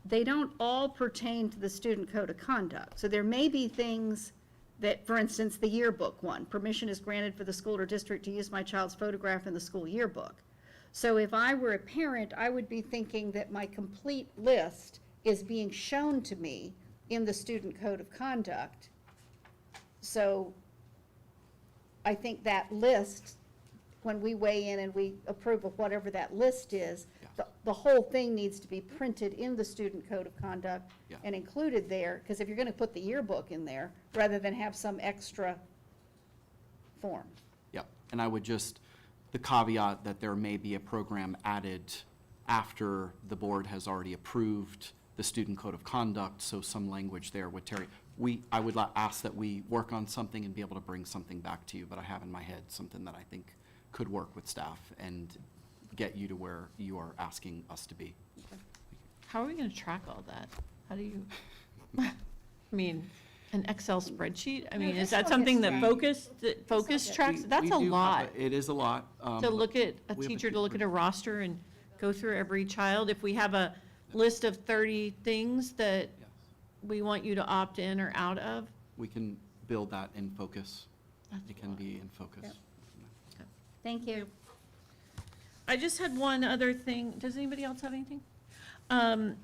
they don't all pertain to the student code of conduct. So there may be things that, for instance, the yearbook one, permission is granted for the school or district to use my child's photograph in the school yearbook. So if I were a parent, I would be thinking that my complete list is being shown to me in the student code of conduct. So I think that list, when we weigh in and we approve of whatever that list is, the whole thing needs to be printed in the student code of conduct Yeah. and included there, because if you're gonna put the yearbook in there, rather than have some extra form. Yep, and I would just, the caveat that there may be a program added after the board has already approved the student code of conduct, so some language there would Terry. I would ask that we work on something and be able to bring something back to you, but I have in my head something that I think could work with staff and get you to where you are asking us to be. How are we gonna track all that? How do you, I mean, an Excel spreadsheet? I mean, is that something that Focus tracks? That's We a do- lot. It is a lot. To look at, a we have a teacher to team look at a roster and go through every child. If we have a list of 30 things that Yes. we want you to opt in or out of, We can build that in Focus. That's It can be in Focus. Yep. Thank you. I just had one other thing. Does anybody else have anything? On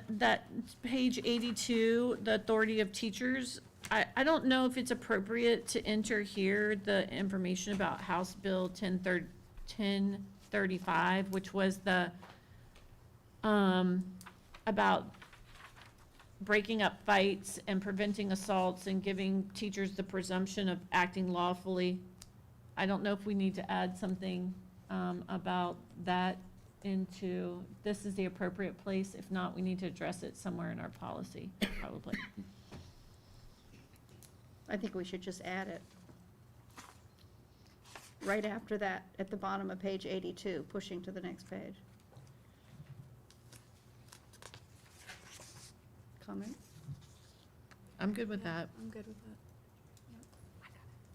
that page 82, the authority of teachers, I don't know if it's appropriate to enter here the information about House Bill 1035, which was the, about breaking up fights and preventing assaults and giving teachers the presumption of acting lawfully. I don't know if we need to add something about that into, this is the appropriate place. If not, we need to address it somewhere in our policy, probably. I think we should just add it. Right after that, at the bottom of page 82, pushing to the next page. Comments? I'm good with that. I'm good with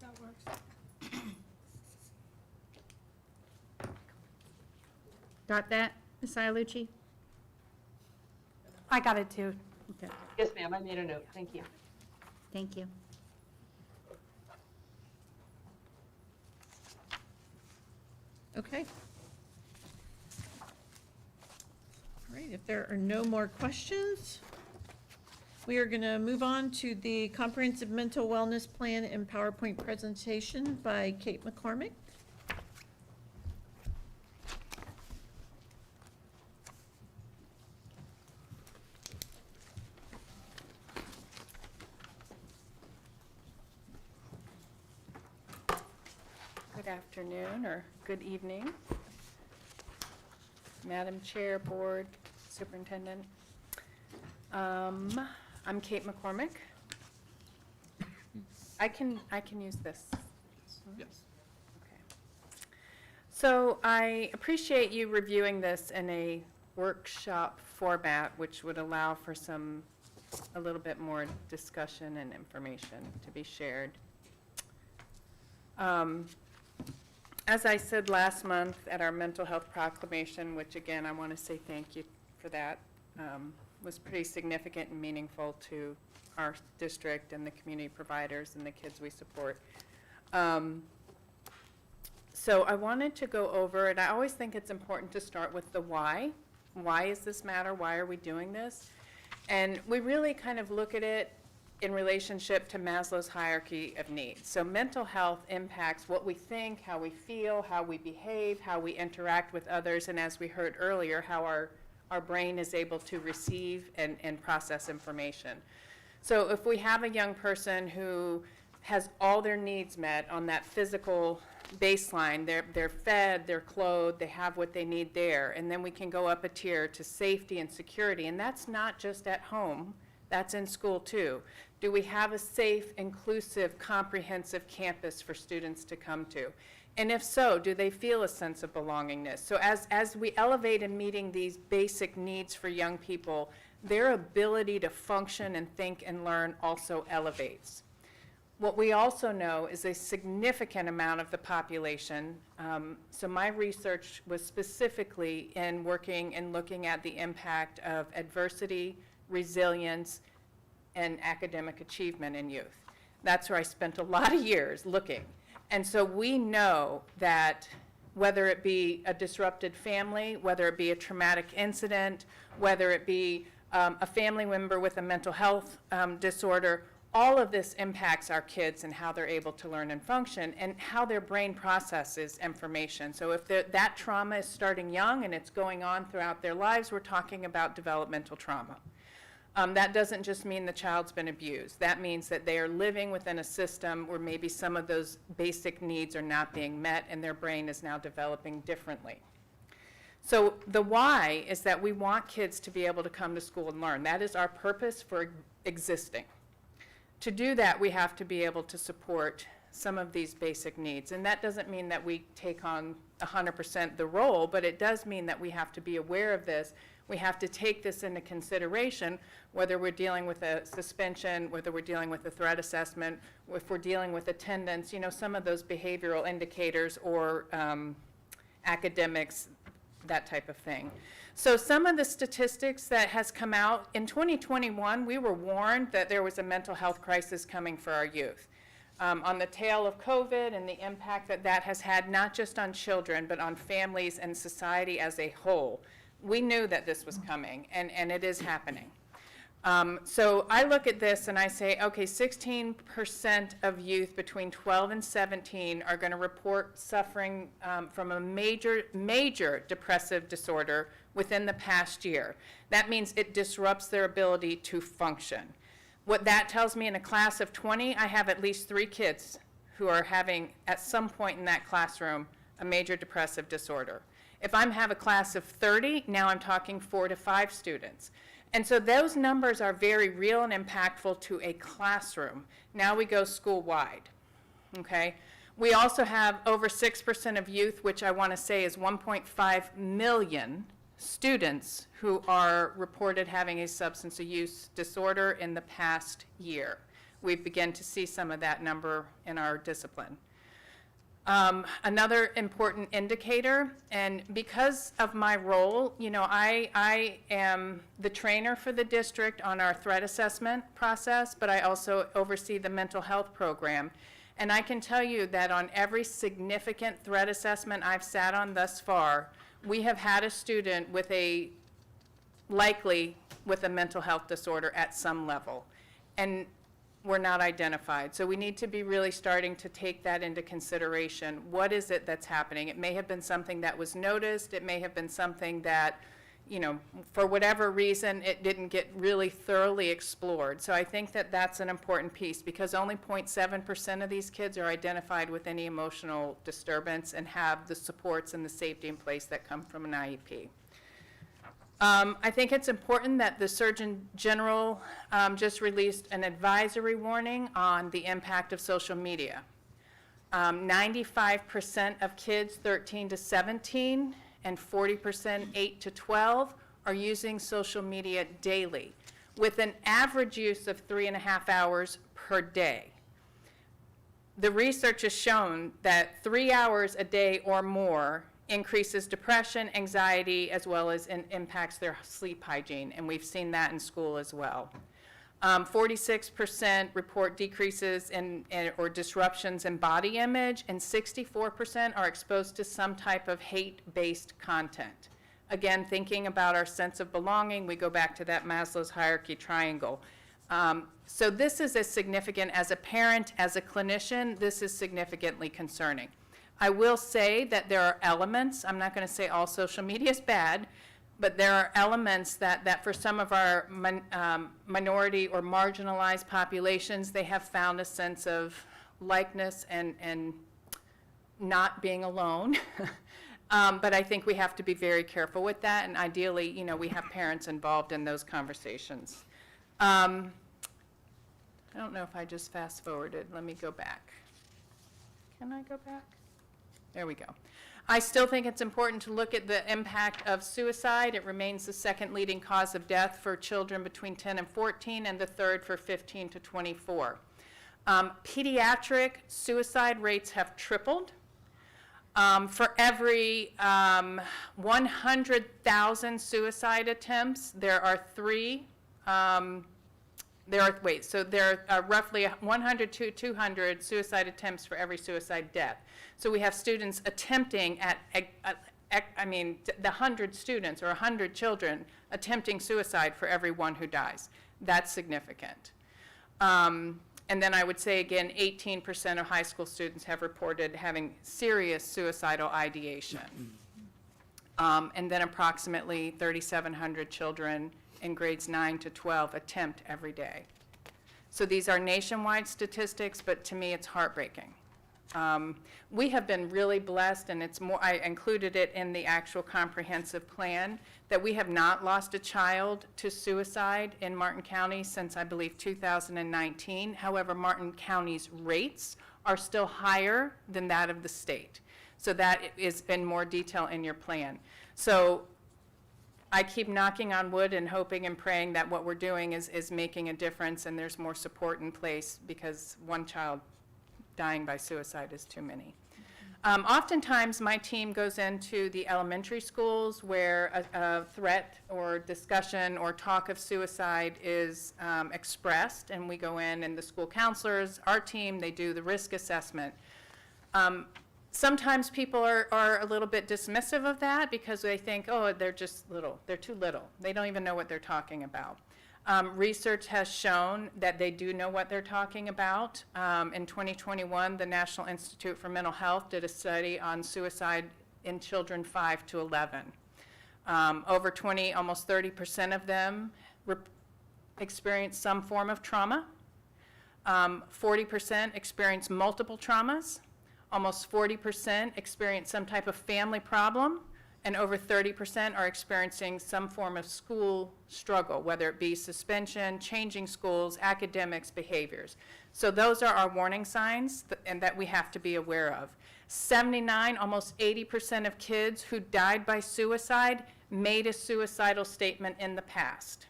that. That works. Got that, Ms. Ialucci? I got it too. Okay, Yes, ma'am, I made a note. Thank you. thank you. Okay. All right, if there are no more questions, we are going to move on to the Comprehensive Mental Wellness Plan and PowerPoint presentation by Kate McCormick. Good afternoon, or good evening. Madam Chair, Board, Superintendent. I'm Kate McCormick. I can use this. Yes. Okay. So I appreciate you reviewing this in a workshop format, which would allow for a little bit more discussion and information to be shared. As I said last month at our mental health proclamation, which again, I want to say thank you for that, was pretty significant and meaningful to our district and the community providers and the kids we support. So I wanted to go over, and I always think it's important to start with the why. Why does this matter? Why are we doing this? And we really kind of look at it in relationship to Maslow's hierarchy of needs. So mental health impacts what we think, how we feel, how we behave, how we interact with others, and as we heard earlier, how our brain is able to receive and process information. So if we have a young person who has all their needs met on that physical baseline, they're fed, they're clothed, they have what they need there, and then we can go up a tier to safety and security, and that's not just at home, that's in school too. Do we have a safe, inclusive, comprehensive campus for students to come to? And if so, do they feel a sense of belongingness? So as we elevate in meeting these basic needs for young people, their ability to function and think and learn also elevates. What we also know is a significant amount of the population, so my research was specifically in working and looking at the impact of adversity, resilience, and academic achievement in youth. That's where I spent a lot of years looking. And so we know that whether it be a disrupted family, whether it be a traumatic incident, whether it be a family member with a mental health disorder, all of this impacts our kids and how they're able to learn and function and how their brain processes information. So if that trauma is starting young and it's going on throughout their lives, we're talking about developmental trauma. That doesn't just mean the child's been abused. That means that they are living within a system where maybe some of those basic needs are not being met and their brain is now developing differently. So the why is that we want kids to be able to come to school and learn. That is our purpose for existing. To do that, we have to be able to support some of these basic needs. And that doesn't mean that we take on 100% the role, but it does mean that we have to be aware of this. We have to take this into consideration, whether we're dealing with a suspension, whether we're dealing with a threat assessment, if we're dealing with attendance, some of those behavioral indicators or academics, that type of thing. So some of the statistics that has come out, in 2021, we were warned that there was a mental health crisis coming for our youth. On the tail of COVID and the impact that that has had, not just on children, but on families and society as a whole. We knew that this was coming, and it is happening. So I look at this and I say, okay, 16% of youth between 12 and 17 are going to report suffering from a major depressive disorder within the past year. That means it disrupts their ability to function. What that tells me, in a class of 20, I have at least 3 kids who are having, at some point in that classroom, a major depressive disorder. If I have a class of 30, now I'm talking 4 to 5 students. And so those numbers are very real and impactful to a classroom. Now we go school-wide, okay? We also have over 6% of youth, which I want to say is 1.5 million students who are reported having a substance use disorder in the past year. We've begun to see some of that number in our discipline. Another important indicator, and because of my role, I am the trainer for the district on our threat assessment process, but I also oversee the mental health program. And I can tell you that on every significant threat assessment I've sat on thus far, we have had a student likely with a mental health disorder at some level. And were not identified. So we need to be really starting to take that into consideration. What is it that's happening? It may have been something that was noticed. It may have been something that, for whatever reason, it didn't get really thoroughly explored. So I think that that's an important piece, because only 0.7% of these kids are identified with any emotional disturbance and have the supports and the safety in place that come from an IEP. I think it's important that the Surgeon General just released an advisory warning on the impact of social media. 95% of kids 13 to 17 and 40% 8 to 12 are using social media daily, with an average use of 3.5 hours per day. The research has shown that 3 hours a day or more increases depression, anxiety, as well as impacts their sleep hygiene, and we've seen that in school as well. 46% report decreases or disruptions in body image, and 64% are exposed to some type of hate-based content. Again, thinking about our sense of belonging, we go back to that Maslow's hierarchy triangle. So this is as significant as a parent, as a clinician, this is significantly concerning. I will say that there are elements, I'm not going to say all social media is bad, but there are elements that for some of our minority or marginalized populations, they have found a sense of likeness and not being alone. But I think we have to be very careful with that, and ideally, we have parents involved in those conversations. I don't know if I just fast forwarded. Let me go back. Can I go back? There we go. I still think it's important to look at the impact of suicide. It remains the second leading cause of death for children between 10 and 14, and the third for 15 to 24. Pediatric suicide rates have tripled. For every 100,000 suicide attempts, there are roughly 100 to 200 suicide attempts for every suicide death. So we have students attempting the 100 students or 100 children attempting suicide for every one who dies. That's significant. And then I would say again, 18% of high school students have reported having serious suicidal ideation. And then approximately 3,700 children in grades 9 to 12 attempt every day. So these are nationwide statistics, but to me it's heartbreaking. We have been really blessed, and I included it in the actual comprehensive plan, that we have not lost a child to suicide in Martin County since, I believe, 2019. However, Martin County's rates are still higher than that of the state. So that is in more detail in your plan. So I keep knocking on wood and hoping and praying that what we're doing is making a difference and there's more support in place, because one child dying by suicide is too many. Oftentimes, my team goes into the elementary schools where a threat or discussion or talk of suicide is expressed, and we go in, and the school counselors, our team, they do the risk assessment. Sometimes people are a little bit dismissive of that because they think, oh, they're just little, they're too little. They don't even know what they're talking about. Research has shown that they do know what they're talking about. In 2021, the National Institute for Mental Health did a study on suicide in children 5 to 11. Over 20, almost 30% of them experience some form of trauma. 40% experience multiple traumas. Almost 40% experience some type of family problem. And over 30% are experiencing some form of school struggle, whether it be suspension, changing schools, academics, behaviors. So those are our warning signs and that we have to be aware of. 79, almost 80% of kids who died by suicide made a suicidal statement in the past.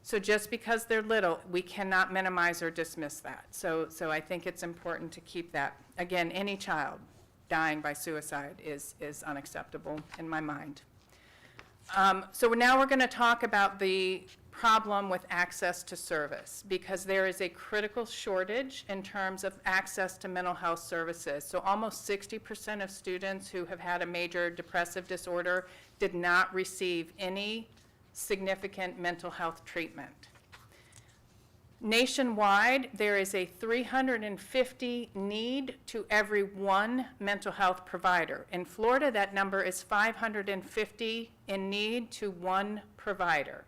So just because they're little, we cannot minimize or dismiss that. So I think it's important to keep that. Again, any child dying by suicide is unacceptable in my mind. So now we're going to talk about the problem with access to service, because there is a critical shortage in terms of access to mental health services. So almost 60% of students who have had a major depressive disorder did not receive any significant mental health treatment. Nationwide, there is a 350 need to every one mental health provider. In Florida, that number is 550 in need to one provider.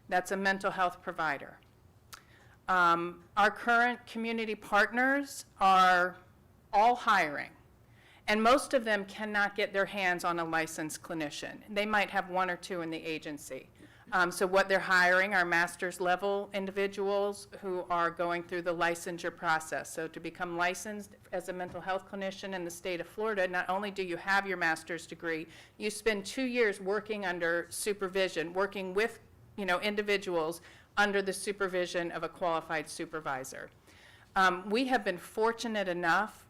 That's a mental health provider. Our current community partners are all hiring, and most of them cannot get their hands on a licensed clinician. They might have one or two in the agency. So what they're hiring are master's level individuals who are going through the licensure process. So to become licensed as a mental health clinician in the state of Florida, not only do you have your master's degree, you spend 2 years working under supervision, working with individuals under the supervision of a qualified supervisor. We have been fortunate enough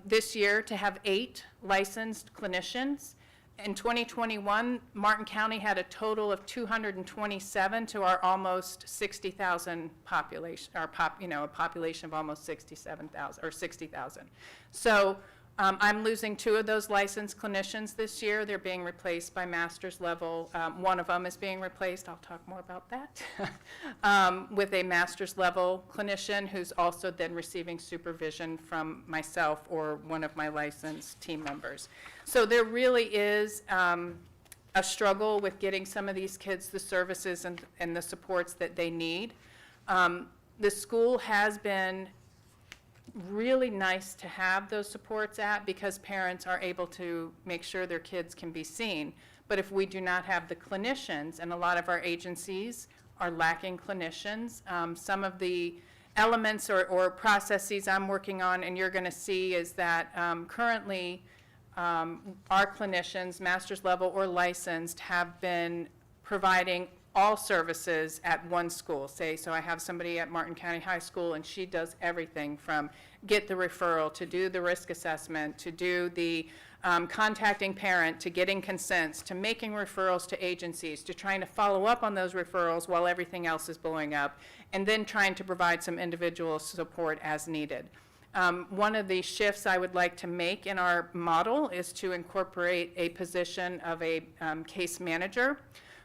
this year to have 8 licensed clinicians. In 2021, Martin County had a total of 227 to our almost 60,000 population, a population of almost 67,000 or 60,000. So I'm losing 2 of those licensed clinicians this year. They're being replaced by master's level. One of them is being replaced, I'll talk more about that, with a master's level clinician who's also then receiving supervision from myself or one of my licensed team members. So there really is a struggle with getting some of these kids the services and the supports that they need. The school has been really nice to have those supports at, because parents are able to make sure their kids can be seen. But if we do not have the clinicians, and a lot of our agencies are lacking clinicians, some of the elements or processes I'm working on and you're going to see is that currently our clinicians, master's level or licensed, have been providing all services at one school. Say, so I have somebody at Martin County High School, and she does everything from get the referral, to do the risk assessment, to do the contacting parent, to getting consents, to making referrals to agencies, to trying to follow up on those referrals while everything else is blowing up, and then trying to provide some individual support as needed. One of the shifts I would like to make in our model is to incorporate a position of a case manager,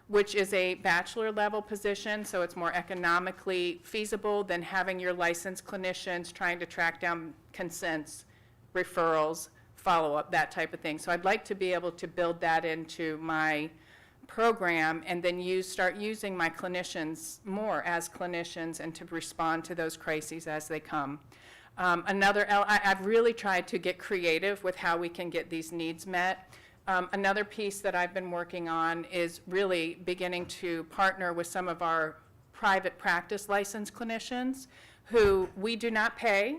which is a bachelor level position, so it's more economically feasible than having your licensed clinicians trying to track down consents, referrals, follow-up, that type of thing. So I'd like to be able to build that into my program and then start using my clinicians more as clinicians and to respond to those crises as they come. I've really tried to get creative with how we can get these needs met. Another piece that I've been working on is really beginning to partner with some of our private practice licensed clinicians who we do not pay.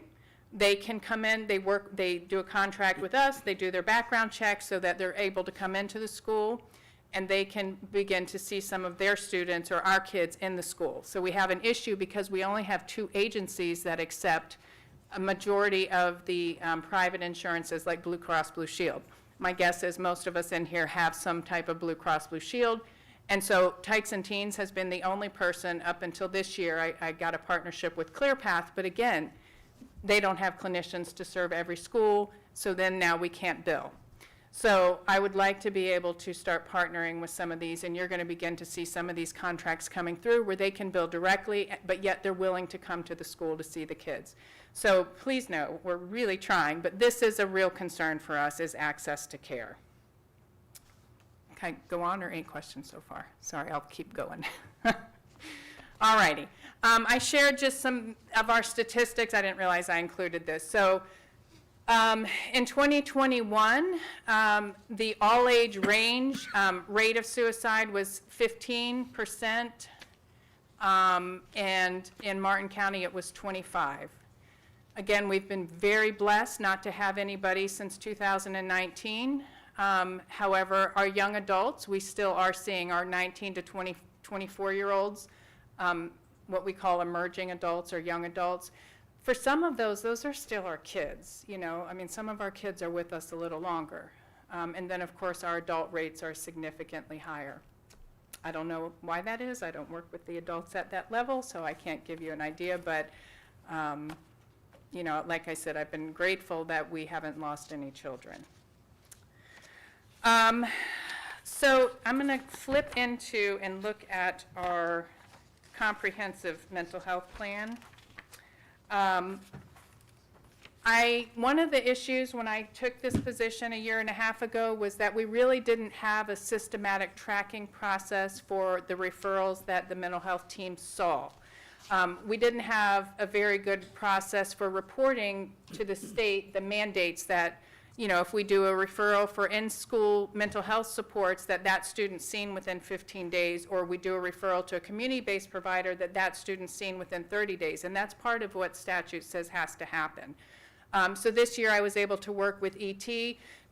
They can come in, they do a contract with us, they do their background checks so that they're able to come into the school, and they can begin to see some of their students or our kids in the school. So we have an issue because we only have 2 agencies that accept a majority of the private insurances like Blue Cross Blue Shield. My guess is most of us in here have some type of Blue Cross Blue Shield. And so Tykes and Teens has been the only person up until this year. I got a partnership with ClearPath, but again, they don't have clinicians to serve every school, so then now we can't bill. So I would like to be able to start partnering with some of these, and you're going to begin to see some of these contracts coming through where they can bill directly, but yet they're willing to come to the school to see the kids. So please know, we're really trying, but this is a real concern for us, is access to care. Can I go on, or any questions so far? Sorry, I'll keep going. All righty. I shared just some of our statistics. I didn't realize I included this. So in 2021, the all-age range rate of suicide was 15%, and in Martin County it was 25%. Again, we've been very blessed not to have anybody since 2019. However, our young adults, we still are seeing our 19 to 24-year-olds, what we call emerging adults or young adults. For some of those are still our kids, you know. I mean, some of our kids are with us a little longer. And then, of course, our adult rates are significantly higher. I don't know why that is. I don't work with the adults at that level, so I can't give you an idea. But, you know, like I said, I've been grateful that we haven't lost any children. So I'm going to flip into and look at our comprehensive mental health plan. One of the issues when I took this position a year and a half ago was that we really didn't have a systematic tracking process for the referrals that the mental health team saw. We didn't have a very good process for reporting to the state the mandates that, you know, if we do a referral for in-school mental health supports, that student's seen within 15 days, or we do a referral to a community-based provider, that student's seen within 30 days. And that's part of what statute says has to happen. So this year I was able to work with ET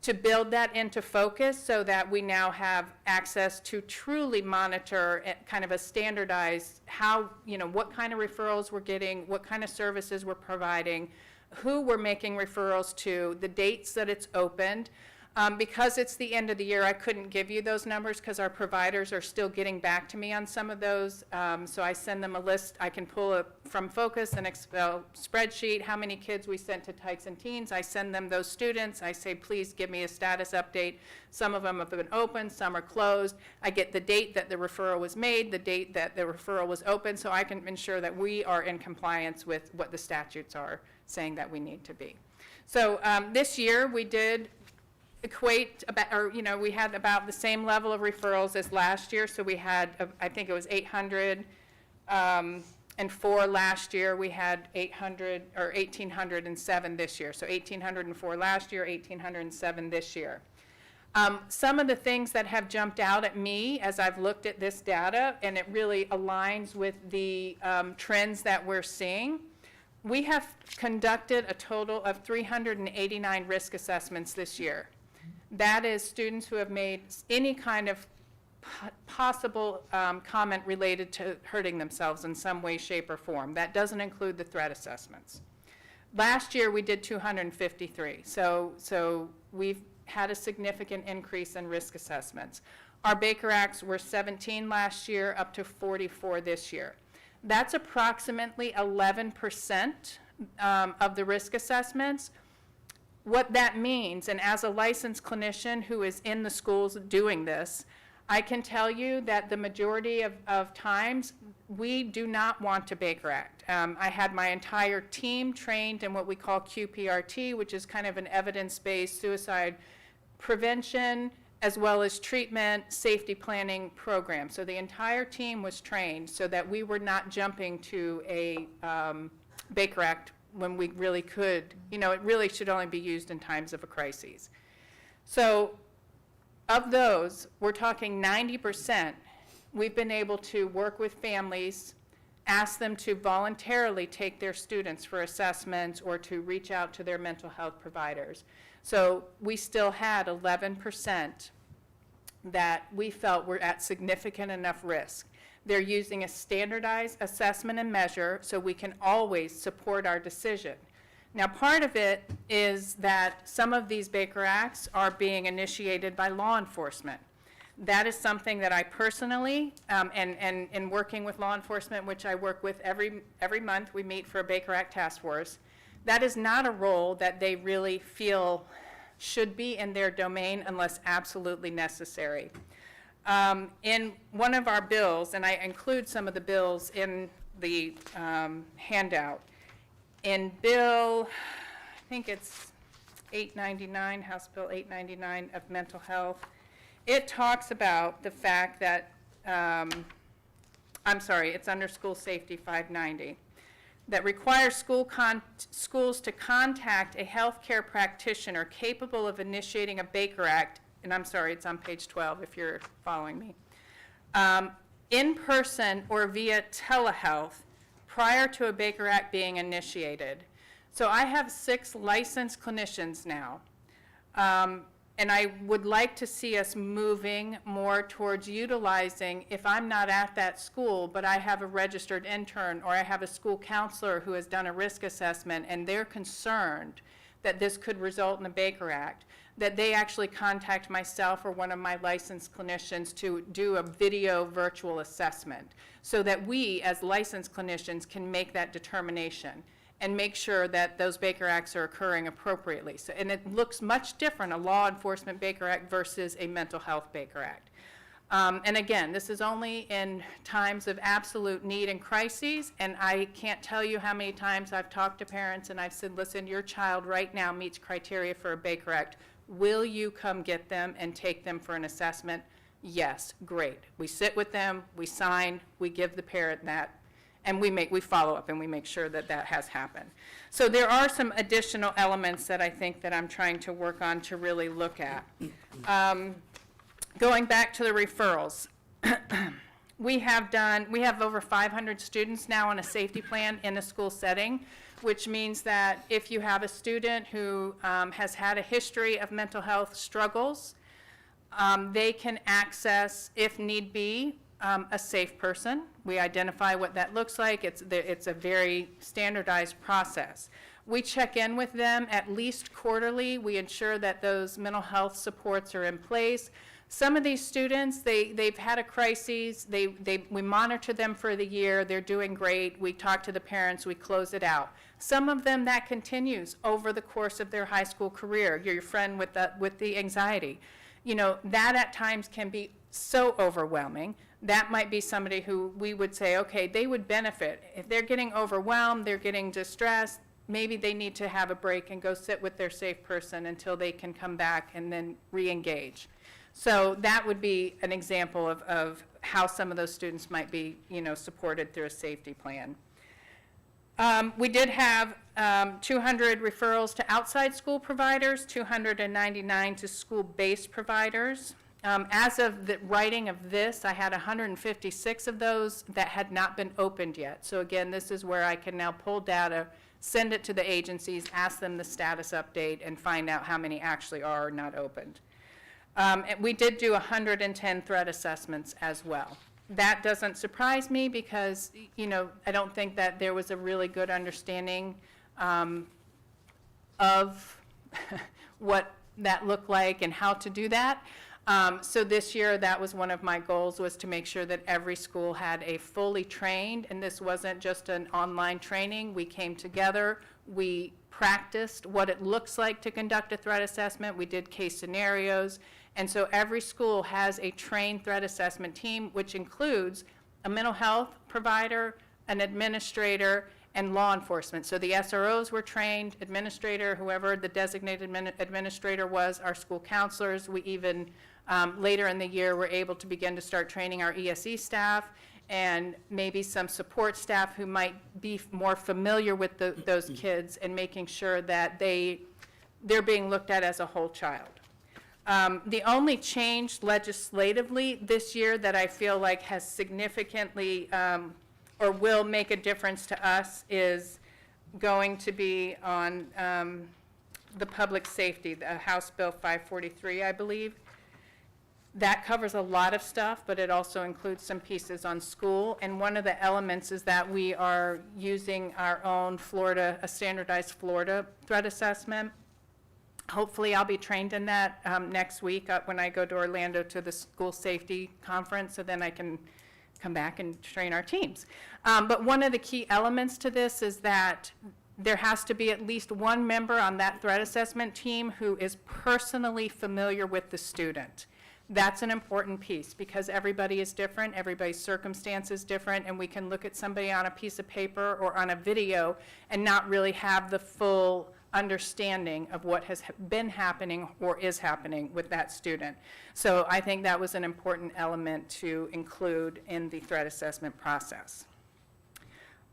to build that into focus so that we now have access to truly monitor kind of a standardized how, you know, what kind of referrals we're getting, what kind of services we're providing, who we're making referrals to, the dates that it's opened. Because it's the end of the year, I couldn't give you those numbers because our providers are still getting back to me on some of those. So I send them a list. I can pull up from Focus an Excel spreadsheet, how many kids we sent to Tykes and Teens. I send them those students. I say, please give me a status update. Some of them have been open, some are closed. I get the date that the referral was made, the date that the referral was open, so I can ensure that we are in compliance with what the statutes are saying that we need to be. So this year we did equate about, or, you know, we had about the same level of referrals as last year. So we had, I think it was 804 last year. We had 800 or 1,807 this year. So 1,804 last year, 1,807 this year. Some of the things that have jumped out at me as I've looked at this data, and it really aligns with the trends that we're seeing. We have conducted a total of 389 risk assessments this year. That is students who have made any kind of possible comment related to hurting themselves in some way, shape, or form. That doesn't include the threat assessments. Last year, we did 253, so we've had a significant increase in risk assessments. Our Baker Acts were 17 last year, up to 44 this year. That's approximately 11% of the risk assessments. What that means, and as a licensed clinician who is in the schools doing this, I can tell you that the majority of times, we do not want to Baker Act. I had my entire team trained in what we call QPRT, which is kind of an evidence-based suicide prevention, as well as treatment, safety planning program. So the entire team was trained so that we were not jumping to a Baker Act when we really could. You know, it really should only be used in times of a crisis. So of those, we're talking 90%, we've been able to work with families, ask them to voluntarily take their students for assessments or to reach out to their mental health providers. So we still had 11% that we felt were at significant enough risk. They're using a standardized assessment and measure so we can always support our decision. Now, part of it is that some of these Baker Acts are being initiated by law enforcement. That is something that I personally, and in working with law enforcement, which I work with every month, we meet for a Baker Act task force, that is not a role that they really feel should be in their domain unless absolutely necessary. In one of our bills, and I include some of the bills in the handout, in Bill, I think it's 899, House Bill 899 of mental health, it talks about the fact that, I'm sorry, it's under School Safety 590, that requires schools to contact a healthcare practitioner capable of initiating a Baker Act, and I'm sorry, it's on page 12 if you're following me, in person or via telehealth prior to a Baker Act being initiated. So I have 6 licensed clinicians now. And I would like to see us moving more towards utilizing, if I'm not at that school, but I have a registered intern or I have a school counselor who has done a risk assessment and they're concerned that this could result in a Baker Act, that they actually contact myself or one of my licensed clinicians to do a video virtual assessment so that we as licensed clinicians can make that determination and make sure that those Baker Acts are occurring appropriately. So, and it looks much different, a law enforcement Baker Act versus a mental health Baker Act. And again, this is only in times of absolute need and crises, and I can't tell you how many times I've talked to parents and I've said, listen, your child right now meets criteria for a Baker Act. Will you come get them and take them for an assessment? Yes, great. We sit with them, we sign, we give the parent that, and we follow up and we make sure that that has happened. So there are some additional elements that I think that I'm trying to work on to really look at. Going back to the referrals, we have over 500 students now on a safety plan in a school setting, which means that if you have a student who has had a history of mental health struggles, they can access, if need be, a safe person. We identify what that looks like. It's a very standardized process. We check in with them at least quarterly. We ensure that those mental health supports are in place. Some of these students, they've had a crisis. We monitor them for the year. They're doing great. We talk to the parents. We close it out. Some of them, that continues over the course of their high school career. You're your friend with the anxiety. You know, that at times can be so overwhelming. That might be somebody who we would say, okay, they would benefit. If they're getting overwhelmed, they're getting distressed, maybe they need to have a break and go sit with their safe person until they can come back and then re-engage. So that would be an example of how some of those students might be, supported through a safety plan. We did have 200 referrals to outside school providers, 299 to school-based providers. As of the writing of this, I had 156 of those that had not been opened yet. So again, this is where I can now pull data, send it to the agencies, ask them the status update, and find out how many actually are not opened. And we did do 110 threat assessments as well. That doesn't surprise me because, you know, I don't think that there was a really good understanding of what that looked like and how to do that. So this year, that was one of my goals, was to make sure that every school had a fully trained, and this wasn't just an online training. We came together, we practiced what it looks like to conduct a threat assessment. We did case scenarios. And so every school has a trained threat assessment team, which includes a mental health provider, an administrator, and law enforcement. So the SROs were trained, administrator, whoever the designated administrator was, our school counselors. We even, later in the year, were able to begin to start training our ESE staff and maybe some support staff who might be more familiar with those kids, and making sure that they're being looked at as a whole child. The only change legislatively this year that I feel like has significantly or will make a difference to us is going to be on the public safety, the House Bill 543, I believe. That covers a lot of stuff, but it also includes some pieces on school. And one of the elements is that we are using our own Florida, a standardized Florida threat assessment. Hopefully, I'll be trained in that next week when I go to Orlando to the school safety conference, so then I can come back and train our teams. But one of the key elements to this is that there has to be at least one member on that threat assessment team who is personally familiar with the student. That's an important piece because everybody is different, everybody's circumstance is different, and we can look at somebody on a piece of paper or on a video and not really have the full understanding of what has been happening or is happening with that student. So I think that was an important element to include in the threat assessment process.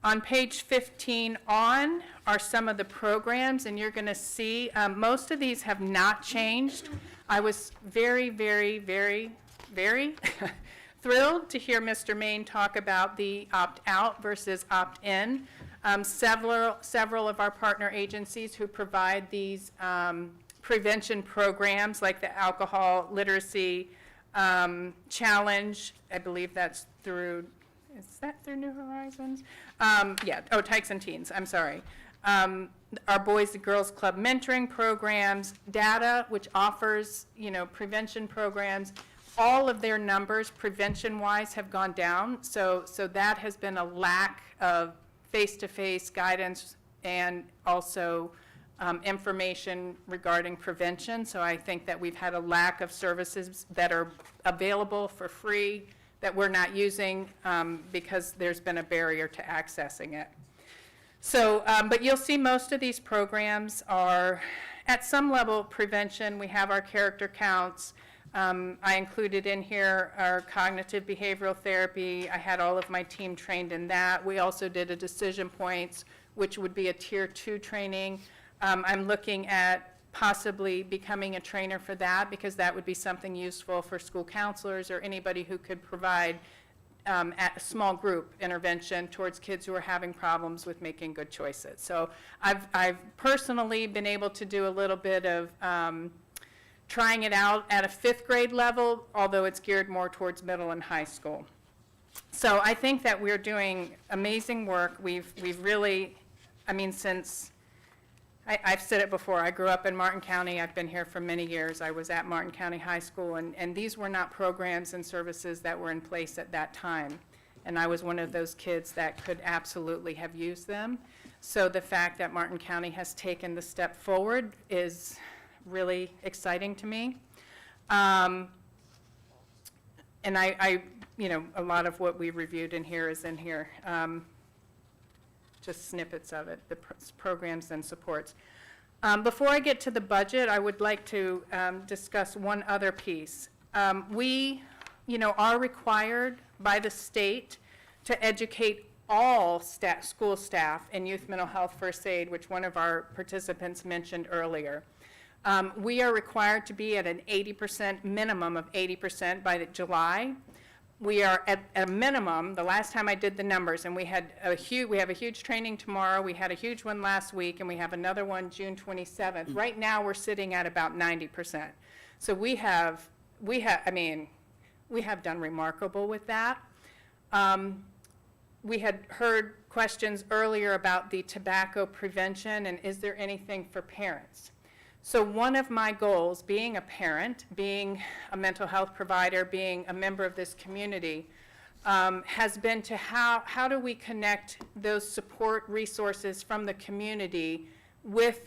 On page 15 on are some of the programs, and you're going to see most of these have not changed. I was very, very, very, very thrilled to hear Mr. Main talk about the opt-out versus opt-in. Several of our partner agencies who provide these prevention programs, like the alcohol literacy challenge, I believe that's through, is that through New Horizons? Tykes and Teens, I'm sorry. Our Boys and Girls Club mentoring programs, data, which offers, prevention programs. All of their numbers, prevention-wise, have gone down. So that has been a lack of face-to-face guidance and also information regarding prevention. So I think that we've had a lack of services that are available for free that we're not using because there's been a barrier to accessing it. So, but you'll see most of these programs are at some level prevention. We have our character counts. I included in here our cognitive behavioral therapy. I had all of my team trained in that. We also did a decision points, which would be a tier 2 training. I'm looking at possibly becoming a trainer for that because that would be something useful for school counselors or anybody who could provide a small group intervention towards kids who are having problems with making good choices. So I've personally been able to do a little bit of trying it out at a 5th grade level, although it's geared more towards middle and high school. So I think that we're doing amazing work. We've really, since, I've said it before, I grew up in Martin County. I've been here for many years. I was at Martin County High School, and these were not programs and services that were in place at that time. And I was one of those kids that could absolutely have used them. So the fact that Martin County has taken the step forward is really exciting to me. And I a lot of what we reviewed in here is in here, just snippets of it, the programs and supports. Before I get to the budget, I would like to discuss one other piece. We, are required by the state to educate all school staff in youth mental health first aid, which one of our participants mentioned earlier. We are required to be at an 80%, minimum of 80% by July. We are at a minimum, the last time I did the numbers, and we have a huge training tomorrow, we had a huge one last week, and we have another one June 27th. Right now, we're sitting at about 90%. So we have done remarkable with that. We had heard questions earlier about the tobacco prevention and is there anything for parents? So one of my goals, being a parent, being a mental health provider, being a member of this community, has been to how do we connect those support resources from the community with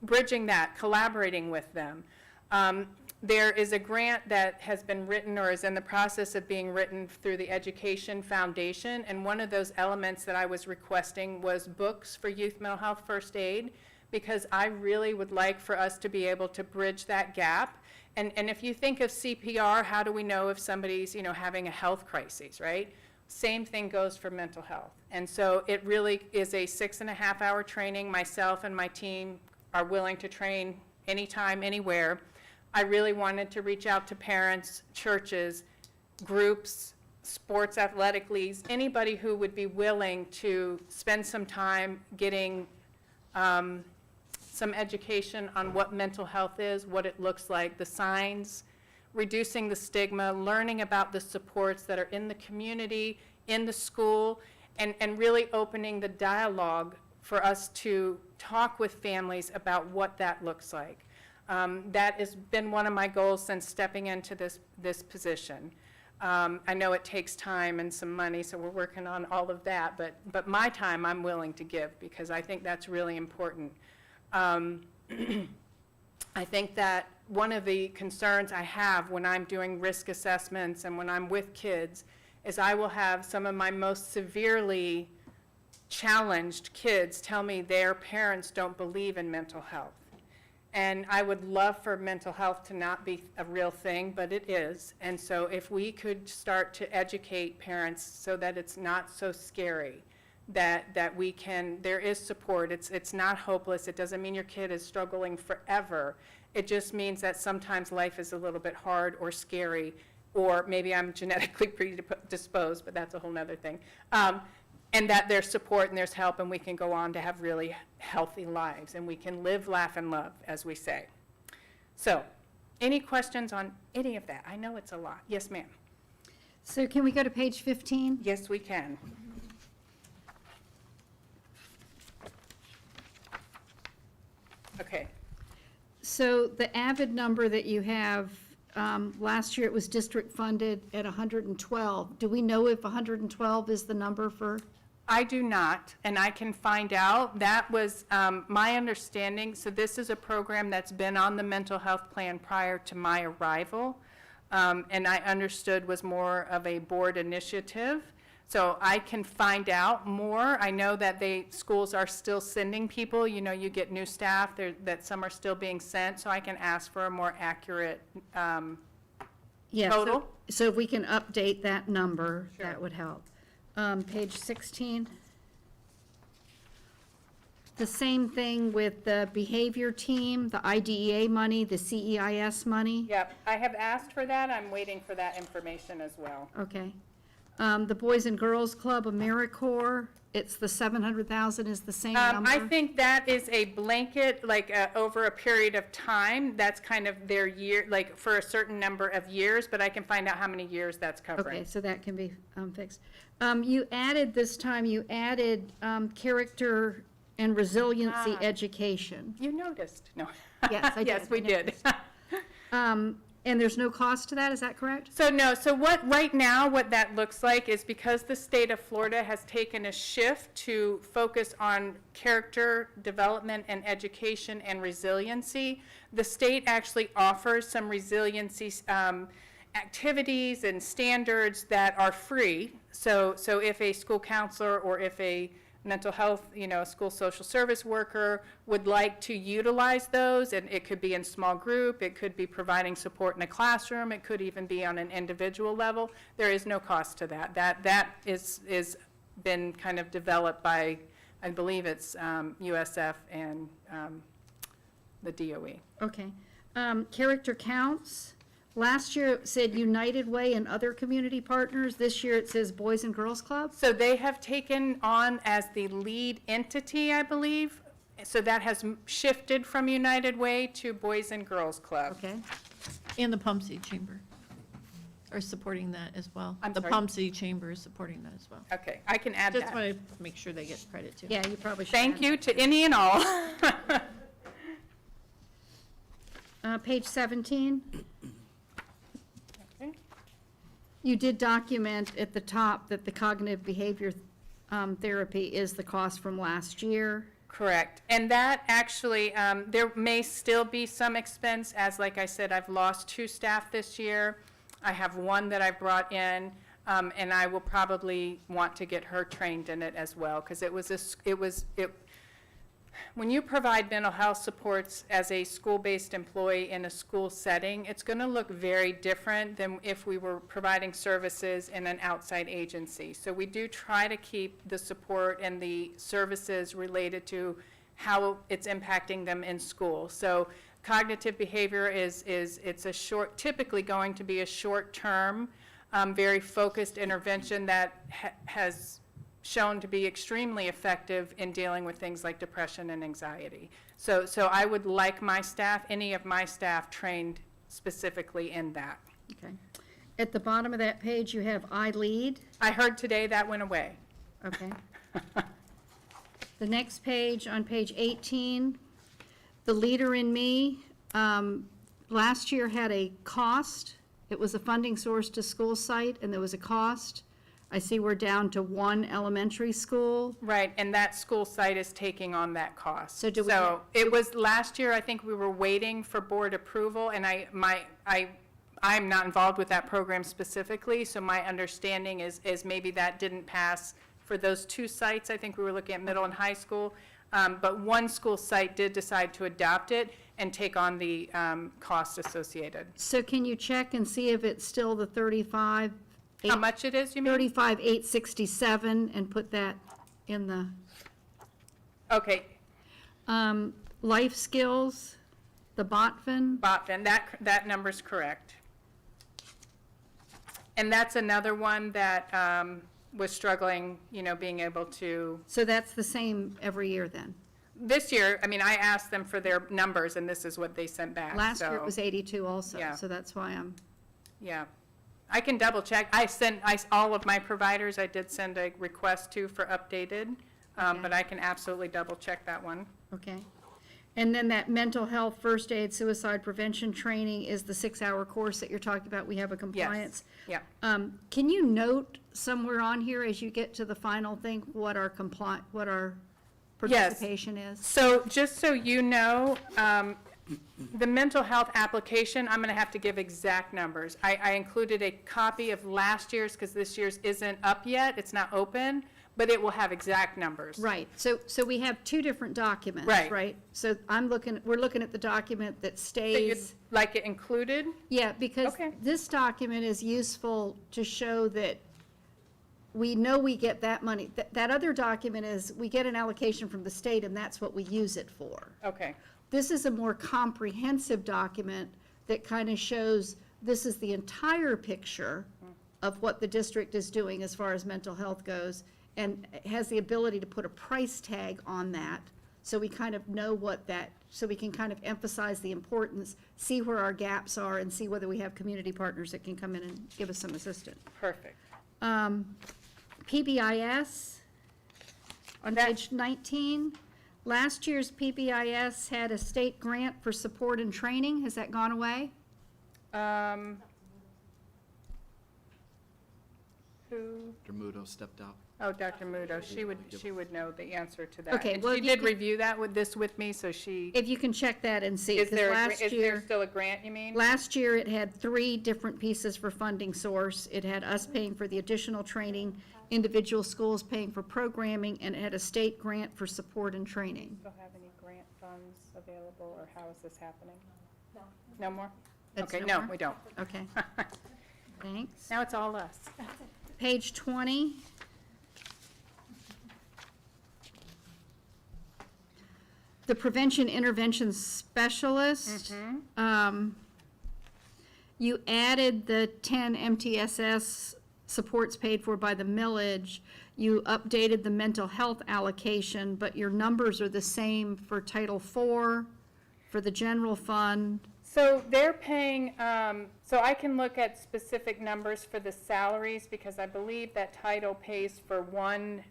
bridging that, collaborating with them. There is a grant that has been written or is in the process of being written through the Education Foundation, and one of those elements that I was requesting was books for youth mental health first aid, because I really would like for us to be able to bridge that gap. And if you think of CPR, how do we know if somebody's, having a health crisis, right? Same thing goes for mental health. And so it really is a 6.5-hour training. Myself and my team are willing to train anytime, anywhere. I really wanted to reach out to parents, churches, groups, sports athletic leagues, anybody who would be willing to spend some time getting some education on what mental health is, what it looks like, the signs, reducing the stigma, learning about the supports that are in the community, in the school, and really opening the dialogue for us to talk with families about what that looks like. That has been one of my goals since stepping into this position. I know it takes time and some money, so we're working on all of that, but my time I'm willing to give because I think that's really important. I think that one of the concerns I have when I'm doing risk assessments and when I'm with kids is I will have some of my most severely challenged kids tell me their parents don't believe in mental health. And I would love for mental health to not be a real thing, but it is. And so if we could start to educate parents so that it's not so scary, that we can, there is support. It's not hopeless. It doesn't mean your kid is struggling forever. It just means that sometimes life is a little bit hard or scary, or maybe I'm genetically predisposed, but that's a whole nother thing. And that there's support and there's help and we can go on to have really healthy lives and we can live, laugh, and love, as we say. So, any questions on any of that? I know it's a lot. Yes, ma'am. So can we go to page 15? Yes, we can. Okay. So the AVID number that you have, last year it was district funded at 112. Do we know if 112 is the number for? I do not, and I can find out. That was my understanding. So this is a program that's been on the mental health plan prior to my arrival, and I understood was more of a board initiative. So I can find out more. I know that schools are still sending people. You get new staff, that some are still being sent, so I can ask for a more accurate Yes, total. so if we can update that number, Sure. that would help. Page 16. The same thing with the behavior team, the IDEA money, the CEIS money. Yep, I have asked for that. I'm waiting for that information as well. Okay. The Boys and Girls Club, AmeriCorps, it's the 700,000 is the same number? I think that is a blanket, over a period of time. That's kind of their year, for a certain number of years, but I can find out how many years that's covering. Okay, so that can be fixed. You added this time, character and resiliency education. You noticed, no. Yes, I did. Yes, we did. And there's no cost to that, is that correct? So right now, what that looks like is because the state of Florida has taken a shift to focus on character development and education and resiliency, the state actually offers some resiliency activities and standards that are free. So if a school counselor or if a mental health, school social service worker would like to utilize those, and it could be in small group, it could be providing support in a classroom, it could even be on an individual level, there is no cost to that. That is been kind of developed by, I believe it's USF and the DOE. Okay. Character counts. Last year it said United Way and other community partners. This year it says Boys and Girls Club. So they have taken on as the lead entity, I believe. So that has shifted from United Way to Boys and Girls Club. Okay. And the Pump City Chamber are supporting that as well. I'm The sorry? Pump City Chamber is supporting that as well. Okay, I can add Just that. want to make sure they get credit too. Yeah, you probably should. Thank add you to any and all. Page 17, Okay. you did document at the top that the cognitive behavior therapy is the cost from last year. Correct. And that actually, there may still be some expense, as like I said, I've lost 2 staff this year. I have 1 that I've brought in, and I will probably want to get her trained in it as well, because when you provide mental health supports as a school-based employee in a school setting, it's going to look very different than if we were providing services in an outside agency. So we do try to keep the support and the services related to how it's impacting them in school. So cognitive behavior it's a typically going to be a short-term, very focused intervention that has shown to be extremely effective in dealing with things like depression and anxiety. So I would like any of my staff trained specifically in that. Okay. At the bottom of that page, you have I lead. I heard today that went away. Okay. The next page, on page 18, the leader in me, last year had a cost. It was a funding source to school site, and there was a cost. I see we're down to 1 elementary school. Right, and that school site is taking on that cost. So do we- So it was, last year, I think we were waiting for board approval, and I'm not involved with that program specifically, so my understanding is maybe that didn't pass for those 2 sites. I think we were looking at middle and high school, but 1 school site did decide to adopt it and take on the costs associated. So can you check and see if it's still the 35? How much it is, you mean? 35,867, and put that in the, Okay, life skills, the Botvin. Botvin, that number's correct. And that's another one that was struggling, being able to, So that's the same every year then? this year, I asked them for their numbers, and this is what they sent back. Last year it so, was 82 also, Yeah. so that's why I'm, Yeah. I can double check. All of my providers, I did send a request to for updated, but I can absolutely double check that one. okay. And then that mental health, first aid, suicide prevention training is the 6-hour course that you're talking about, we have a compliance. Yeah. Can you note somewhere on here as you get to the final thing, what our participation is? So just so you know, the mental health application, I'm going to have to give exact numbers. I included a copy of last year's because this year's isn't up yet. It's not open, but it will have exact numbers. Right, so we have 2 different documents, Right. right? So we're looking at the document that So you'd stays. like it included? Yeah, because Okay. this document is useful to show that we know we get that money. That other document is, we get an allocation from the state, and that's what we use it for. Okay. This is a more comprehensive document that kind of shows, this is the entire picture of what the district is doing as far as mental health goes, and has the ability to put a price tag on that, so we kind of know so we can kind of emphasize the importance, see where our gaps are, and see whether we have community partners that can come in and give us some assistance. Perfect. PBIS, on page 19, last year's PBIS had a state grant for support and training, has that gone away? Who? Dr. Mudo stepped out. Oh, Dr. Mudo, she would know the answer to that. Okay, And well, she if you did can- review that with me, so she, If you can check that and see, is 'cause there, last is there year, still a grant, you mean? last year it had 3 different pieces for funding source. It had us paying for the additional training, individual schools paying for programming, and it had a state grant for support and training. Don't have any grant funds available, or how is this happening? No. No more? That's Okay, no no, more? we don't. Okay, thanks. Now it's all us. Page 20. The prevention intervention specialist. You added the 10 MTSS supports paid for by the millage. You updated the mental health allocation, but your numbers are the same for Title IV, for the general fund. So they're paying, so I can look at specific numbers for the salaries, because I believe that title pays for 1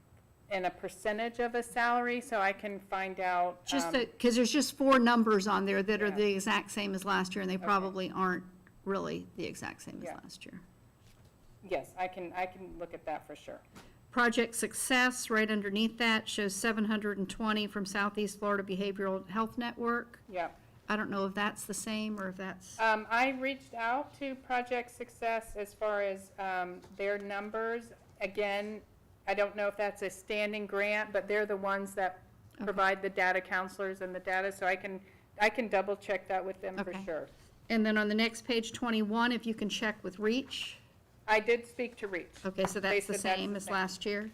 and a percentage of a salary, so I can find out. Just because there's just 4 numbers on there that are Yeah. the exact same as last year, and they probably aren't really the exact same as Yeah. last year. Yes, I can look at that for sure. Project Success, right underneath that, shows 720 from Southeast Florida Behavioral Health Network. Yeah. I don't know if that's the same or if that's, I reached out to Project Success as far as their numbers. Again, I don't know if that's a standing grant, but they're the ones that provide the data counselors and the data, so I can double check that with them for Okay. sure. and then on the next page, 21, if you can check with REACH. I did speak to Reach. Okay, so They that's the said that's same the as same. last year.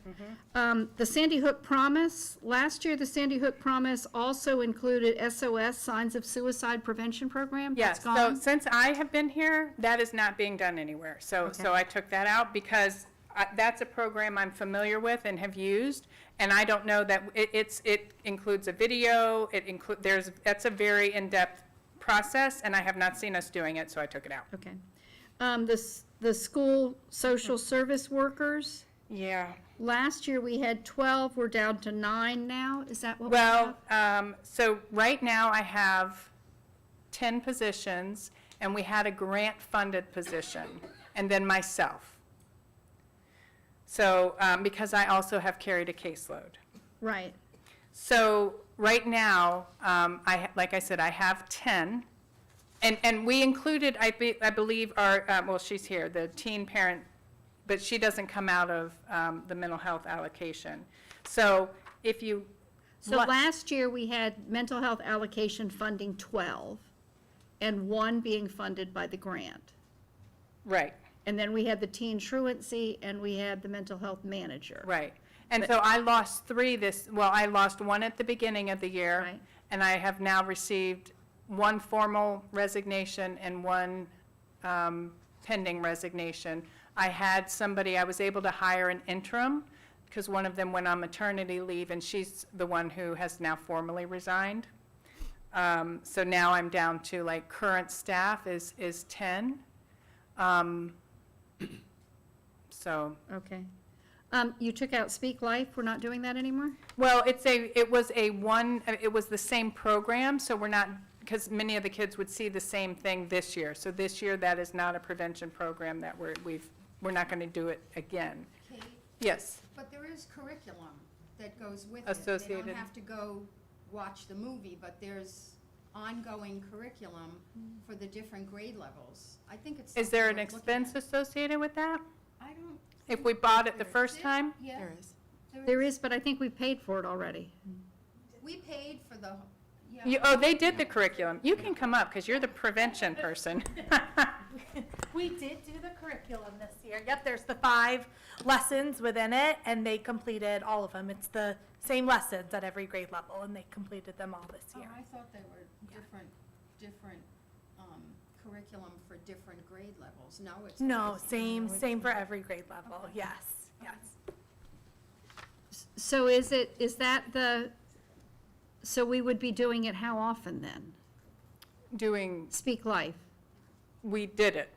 The Sandy Hook Promise, last year, the Sandy Hook Promise also included SOS, Signs of Suicide Prevention Program. Yes, That's so gone. since I have been here, that is not being done anywhere. So I took that out because that's a program I'm familiar with and have used. And I don't know that, it includes a video, that's a very in-depth process, and I have not seen us doing it, so I took it out. Okay. The school social service workers, Yeah. last year we had 12, we're down to 9 now, is that what we have? Well, so right now I have 10 positions, and we had a grant-funded position, and then myself. So, because I also have carried a caseload. Right. So, right now, like I said, I have 10, and we included, I believe, our, well, she's here, the teen parent, but she doesn't come out of the mental health allocation. So, if you. So last year, we had mental health allocation funding 12, and 1 being funded by the grant. Right. And then we had the teen truancy, and we had the mental health manager. Right. And so I lost 3 I lost 1 at the beginning of the year. Right. And I have now received 1 formal resignation and 1 pending resignation. I had somebody, I was able to hire an interim, because one of them went on maternity leave, and she's the one who has now formally resigned. So now I'm down to, like, current staff is 10. So. Okay. You took out Speak Life, we're not doing that anymore? Well, it was the same program, so we're not, because many of the kids would see the same thing this year. So this year, that is not a prevention program that we're not going to do it again. Kate, Yes, but there is curriculum that goes with it. They Associated. don't have to go watch the movie, but there's ongoing curriculum for the different grade levels. I think it's. is there an something worth looking expense associated with that? at. I don't. If we bought it the There first is. time? Yeah. There is. There is, but I think we paid for it already. We paid for the, yeah. Oh, they did the curriculum. You can come up, because you're the prevention person. We did do the curriculum this year. Yep, there's the 5 lessons within it, and they completed all of them. It's the same lessons at every grade level, and they completed them all this Oh, year. I thought they were different curriculum for different grade levels. No, it's. No, same for every grade level. Yes, yes. So so we would be doing it how often then? Doing, Speak Life. we did it.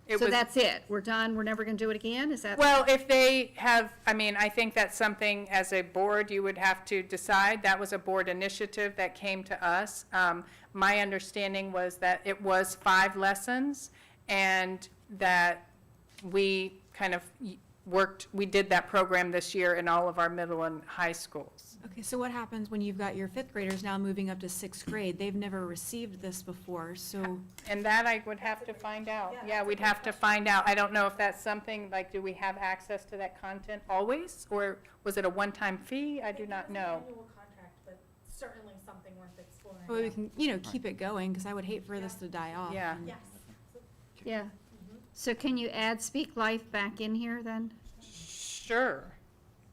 It So was- that's it, we're done, we're never gonna do it again, is that? Well, if they have, I think that's something as a board you would have to decide. That was a board initiative that came to us. My understanding was that it was 5 lessons, and that we kind of we did that program this year in all of our middle and high schools. Okay, so what happens when you've got your 5th graders now moving up to 6th grade? They've never received this before, so. And that I would have to find out. Yeah, we'd have to find out. I don't know if that's something, like, do we have access to that content always? Or was it a one-time fee? I do not know. contract, but certainly something worth exploring. Well, we can, keep it going, because I would hate for this to die off. Yeah. and- Yeah. So can you add Speak Life back in here then? Sure.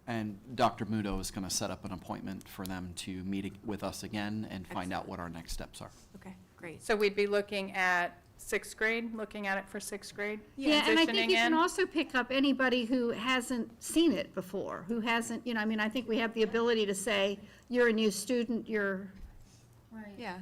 And Dr. Muto is going to set up an appointment for them to meet with us again and find out what our next steps are. Okay, great. So we'd be looking at 6th grade, looking at it for 6th grade? Yeah, and I Transitioning think you can in? also pick up anybody who hasn't seen it before, who hasn't, I think we have the ability to say, you're a new student, you're, Right. Yeah.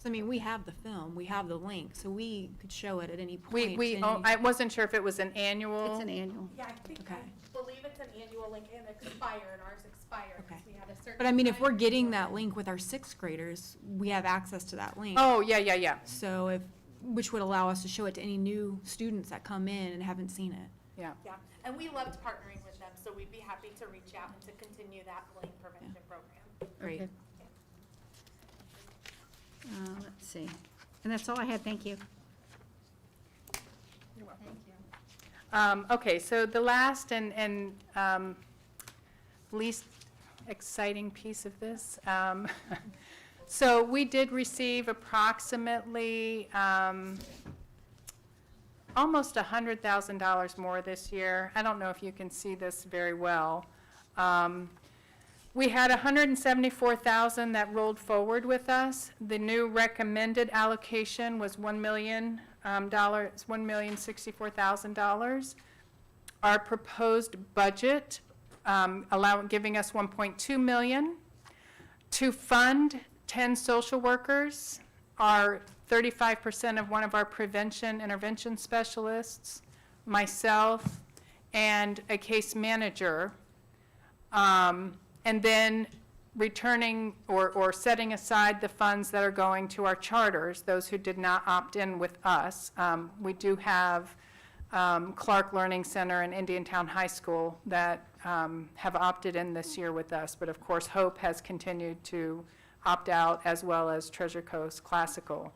'Cause, I mean, we have the film, we have the link, so we could show it at any point. I wasn't sure if it was an annual. It's an annual. Yeah, I think, Okay. I believe it's an annual link and expired, ours expired, Okay. because we had a certain. But I mean, if time we're getting before. that link with our sixth graders, we have access to that link. Oh, yeah. So if, which would allow us to show it to any new students that come in and haven't seen it. Yeah. Yeah, and we loved partnering with them, so we'd be happy to reach out and to continue that link prevention program. Great. Okay. Let's see. And that's all I had, thank you. You're welcome. Okay, so the last and least exciting piece of this. So we did receive approximately almost $100,000 more this year. I don't know if you can see this very well. We had $174,000 that rolled forward with us. The new recommended allocation was $1 million, $1,064,000. Our proposed budget giving us $1.2 million to fund 10 social workers, our 35% of one of our prevention intervention specialists, myself, and a case manager. And then returning or setting aside the funds that are going to our charters, those who did not opt in with us. We do have Clark Learning Center and Indiantown High School that have opted in this year with us, but of course Hope has continued to opt out, as well as Treasure Coast Classical.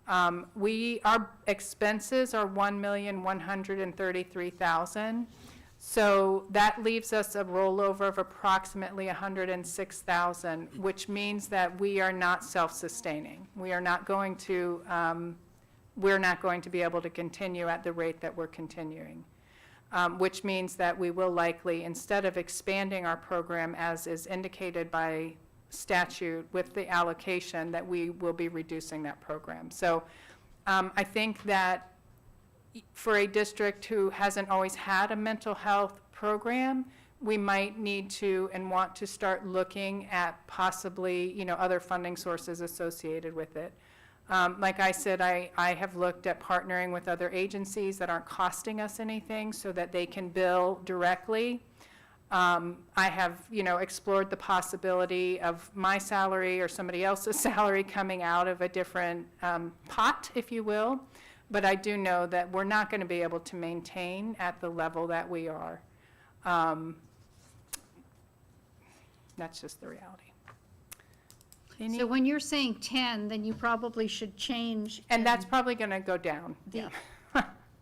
Our expenses are $1,133,000. So that leaves us a rollover of approximately $106,000, which means that we are not self-sustaining. We are not going to, we're not going to be able to continue at the rate that we're continuing, which means that we will likely, instead of expanding our program as is indicated by statute with the allocation, that we will be reducing that program. So I think that for a district who hasn't always had a mental health program, we might need to and want to start looking at possibly, other funding sources associated with it. Like I said, I have looked at partnering with other agencies that aren't costing us anything so that they can bill directly. I have, explored the possibility of my salary or somebody else's salary coming out of a different pot, if you will. But I do know that we're not going to be able to maintain at the level that we are. That's just the reality. So when you're saying 10, then you probably should change. And that's probably going to go down. Yeah.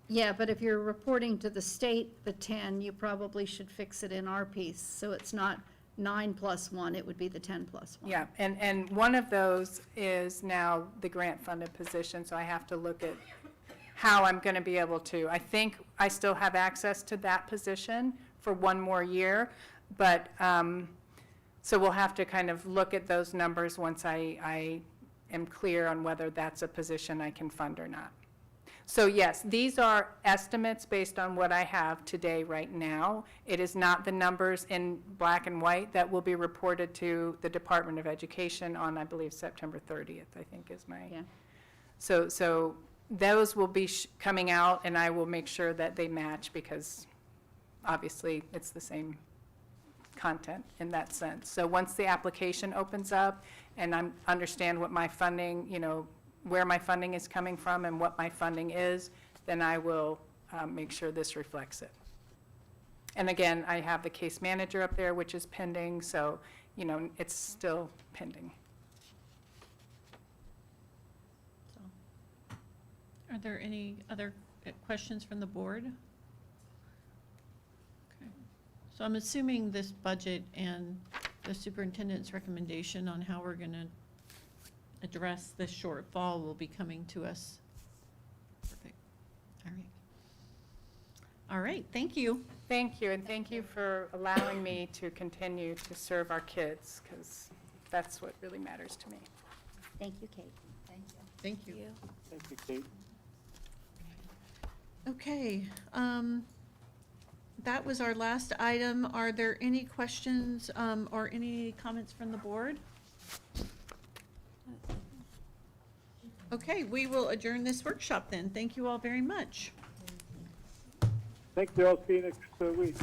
Yeah, but if you're reporting to the state the 10, you probably should fix it in our piece. So it's not 9 plus 1, it would be the 10 plus 1. Yeah, and one of those is now the grant-funded position, so I have to look at how I'm going to be able to. I think I still have access to that position for one more year, but, so we'll have to kind of look at those numbers once I am clear on whether that's a position I can fund or not. So yes, these are estimates based on what I have today right now. It is not the numbers in black and white that will be reported to the Department of Education on, I believe, September 30th, I think is my. Yeah. So those will be coming out, and I will make sure that they match, because obviously it's the same content in that sense. So once the application opens up and I understand what my funding, where my funding is coming from and what my funding is, then I will make sure this reflects it. And again, I have the case manager up there, which is pending, so, it's still pending. Are there any other questions from the board? Okay. So I'm assuming this budget and the superintendent's recommendation on how we're going to address this shortfall will be coming to us. Perfect. All right. All right, thank you. Thank you, and thank you for allowing me to continue to serve our kids, because that's what really matters to me. Thank you, Kate. Thank you. Thank you. Thank you, Kate. Okay, that was our last item. Are there any questions or any comments from the board? Okay, we will adjourn this workshop then. Thank you all very much. Thank you. I'll see you next week.